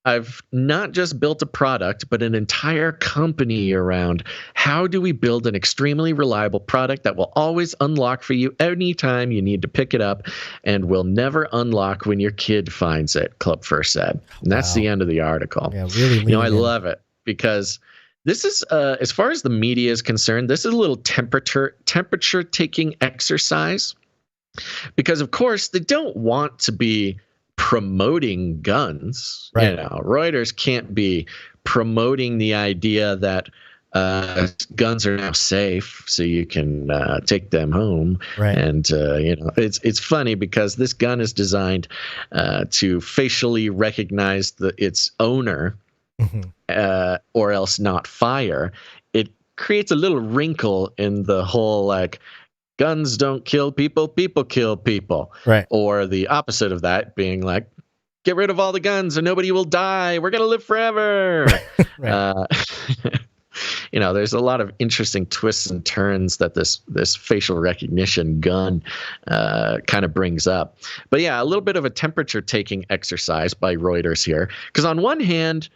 I've not just built a product, but an entire company around how do we build an extremely reliable product that will always unlock for you anytime you need to pick it up and will never unlock when your kid finds it, Klupfer said. And that's the end of the article. Yeah, really. I love it because this is, as far as the media is concerned, this is a little temperature taking exercise because, of course, they don't want to be promoting guns. Right. Reuters can't be promoting the idea that guns are now safe, so you can take them home. Right. And it's funny because this gun is designed to facially recognize its owner, or else not fire. It creates a little wrinkle in the whole guns don't kill people, people kill people. Right. Or the opposite of that being get rid of all the guns and nobody will die. We're going to live forever. Right. There's a lot of interesting twists and turns that this facial recognition gun kind of brings up. But yeah, a little bit of a temperature taking exercise by Reuters here. Because on one hand,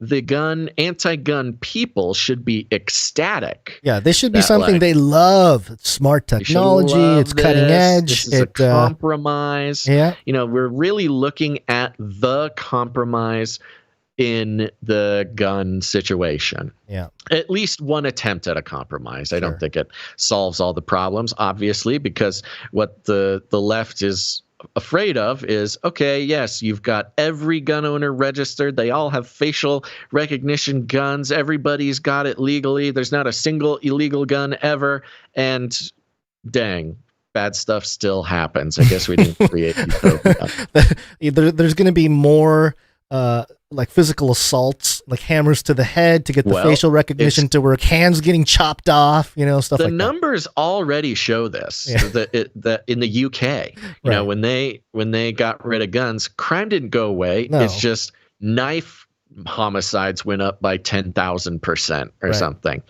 the anti-gun people should be ecstatic. Yeah, this should be something they love. It's smart technology. It's cutting edge. This is a compromise. Yeah. We're really looking at the compromise in the gun situation. Yeah. At least one attempt at a compromise. I don't think it solves all the problems, obviously, because what the left is afraid of is, okay, yes, you've got every gun owner registered. They all have facial recognition guns. Everybody's got it legally. There's not a single illegal gun ever. And dang, bad stuff still happens. I guess we didn't create utopia. There's going to be more physical assaults, like hammers to the head to get the facial recognition to work, hands getting chopped off, stuff like that. The numbers already show this. That in the UK, when they got rid of guns, crime didn't go away. No. It's just knife homicides went up by 10,000% or something,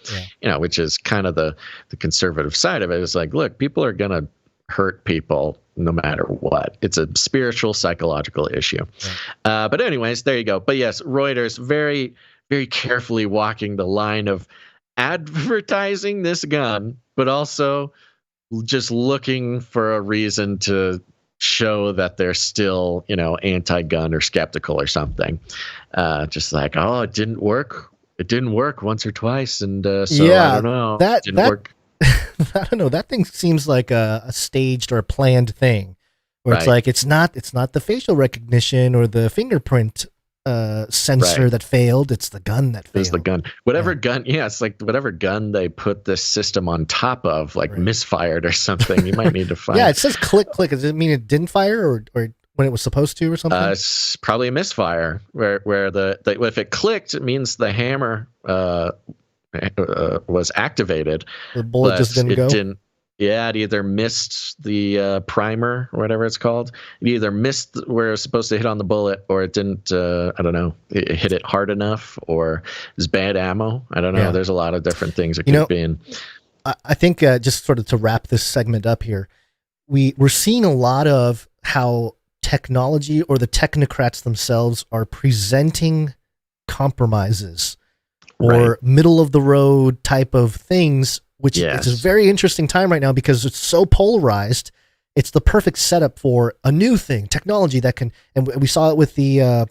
which is kind of the conservative side of it. It's like, look, people are going to hurt people no matter what. It's a spiritual, psychological issue. But anyways, there you go. But yes, Reuters very, very carefully walking the line of advertising this gun, but also just looking for a reason to show that they're still, anti-gun or skeptical or something. Just like, oh, it didn't work. It didn't work once or twice, and I don't know. That didn't work. I don't know. That thing seems like a staged or a planned thing, where it's like it's not the facial recognition or the fingerprint sensor that failed. It's the gun that failed. It's the gun. Whatever gun. Yeah, it's like whatever gun they put this system on top of, like misfired or something. You might need to find. Yeah, it says click. Does it mean it didn't fire or when it was supposed to or something? It's probably a misfire where the if it clicked, it means the hammer was activated. The bullet just didn't go. It either missed the primer or whatever it's called. It either missed where it was supposed to hit on the bullet, or it didn't. I don't know. It hit it hard enough, or it's bad ammo. I don't know. Yeah. There's a lot of different things it could be in. I think just sort of to wrap this segment up here, we're seeing a lot of how technology or the technocrats themselves are presenting compromises or middle of the road type of things, which it's a very interesting time right now because it's so polarized. It's the perfect setup for a new thing, technology that can, and we saw it with the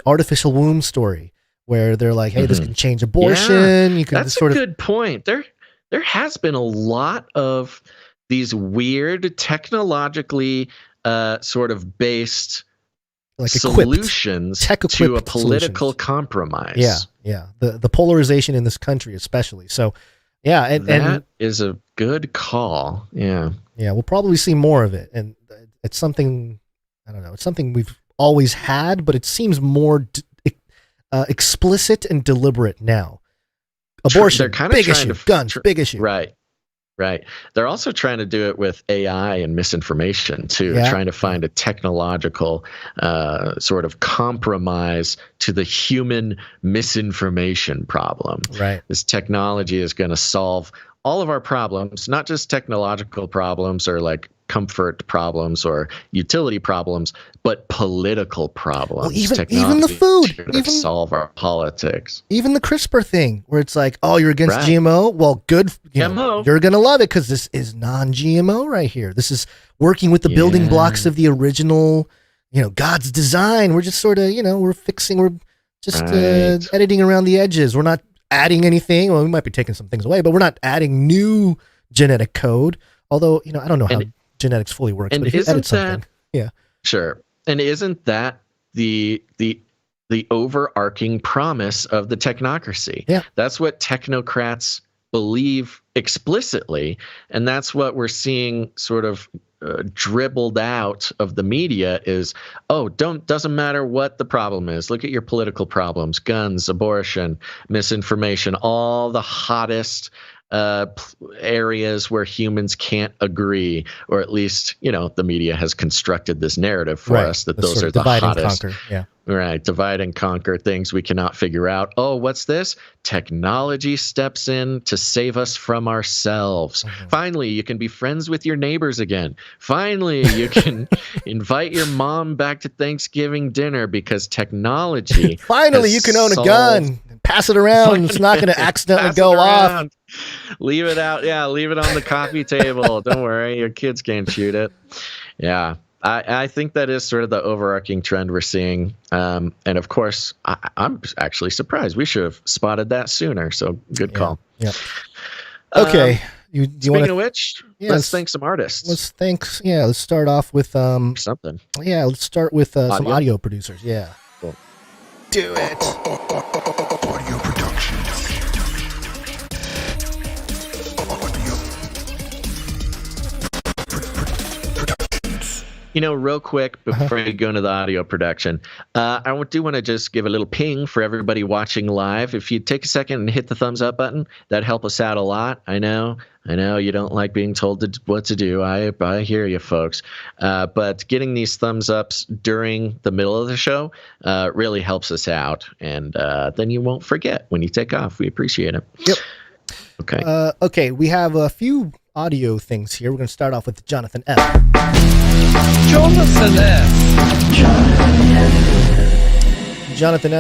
artificial womb story where they're like, hey, this can change abortion. Yeah, you can that's a good point. There has been a lot of these weird technologically sort of based like solutions to a political compromise. Yeah. The polarization in this country, especially. So, that is a good call. Yeah. Yeah, we'll probably see more of it, and it's something I don't know. It's something we've always had, but it seems more explicit and deliberate now. Abortion, big issue. Guns, big issue. Right. They're also trying to do it with AI and misinformation too, trying to find a technological sort of compromise to the human misinformation problem. Right. This technology is going to solve all of our problems, not just technological problems or like comfort problems or utility problems, but political problems. Well, even the food, even solve our politics. Even the CRISPR thing, where it's like, oh, you're against GMO. Well, good. You're going to love it because this is non-GMO right here. This is working with the building blocks of the original, God's design. We're just sort of, we're just editing around the edges. We're not adding anything. Well, we might be taking some things away, but we're not adding new genetic code. Although, I don't know how genetics fully works, and but if you edit something, sure. And isn't that the overarching promise of the technocracy? Yeah, that's what technocrats believe explicitly, and that's what we're seeing sort of dribbled out of the media is, doesn't matter what the problem is. Look at your political problems: guns, abortion, misinformation, all the hottest areas where humans can't agree, or at least the media has constructed this narrative for us that those are the hottest. Divide and conquer things we cannot figure out. Oh, what's this? Technology steps in to save us from ourselves. Finally, you can be friends with your neighbors again. Finally, you can invite your mom back to Thanksgiving dinner because technology. Finally, you can own a gun. Pass it around. It's not going to accidentally go off. Leave it out. Yeah, leave it on the coffee table. Don't worry, your kids can't shoot it. Yeah, I think that is sort of the overarching trend we're seeing. And of course, I'm actually surprised. We should have spotted that sooner. So good call. Yeah. Okay. Speaking of which, let's thank some artists. Let's start off with something. Yeah, let's start with some audio producers. Yeah. Cool. Do it. Audio production. Real quick before you go into the audio production, I do want to just give a little ping for everybody watching live. If you take a second and hit the thumbs up button, that'd help us out a lot. I know I know you don't like being told what to do. I hear you, folks. But getting these thumbs ups during the middle of the show really helps us out. And then you won't forget when you take off. We appreciate it. Yep. Okay. Okay, we have a few audio things here. We're going to start off with Jonathan F. Jonathan F. Jonathan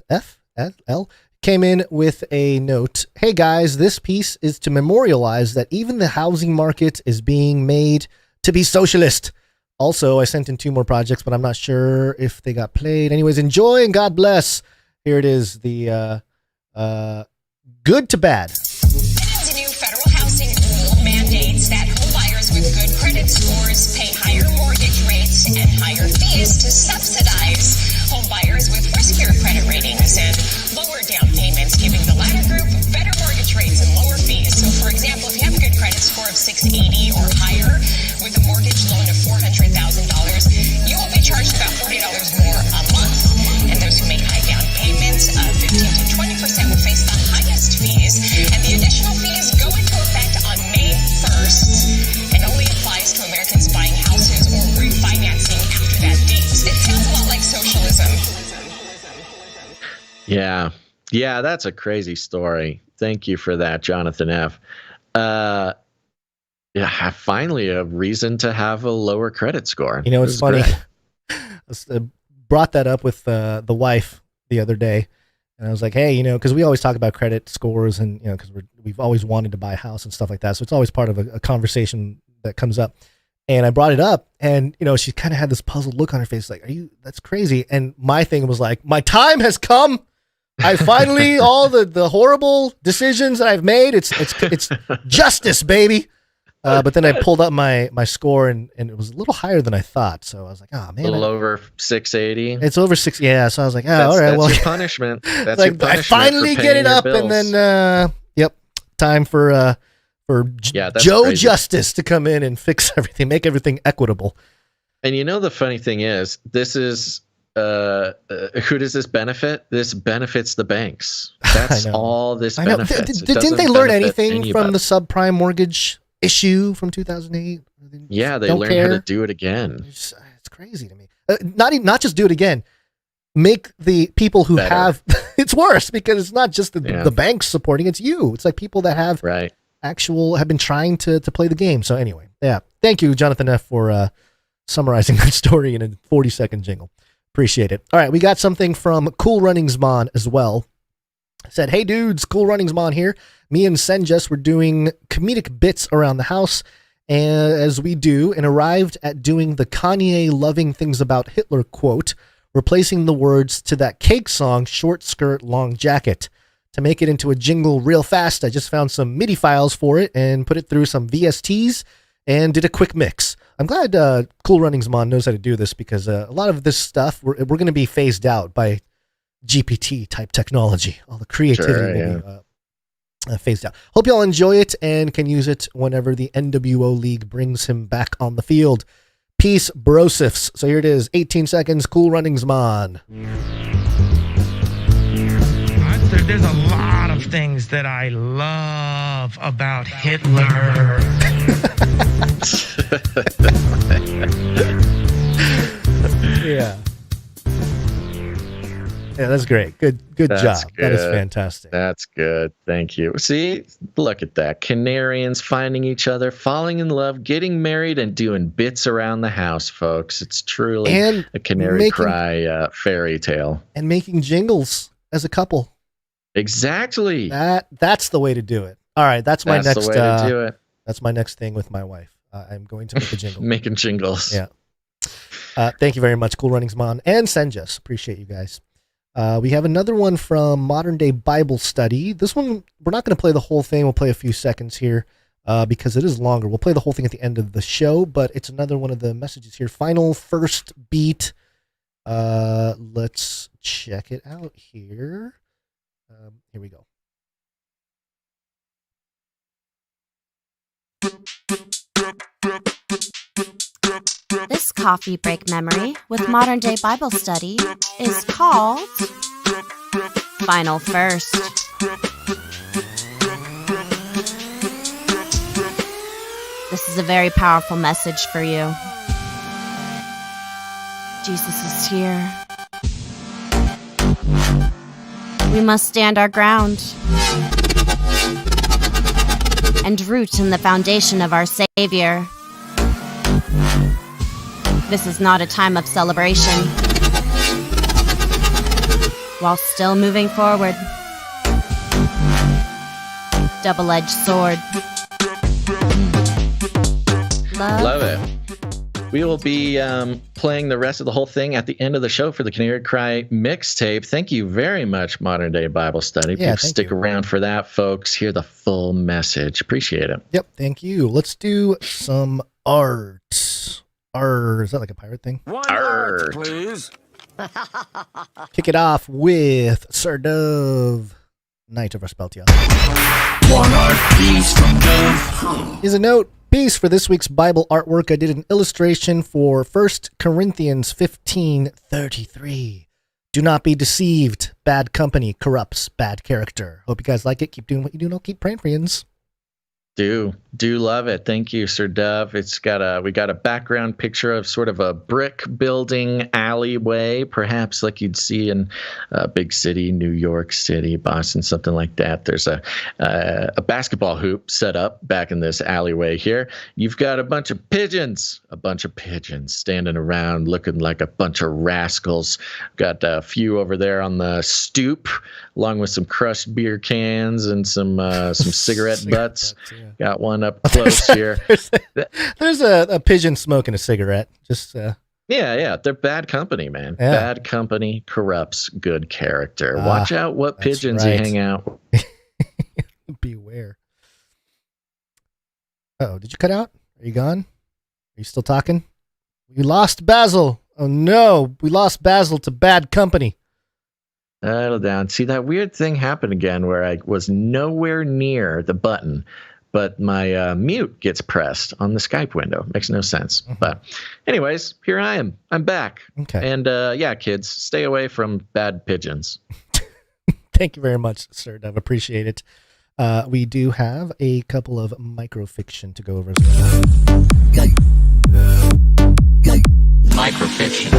F. Came in with a note. Hey guys, this piece is to memorialize that even the housing market is being made to be socialist. Also, I sent in 2 more projects, but I'm not sure if they got played. Anyways, enjoy and God bless. Here it is, the good to bad. The new federal housing rule mandates that homebuyers with good credit scores pay higher mortgage rates and higher fees to subsidize homebuyers with riskier credit ratings and lower down payments, giving the latter group better mortgage rates and lower fees. So, for example, if you have a good credit score of 680 or higher with a mortgage loan of $400,000, you will be charged about $40 more a month. And those who make high down payments of 15 to 20% will face the highest fees, and the additional fees go into effect on May 1st and only applies to Americans buying houses or refinancing after that date. It sounds a lot like socialism. Yeah, that's a crazy story. Thank you for that, Jonathan F. Yeah, finally a reason to have a lower credit score. You know, it's funny. I brought that up with the wife the other day, and I was like, hey, you know, because we always talk about credit scores, and you know, because we've always wanted to buy a house and stuff like that, so it's always part of a conversation that comes up. And I brought it up, and you know, she kind of had this puzzled look on her face, like, that's crazy. And my thing was like, my time has come. I finally, all the horrible decisions that I've made, it's justice, baby. But then I pulled up my score, and it was a little higher than I thought. So I was like, oh man, a little over 680. It's over 6. Yeah. So I was like, all right, that's well, your punishment. That's like, your punishment. I finally get it up, bills. and then time for Joe crazy. Justice to come in and fix everything, make everything equitable. And you know, the funny thing is, this is who does this benefit? This benefits the banks. That's all this benefits. Didn't they learn anything from the subprime mortgage issue from 2008? Yeah, they learned how to do it again. It's crazy to me. Not just do it again. Make the people who better. have it's worse, because it's not just the banks supporting, it's you. It's like people that have have been trying to play the game. So anyway, yeah. Thank you, Jonathan F, for summarizing that story in a 40-second jingle. Appreciate it. All right, we got something from Cool Runnings Mon as well. Said, hey dudes, Cool Runnings Mon here. Me and Senjus were doing comedic bits around the house, as we do, and arrived at doing the Kanye loving things about Hitler quote, replacing the words to that Cake song, short skirt, long jacket. To make it into a jingle real fast, I just found some MIDI files for it and put it through some VSTs and did a quick mix. I'm glad Cool Runnings Mon knows how to do this, because a lot of this stuff, we're going to be phased out by GPT type technology. All the creativity will be phased out. Hope y'all enjoy it and can use it whenever the NWO League brings him back on the field. Peace, brosifs. So here it is, 18 seconds, Cool Runnings Mon. There's a lot of things that I love about Hitler. Yeah. Yeah, that's great. Good That's job. Good. That is fantastic. That's good. Thank you. See, look at that. Canarians finding each other, falling in love, getting married, and doing bits around the house, folks. It's truly a Canary Cry fairy tale. And making jingles as a couple. Exactly. That's the way to do it. All right, that's my next the way to do it. That's my next thing with my wife. I'm going to make a jingle. Making jingles. Yeah. Thank you very much, Cool Runnings Mon and Senjus. Appreciate you guys. We have another one from Modern Day Bible Study. This one, we're not going to play the whole thing. We'll play a few seconds here because it is longer. We'll play the whole thing at the end of the show, but it's another one of the messages here. Final first beat. Let's check it out here. Here we go. This coffee break memory with Modern Day Bible Study is called Final First. This is a very powerful message for you. Jesus is here. We must stand our ground and root in the foundation of our Savior. This is not a time of celebration. While still moving forward. Double-edged sword. Love it. We will be playing the rest of the whole thing at the end of the show for the Canary Cry mixtape. Thank you very much, Modern Day Bible Study. Yeah, stick around for that, folks. Hear the full message. Appreciate it. Yep, thank you. Let's do some art. Is that like a pirate thing? Art, please. Kick it off with Sir Dove, Knight of Respeltia. One art piece from Dove. Here's a note. Piece for this week's Bible artwork. I did an illustration for 1 Corinthians 15:33. Do not be deceived. Bad company corrupts bad character. Hope you guys like it. Keep doing what you do. And I'll keep praying for yous. Do love it. Thank you, Sir Dove. We got a background picture of sort of a brick building alleyway, perhaps like you'd see in a big city, New York City, Boston, something like that. There's a basketball hoop set up back in this alleyway here. You've got a bunch of pigeons standing around looking like a bunch of rascals. Got a few over there on the stoop, along with some crushed beer cans and some cigarette butts. Got one up close here. There's a pigeon smoking a cigarette. Just yeah, they're bad company, man. Yeah. Bad company corrupts good character. Watch out what pigeons you hang out with. Beware. Oh, did you cut out? Are you gone? Are you still talking? We lost Basil. Oh no, we lost Basil to bad company. Settle down. See, that weird thing happened again where I was nowhere near the button, but my mute gets pressed on the Skype window. Makes no sense. Mm-hmm. But anyways, here I am. I'm back. Okay. And yeah, kids, stay away from bad pigeons. Thank you very much, Sir Dove. Appreciate it. We do have a couple of microfiction to go over as well. Microfiction.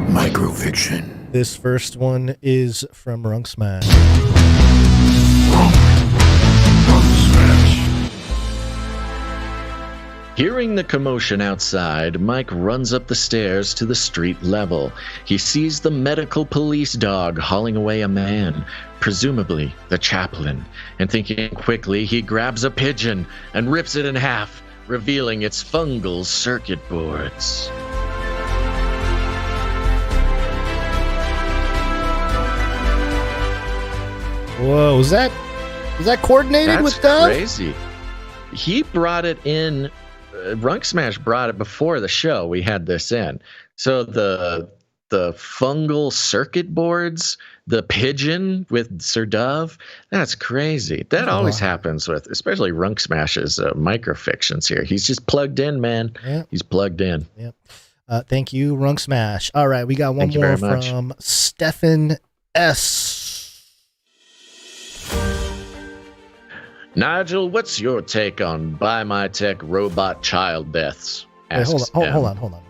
Microfiction. This first one is from Runksmash. Hearing the commotion outside, Mike runs up the stairs to the street level. He sees the medical police dog hauling away a man, presumably the chaplain, and thinking quickly, he grabs a pigeon and rips it in half, revealing its fungal circuit boards. Whoa, was that coordinated with Dove? That's crazy. He brought it in. Runksmash brought it before the show. We had this in. So the fungal circuit boards, the pigeon with Sir Dove, that's crazy. That always happens with, especially Runksmash's microfictions here. He's just plugged in, man. Yep. He's plugged in. Yep. Thank you, Runksmash. All right, we got one more from Stefan S. Nigel, what's your take on Buy My Tech robot child deaths? Wait, hold on.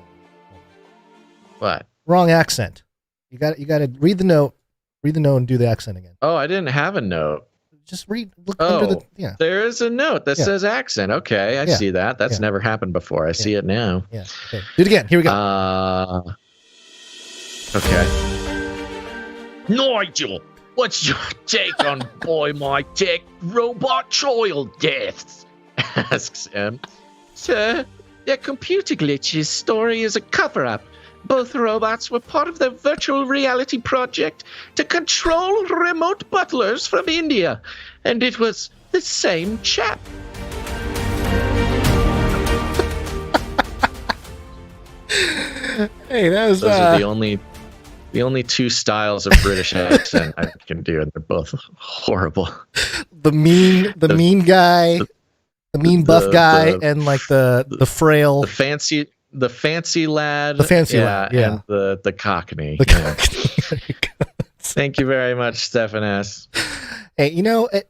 What? Wrong accent. You got to read the note and do the accent again. Oh, I didn't have a note. Just look under the, yeah. There is a note that says accent. Okay, I see that. That's never happened before. I see it now. Yeah. Okay. Do it again. Here we go. Okay. Nigel, what's your take on Buy My Tech robot child deaths? Asks M. Sir, their computer glitches story is a cover-up. Both robots were part of the virtual reality project to control remote butlers from India, and it was the same chap. Hey, that was those are the only two styles of British accent I can do, and they're both horrible. The mean guy, the mean buff guy, and like the frail, the fancy lad, lad, and the cockney. Thank you very much, Stefan S. Hey,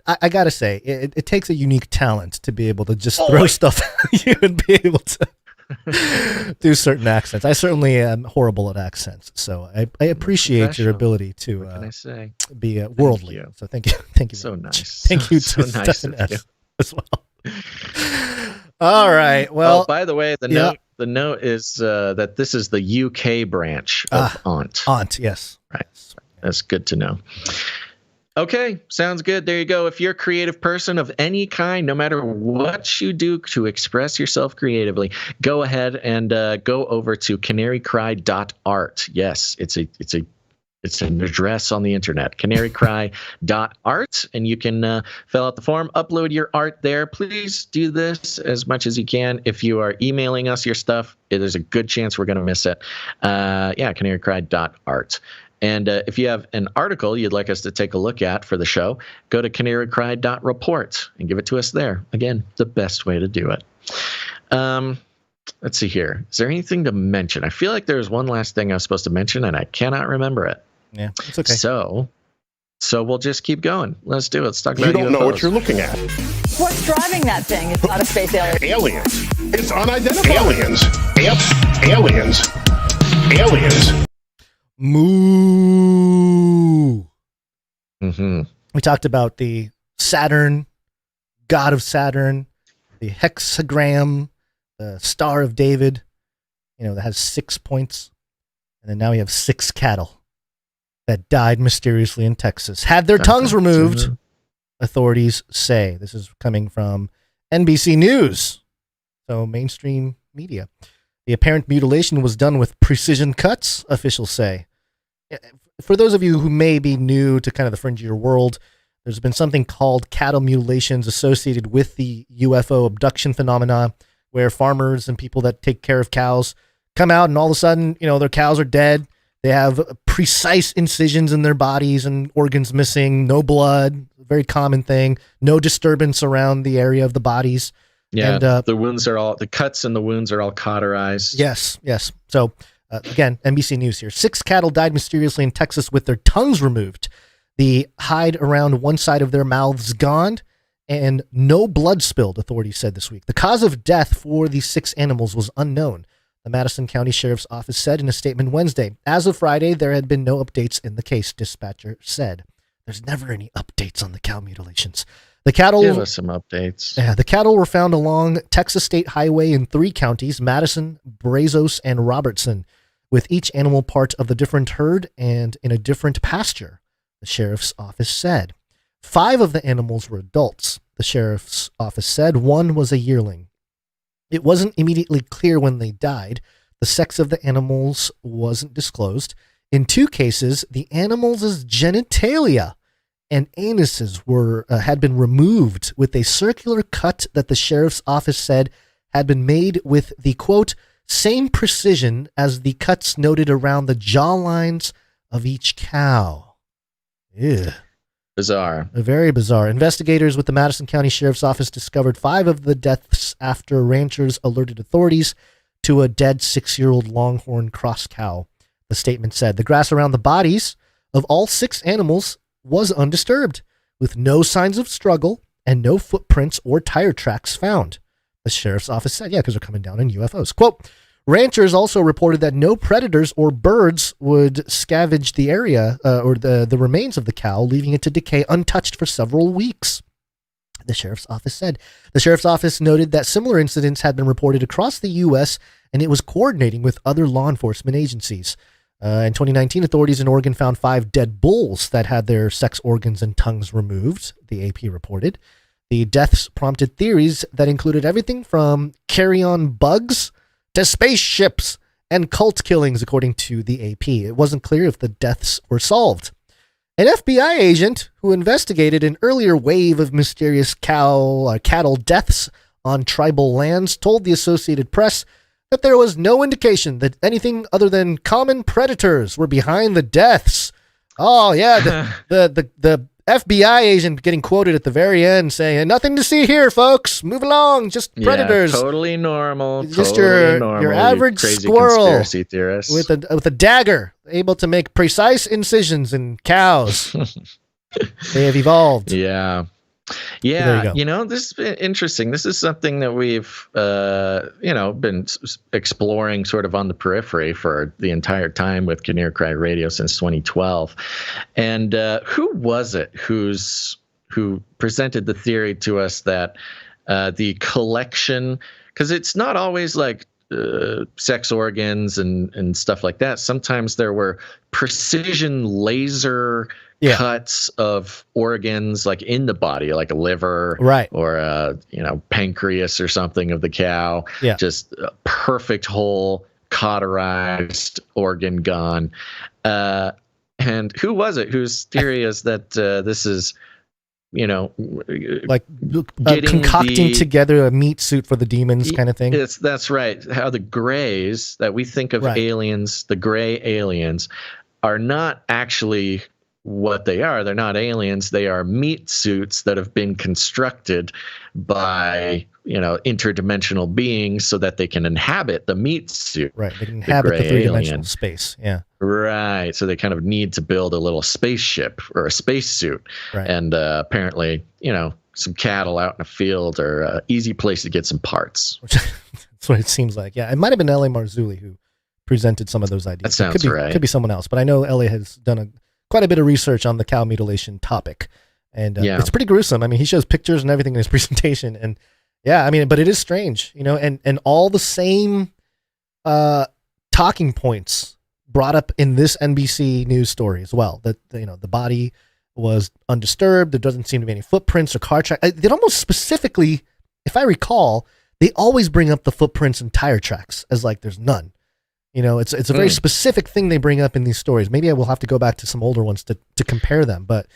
I gotta say, it takes a unique talent to be able to just throw stuff at you and be able to do certain accents. I certainly am horrible at accents, so I appreciate your ability to what can I say? Be worldly. So thank you So very much. nice. Thank you So to nice Stefan of you. S. as well. All right. Well, by the way, the note is that this is the UK branch of Aunt. Aunt, yes. Right. That's good to know. Okay, sounds good. There you go. If you're a creative person of any kind, no matter what you do to express yourself creatively, go ahead and go over to canarycry.art. Yes, it's an address on the internet, canarycry.art, and you can fill out the form, upload your art there. Please do this as much as you can. If you are emailing us your stuff, there's a good chance we're going to miss it. Canarycry.art. And if you have an article you'd like us to take a look at for the show, go to canarycry.report and give it to us there. Again, the best way to do it. Let's see here. Is there anything to mention? I feel like there's one last thing I was supposed to mention, and I cannot remember it. Yeah, it's okay. So we'll just keep going. Let's do it. Let's talk about You don't know UFOs. what you're looking at. What's driving that thing? It's not a space alien. Aliens. It's unidentified. Aliens. Moo. Mm-hmm. We talked about the Saturn, god of Saturn, the hexagram, the Star of David, that has 6 points. And then now we have 6 cattle that died mysteriously in Texas. Had their tongues removed, authorities say. This is coming from NBC News, so mainstream media. The apparent mutilation was done with precision cuts, officials say. For those of you who may be new to kind of the fringier world, there's been something called cattle mutilations associated with the UFO abduction phenomena, where farmers and people that take care of cows come out and all of a sudden, their cows are dead. They have precise incisions in their bodies and organs missing, no blood, very common thing, no disturbance around the area of the bodies. Yeah, and, the cuts and the wounds are all cauterized. Yes. So, again, NBC News here. 6 cattle died mysteriously in Texas with their tongues removed. The hide around one side of their mouths gone, and no blood spilled, authorities said this week. The cause of death for these 6 animals was unknown, the Madison County Sheriff's Office said in a statement Wednesday. As of Friday, there had been no updates in the case, dispatcher said. There's never any updates on the cow mutilations. The cattle, give us some updates. Yeah, the cattle were found along Texas State Highway in 3 counties, Madison, Brazos, and Robertson, with each animal part of the different herd and in a different pasture, the sheriff's office said. 5 of the animals were adults, the sheriff's office said. 1 was a yearling. It wasn't immediately clear when they died. The sex of the animals wasn't disclosed. In 2 cases, the animals' genitalia and anuses had been removed with a circular cut that the sheriff's office said had been made with the, quote, same precision as the cuts noted around the jaw lines of each cow. Ew. Bizarre. Very bizarre. Investigators with the Madison County Sheriff's Office discovered 5 of the deaths after ranchers alerted authorities to a dead 6-year-old longhorn cross cow. The statement said the grass around the bodies of all 6 animals was undisturbed, with no signs of struggle and no footprints or tire tracks found. The sheriff's office said, because they're coming down in UFOs. Quote, ranchers also reported that no predators or birds would scavenge the area or the remains of the cow, leaving it to decay untouched for several weeks, the sheriff's office said. The sheriff's office noted that similar incidents had been reported across the U.S., and it was coordinating with other law enforcement agencies. In 2019, authorities in Oregon found 5 dead bulls that had their sex organs and tongues removed, the AP reported. The deaths prompted theories that included everything from carrion bugs to spaceships and cult killings, according to the AP. It wasn't clear if the deaths were solved. An FBI agent who investigated an earlier wave of mysterious cattle deaths on tribal lands told the Associated Press that there was no indication that anything other than common predators were behind the deaths. Oh, yeah, the FBI agent getting quoted at the very end saying, nothing to see here, folks. Move along, just predators. Yeah, totally normal. Just totally normal, your average crazy squirrel conspiracy theorist with a dagger, able to make precise incisions in cows. They have evolved. Yeah. Yeah, this has been interesting. This is something that we've, been exploring sort of on the periphery for the entire time with Canary Cry Radio since 2012. And who was it who presented the theory to us that the collection, because it's not always like sex organs and stuff like that. Sometimes there were precision laser cuts of organs like in the body, like a liver, right, or pancreas or something of the cow. Yeah, just a perfect whole cauterized organ gone. And who was it whose theory is that this is, like concocting together a meat suit for the demons kind of thing? That's right. How the grays that we think of aliens, the gray aliens, are not actually what they are. They're not aliens. They are meat suits that have been constructed by, interdimensional beings so that they can inhabit the meat suit. Right. They can inhabit the three-dimensional space. Yeah. Right. So they kind of need to build a little spaceship or a spacesuit. Right. And apparently, some cattle out in a field are an easy place to get some parts. That's what it seems like. Yeah. It might have been L.A. Marzulli who presented some of those ideas. That sounds right. Could be someone else. But I know L.A. has done quite a bit of research on the cow mutilation topic. And it's pretty gruesome. I mean, he shows pictures and everything in his presentation. And but it is strange, and all the same talking points brought up in this NBC News story as well. That, the body was undisturbed. There doesn't seem to be any footprints or car tracks. They almost specifically, if I recall, they always bring up the footprints and tire tracks as like there's none. It's a very specific thing they bring up in these stories. Maybe I will have to go back to some older ones to compare them, but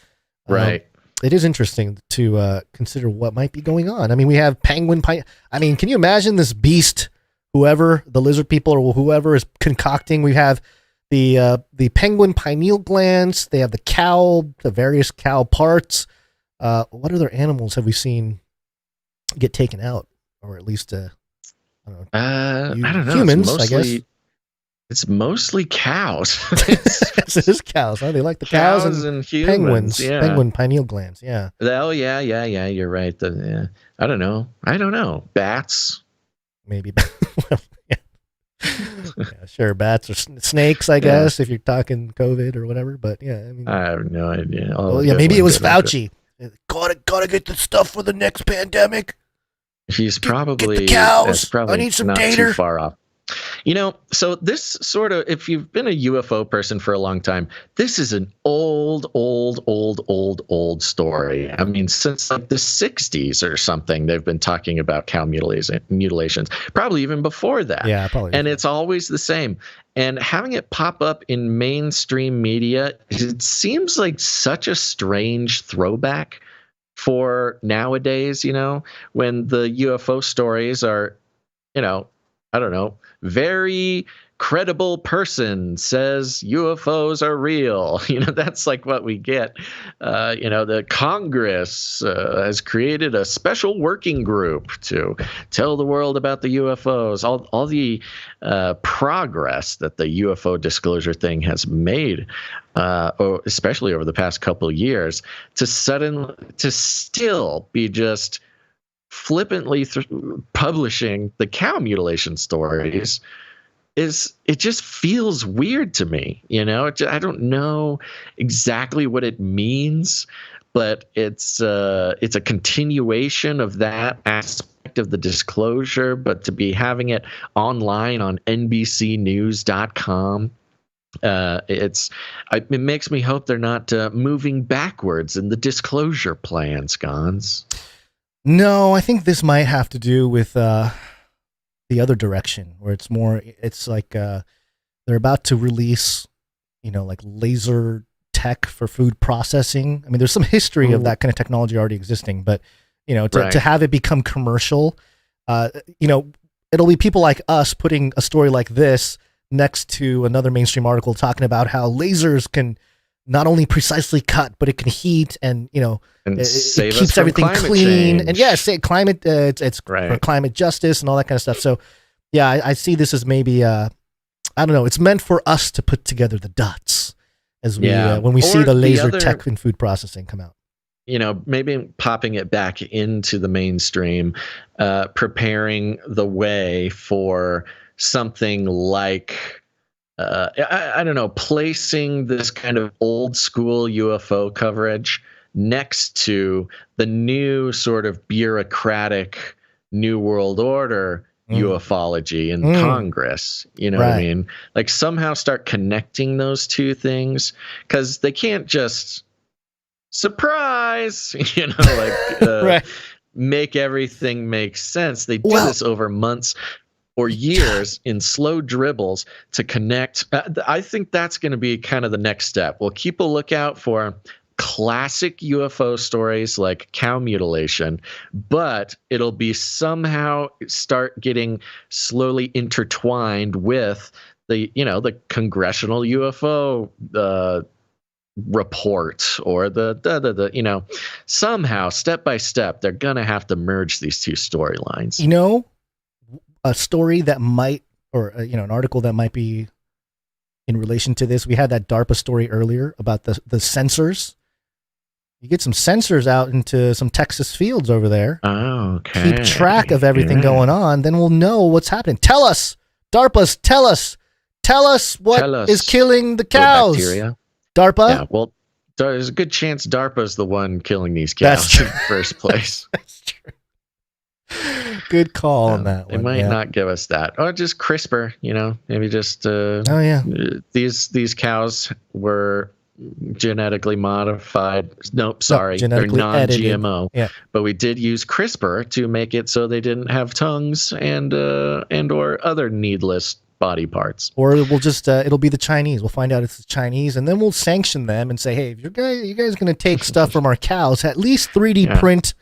right. It is interesting to consider what might be going on. I mean, we have penguin pie. I mean, can you imagine this beast, whoever, the lizard people or whoever is concocting? We have the penguin pineal glands. They have the various cow parts. What other animals have we seen get taken out? Or at least, I don't know. Humans, I guess. It's mostly cows. It is cows, huh? They like the cows and humans, penguins. Yeah. Penguin pineal glands, yeah. Oh, yeah, you're right. I don't know. Bats? Maybe. Well, yeah, sure. Bats or snakes, I guess, if you're talking COVID or whatever. But, yeah. I mean, I have no idea. Maybe it was Fauci. Gotta get the stuff for the next pandemic. He's probably... Get the cows. That's probably I need some not data. Too far off. So this sort of, if you've been a UFO person for a long time, this is an old story. I mean, since like the 60s or something, they've been talking about cow mutilations, probably even before that. Yeah, probably. And it's always the same. And having it pop up in mainstream media, it seems like such a strange throwback for nowadays, when the UFO stories are, I don't know, very credible person says UFOs are real. That's like what we get. The Congress has created a special working group to tell the world about the UFOs. All the progress that the UFO disclosure thing has made, especially over the past couple of years, to still be just flippantly publishing the cow mutilation stories it just feels weird to me. I don't know exactly what it means, but it's a continuation of that aspect of the disclosure, but to be having it online on NBCnews.com, it makes me hope they're not moving backwards in the disclosure plans, Gons. No, I think this might have to do with the other direction, where it's like they're about to release, like laser tech for food processing. I mean, there's some history of that kind of technology already existing, but to have it become commercial, it'll be people like us putting a story like this next to another mainstream article talking about how lasers can not only precisely cut, but it can heat and it keeps everything clean. Change. And say climate, it's for climate justice and all that kind of stuff. So I see this as maybe, I don't know, it's meant for us to put together the dots as we when we see Or the laser other- tech and food processing come out. Maybe popping it back into the mainstream, preparing the way for something like, I don't know, placing this kind of old school UFO coverage next to the new sort of bureaucratic New World Order ufology in Congress. You know what I mean? Like somehow start connecting those two things, because they can't just surprise, make everything make sense. They do this over months or years in slow dribbles to connect. I think that's going to be kind of the next step. We'll keep a lookout for classic UFO stories like cow mutilation, but it'll be somehow start getting slowly intertwined with the congressional UFO report or the somehow step by step they're gonna have to merge these two storylines. A story that might, or an article that might be in relation to this. We had that DARPA story earlier about the sensors. You get some sensors out into some Texas fields over there. Oh, okay. Keep track of everything going on. Then we'll know what's happening. Tell us, DARPA's, tell us what is killing the cows. Bacteria. DARPA? Yeah, well, there's a good chance DARPA's the one killing these cows in the first place. That's true. Good call on that one. They might not give us that. Or just CRISPR, maybe just these cows were genetically modified. Nope, sorry. They're non-GMO. Yeah. But we did use CRISPR to make it so they didn't have tongues and or other needless body parts. Or we'll just it'll be the Chinese. We'll find out it's the Chinese, and then we'll sanction them and say, hey, if you guys going to take stuff from our cows, at least 3D print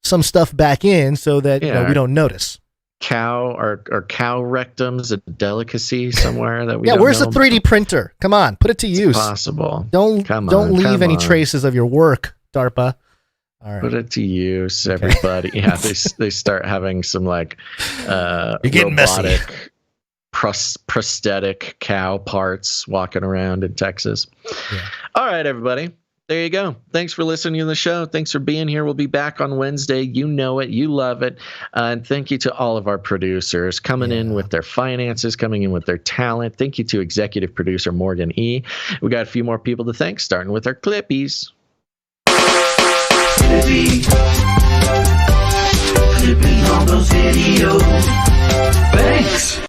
some stuff back in so that we don't notice. Cow or cow rectums, a delicacy somewhere that we don't where's know the 3D printer? Come on, put it to use. Possible. Don't leave any traces of your work, DARPA. All right. Put it to use, everybody. Yeah, they start having some like robotic prosthetic cow parts walking around in Texas. Yeah. All right, everybody. There you go. Thanks for listening to the show. Thanks for being here. We'll be back on Wednesday. You know it. You love it. And thank you to all of our producers coming in with their finances, coming in with their talent. Thank you to executive producer Morgan E. We got a few more people to thank, starting with our Clippies. Flippy on those videos. Thanks.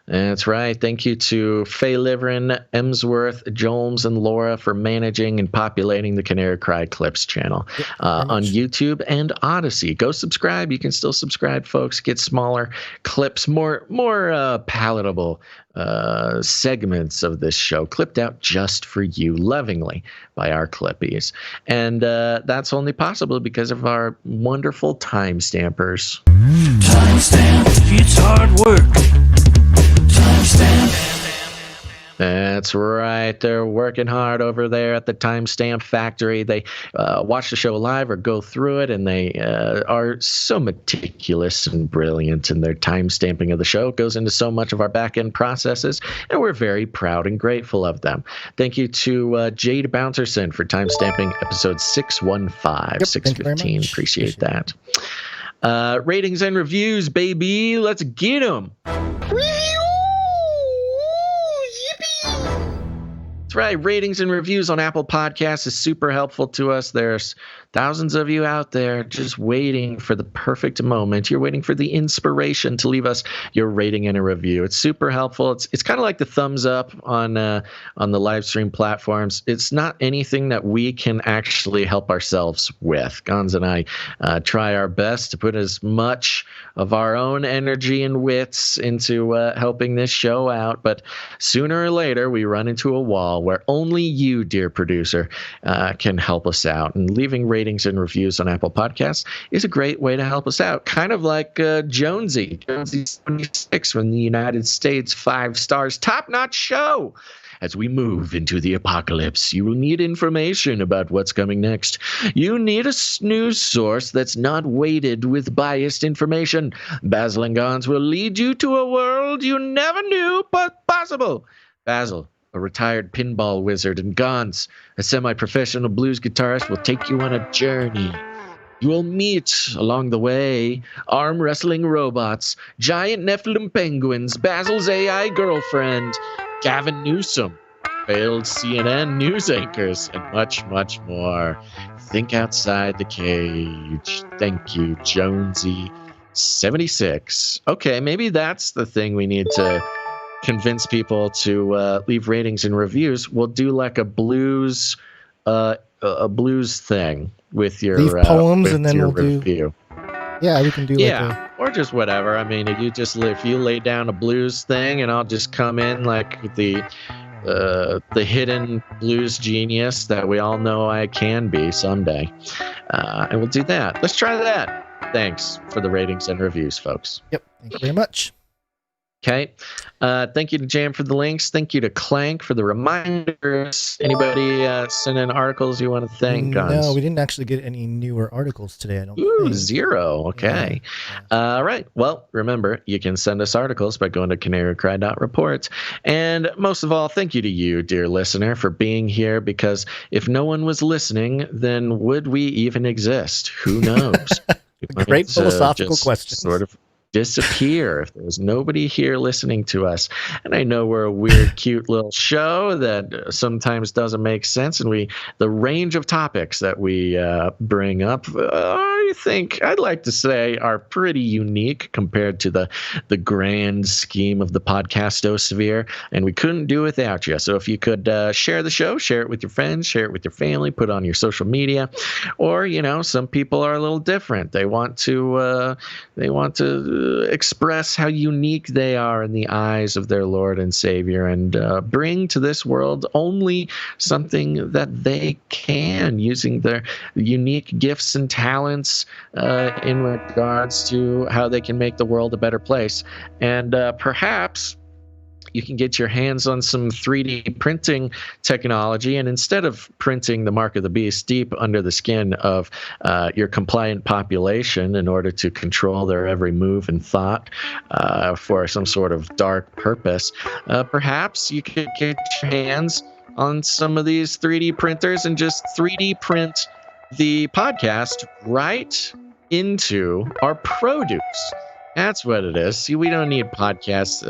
That's right. Thank you to Faye Liverin, Emsworth, Jolmes, and Laura for managing and populating the Canary Cry Clips channel on YouTube and Odyssey. Go subscribe. You can still subscribe, folks. Get smaller clips, more palatable segments of this show clipped out just for you lovingly by our Clippies. And that's only possible because of our wonderful time stampers. Timestamp. It's hard work. That's right. They're working hard over there at the Timestamp Factory. They watch the show live or go through it, and they are so meticulous and brilliant in their timestamping of the show. It goes into so much of our back-end processes, and we're very proud and grateful of them. Thank you to Jade Bouncerson for timestamping episode 615, 615. Appreciate that. Ratings and reviews, baby. Let's get them. That's right. Ratings and reviews on Apple Podcasts is super helpful to us. There's thousands of you out there just waiting for the perfect moment. You're waiting for the inspiration to leave us your rating and a review. It's super helpful. It's kind of like the thumbs up on the live stream platforms. It's not anything that we can actually help ourselves with. Gonz and I try our best to put as much of our own energy and wits into helping this show out. But sooner or later, we run into a wall where only you, dear producer, can help us out. And leaving ratings and reviews on Apple Podcasts is a great way to help us out. Kind of like Jonesy 76 from the United States, 5 stars, top-notch show. As we move into the apocalypse, you will need information about what's coming next. You need a news source that's not weighted with biased information. Basil and Gonz will lead you to a world you never knew but possible. Basil, a retired pinball wizard, and Gons, a semi-professional blues guitarist, will take you on a journey. You will meet, along the way, arm-wrestling robots, giant Nephilim penguins, Basil's AI girlfriend, Gavin Newsom, failed CNN news anchors, and much, much more. Think outside the cage. Thank you, Jonesy76. Okay, maybe that's the thing we need to convince people to leave ratings and reviews. We'll do like a blues thing with your leave poems, with and then we'll review. Yeah, we can do or just whatever. I mean, if you lay down a blues thing, and I'll just come in like the hidden blues genius that we all know I can be someday, and we'll do that. Let's try that. Thanks for the ratings and reviews, folks. Yep, thank you very much. Okay. Thank you to Jam for the links. Thank you to Clank for the reminders. Anybody send in articles you want to thank? No, we didn't actually get any newer articles today, I don't think. Zero. Okay. Yeah. All right. Well, remember, you can send us articles by going to canarycry.report. And most of all, thank you to you, dear listener, for being here, because if no one was listening, then would we even exist? Who knows? Great philosophical question. Sort of disappear if there's nobody here listening to us. And I know we're a weird, cute little show that sometimes doesn't make sense, and the range of topics that we bring up, I think I'd like to say are pretty unique compared to the grand scheme of the podcastosphere, and we couldn't do without you. So if you could share the show, share it with your friends, share it with your family, put it on your social media, or some people are a little different. They want to express how unique they are in the eyes of their Lord and Savior, and bring to this world only something that they can, using their unique gifts and talents in regards to how they can make the world a better place. And perhaps you can get your hands on some 3D printing technology, and instead of printing the mark of the beast deep under the skin of your compliant population in order to control their every move and thought for some sort of dark purpose, perhaps you could get your hands on some of these 3D printers and just 3D print the podcast right into our produce. That's what it is. See, we don't need podcasts.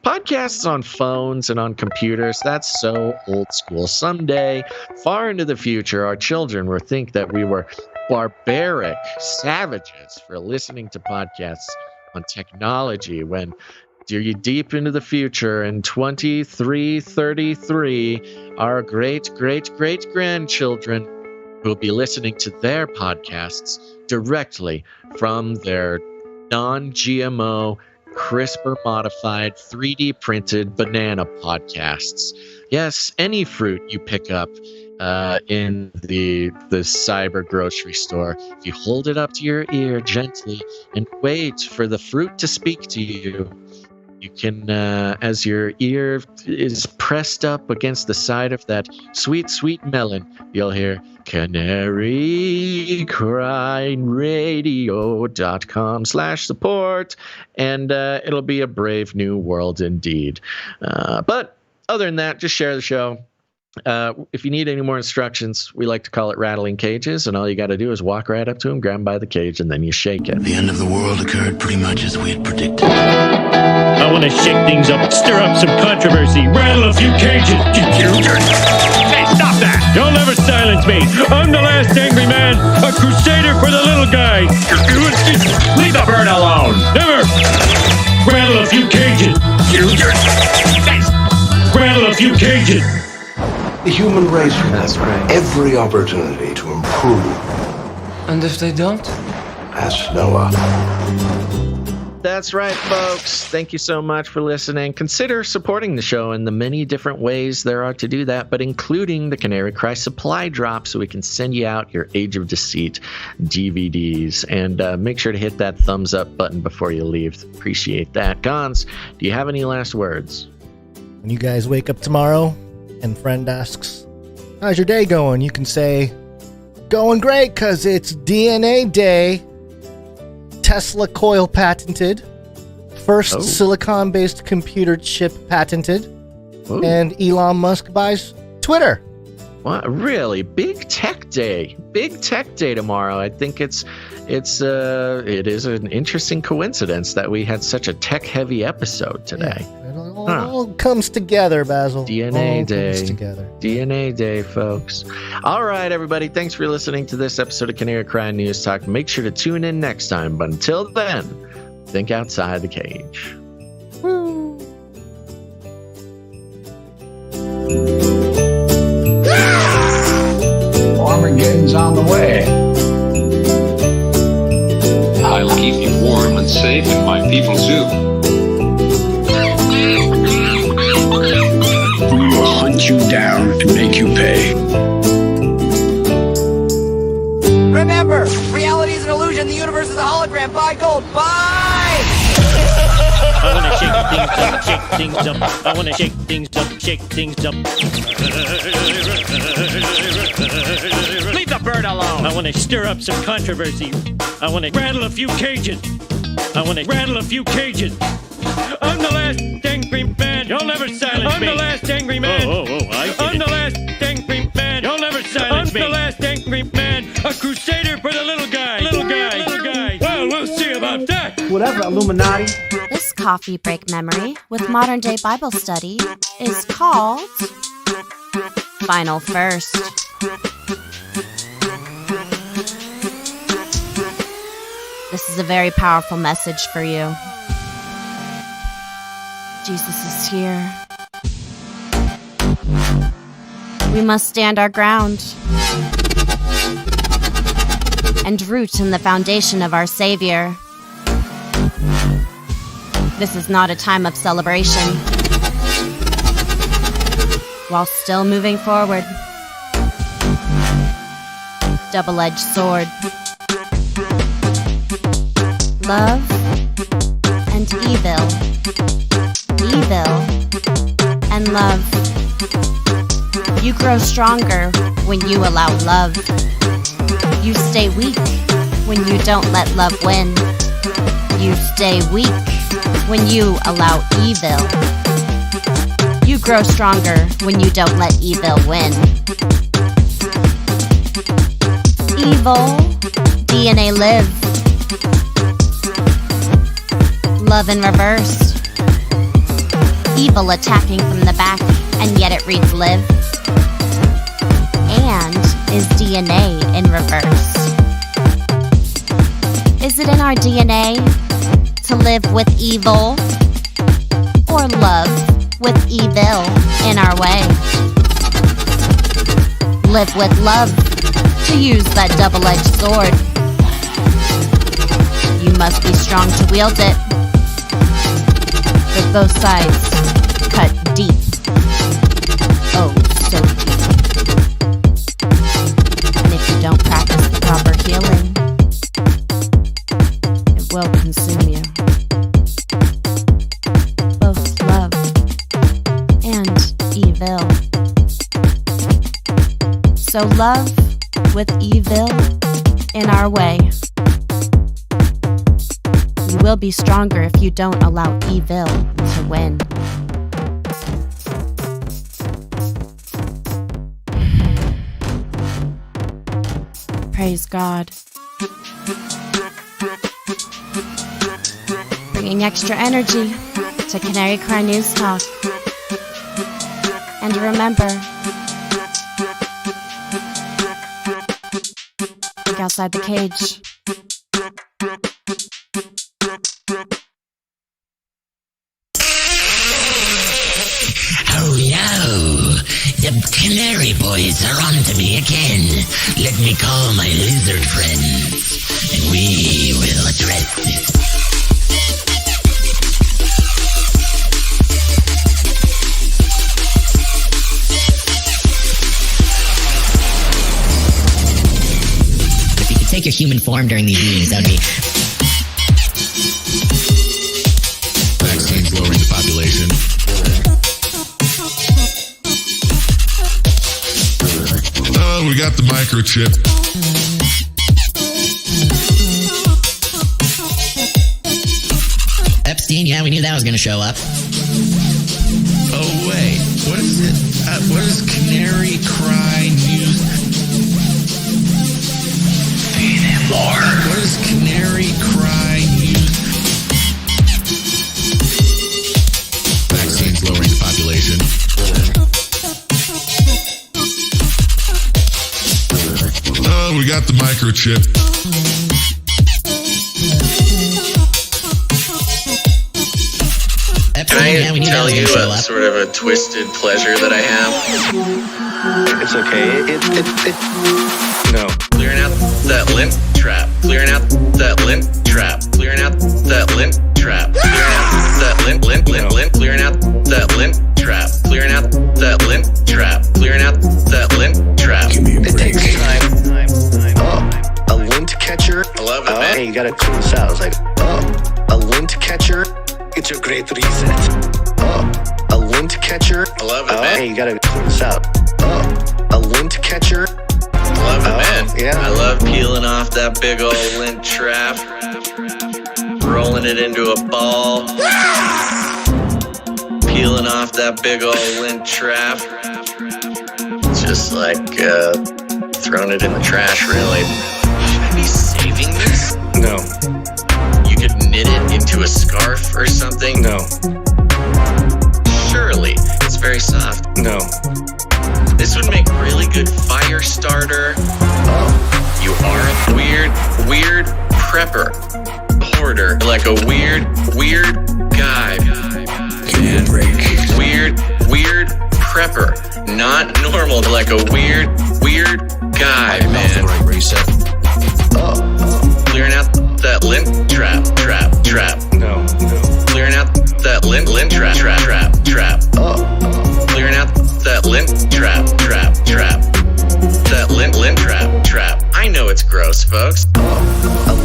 Podcasts on phones and on computers, that's so old school. Someday, far into the future, our children will think that we were barbaric savages for listening to podcasts on technology, when you're deep into the future in 2333, our great-great-great-grandchildren will be listening to their podcasts directly from their non-GMO, CRISPR-modified, 3D printed banana podcasts. Yes, any fruit you pick up in the cyber grocery store, if you hold it up to your ear gently and wait for the fruit to speak to you, you can, as your ear is pressed up against the side of that sweet, sweet melon, you'll hear Canary Cry Radio.com/support, and it'll be a brave new world indeed. But other than that, just share the show. If you need any more instructions, we like to call it rattling cages, and all you got to do is walk right up to him, grab him by the cage, and then you shake it. The end of the world occurred pretty much as we had predicted. I want to shake things up, stir up some controversy, rattle a few cages. Hey, stop that! You'll never silence me. I'm the last angry man, a crusader for the little guy. Leave the bird alone. Never. Rattle a few cages. Rattle a few cages. The human race has every opportunity to improve. And if they don't? Ask Noah. That's right, folks. Thank you so much for listening. Consider supporting the show in the many different ways there are to do that, but including the Canary Cry supply drop, so we can send you out your Age of Deceit DVDs. And make sure to hit that thumbs up button before you leave. Appreciate that. Gons, do you have any last words? When you guys wake up tomorrow and friend asks, how's your day going? You can say, going great, because it's DNA Day. Tesla coil patented. First silicon-based computer chip patented. Ooh. And Elon Musk buys Twitter. What, really? Big tech day tomorrow. I think it is an interesting coincidence that we had such a tech heavy episode today. Yeah, it all comes together, Basil. DNA Day. Comes together. DNA Day, folks. All right, everybody. Thanks for listening to this episode of Canary Cry News Talk. Make sure to tune in next time. But until then, think outside the cage. Woo. Armageddon's on the way. I'll keep you warm and safe in my people's zoo. We will hunt you down to make you pay. Remember, reality is an illusion. The universe is a hologram. Buy gold. Buy! I want to shake things up. I want to shake things up. Leave the bird alone. I want to stir up some controversy. I want to rattle a few cages. I'm the last angry man. You'll never silence me. I'm the last angry man. I'm the last angry man. You'll never silence me. I'm the last angry man. A crusader for the little guy. Well, we'll see about that. Whatever, Illuminati. This coffee break memory with modern day Bible study is called Final First. This is a very powerful message for you. Jesus is here. We must stand our ground and root in the foundation of our Savior. This is not a time of celebration. While still moving forward, double-edged sword. Love and evil. Evil and love. You grow stronger when you allow love. You stay weak when you don't let love win. You stay weak when you allow evil. You grow stronger when you don't let evil win. Evil, DNA live. Love in reverse. Evil attacking from the back, and yet it reads live. And is DNA in reverse? Is it in our DNA to live with evil or love with evil in our way? Live with love to use that double-edged sword. You must be strong to wield it. But both sides cut deep. Oh, so deep. And if you don't practice the proper healing, it will consume you. Both love and evil. So love with evil in our way. You will be stronger if you don't allow evil to win. Praise God. Bringing extra energy to Canary Cry News Talk. And remember, think outside the cage. Oh no, the Canary Boys are on to me again. Let me call my lizard friends, and we will address this. If you could take your human form during these meetings, that would be... Vaccines lowering the population. Oh, we got the microchip. Epstein, yeah, we knew that was going to show up. Oh, wait. What is it? What is Canary Cry news? More. What is Canary Cry news? Vaccines lowering the population. Oh, we got the microchip. Can I tell you a sort of a twisted pleasure that I have? It's okay. No. Clearing out that lint trap. Clearing out that lint trap. Clearing out that lint trap. Clearing out that lint. Clearing out that lint trap. Clearing out that lint trap. Clearing out that lint trap. It takes time. A lint catcher. I love it, man. Hey, you gotta clean this out. It's like, a lint catcher. It's a great reset. A lint catcher. I love it, man. Hey, you gotta clean this out. A lint catcher. I love it, man. Yeah. I love peeling off that big old lint trap, rolling it into a ball, peeling off that big old lint trap. It's just like throwing it in the trash, really. Should I be saving this? No. You could knit it into a scarf or something? No. Surely. It's very soft. No. This would make really good fire starter. You are a weird prepper. Hoarder. Like a weird guy. Man. Weird prepper. Not normal, like a weird guy, man. Clearing out that lint trap. No. Clearing out that lint trap. Clearing out that lint trap. That lint trap. I know it's gross, folks. A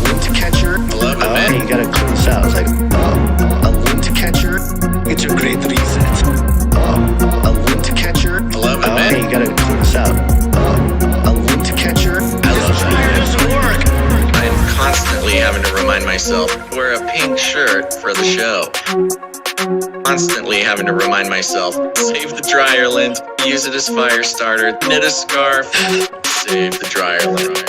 lint catcher. I love it, man. Hey, you gotta clean this out. It's like, a lint catcher. It's a great reset. A lint catcher. I love it, man. Hey, you gotta clean this out. A lint catcher. I love it. Doesn't work. I'm constantly having to remind myself, wear a pink shirt for the show. Constantly having to remind myself, save the dryer lint, use it as fire starter, knit a scarf, save the dryer lint.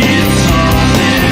It's all there.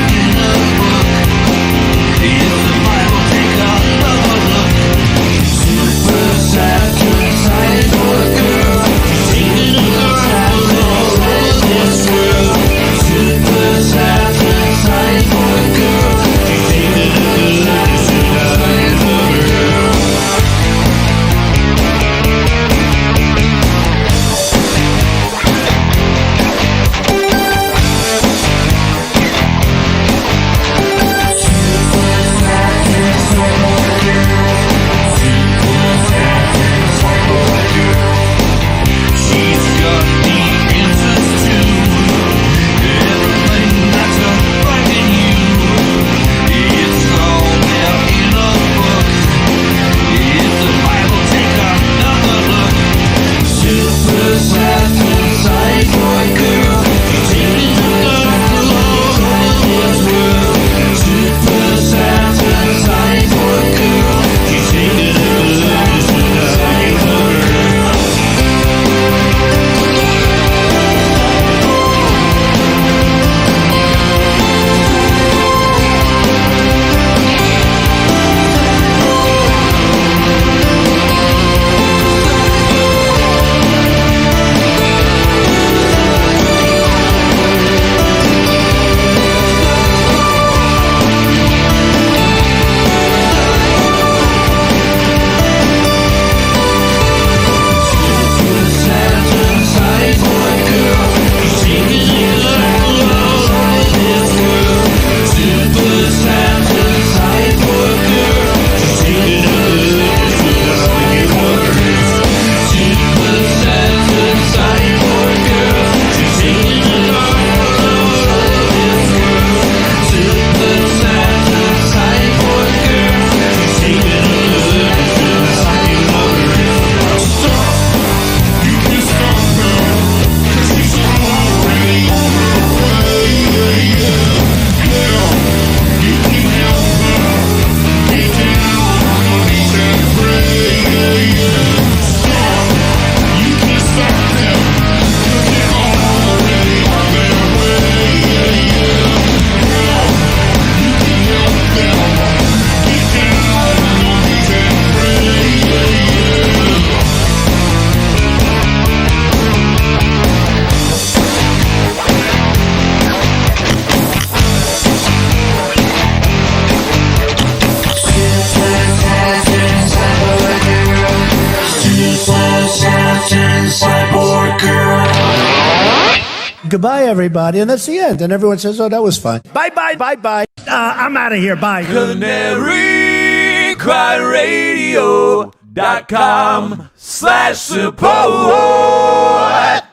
Goodbye, everybody. And that's the end. And everyone says, oh, that was fun. Bye, bye, bye, bye. I'm out of here. Bye. CanaryCryRadio.com/support.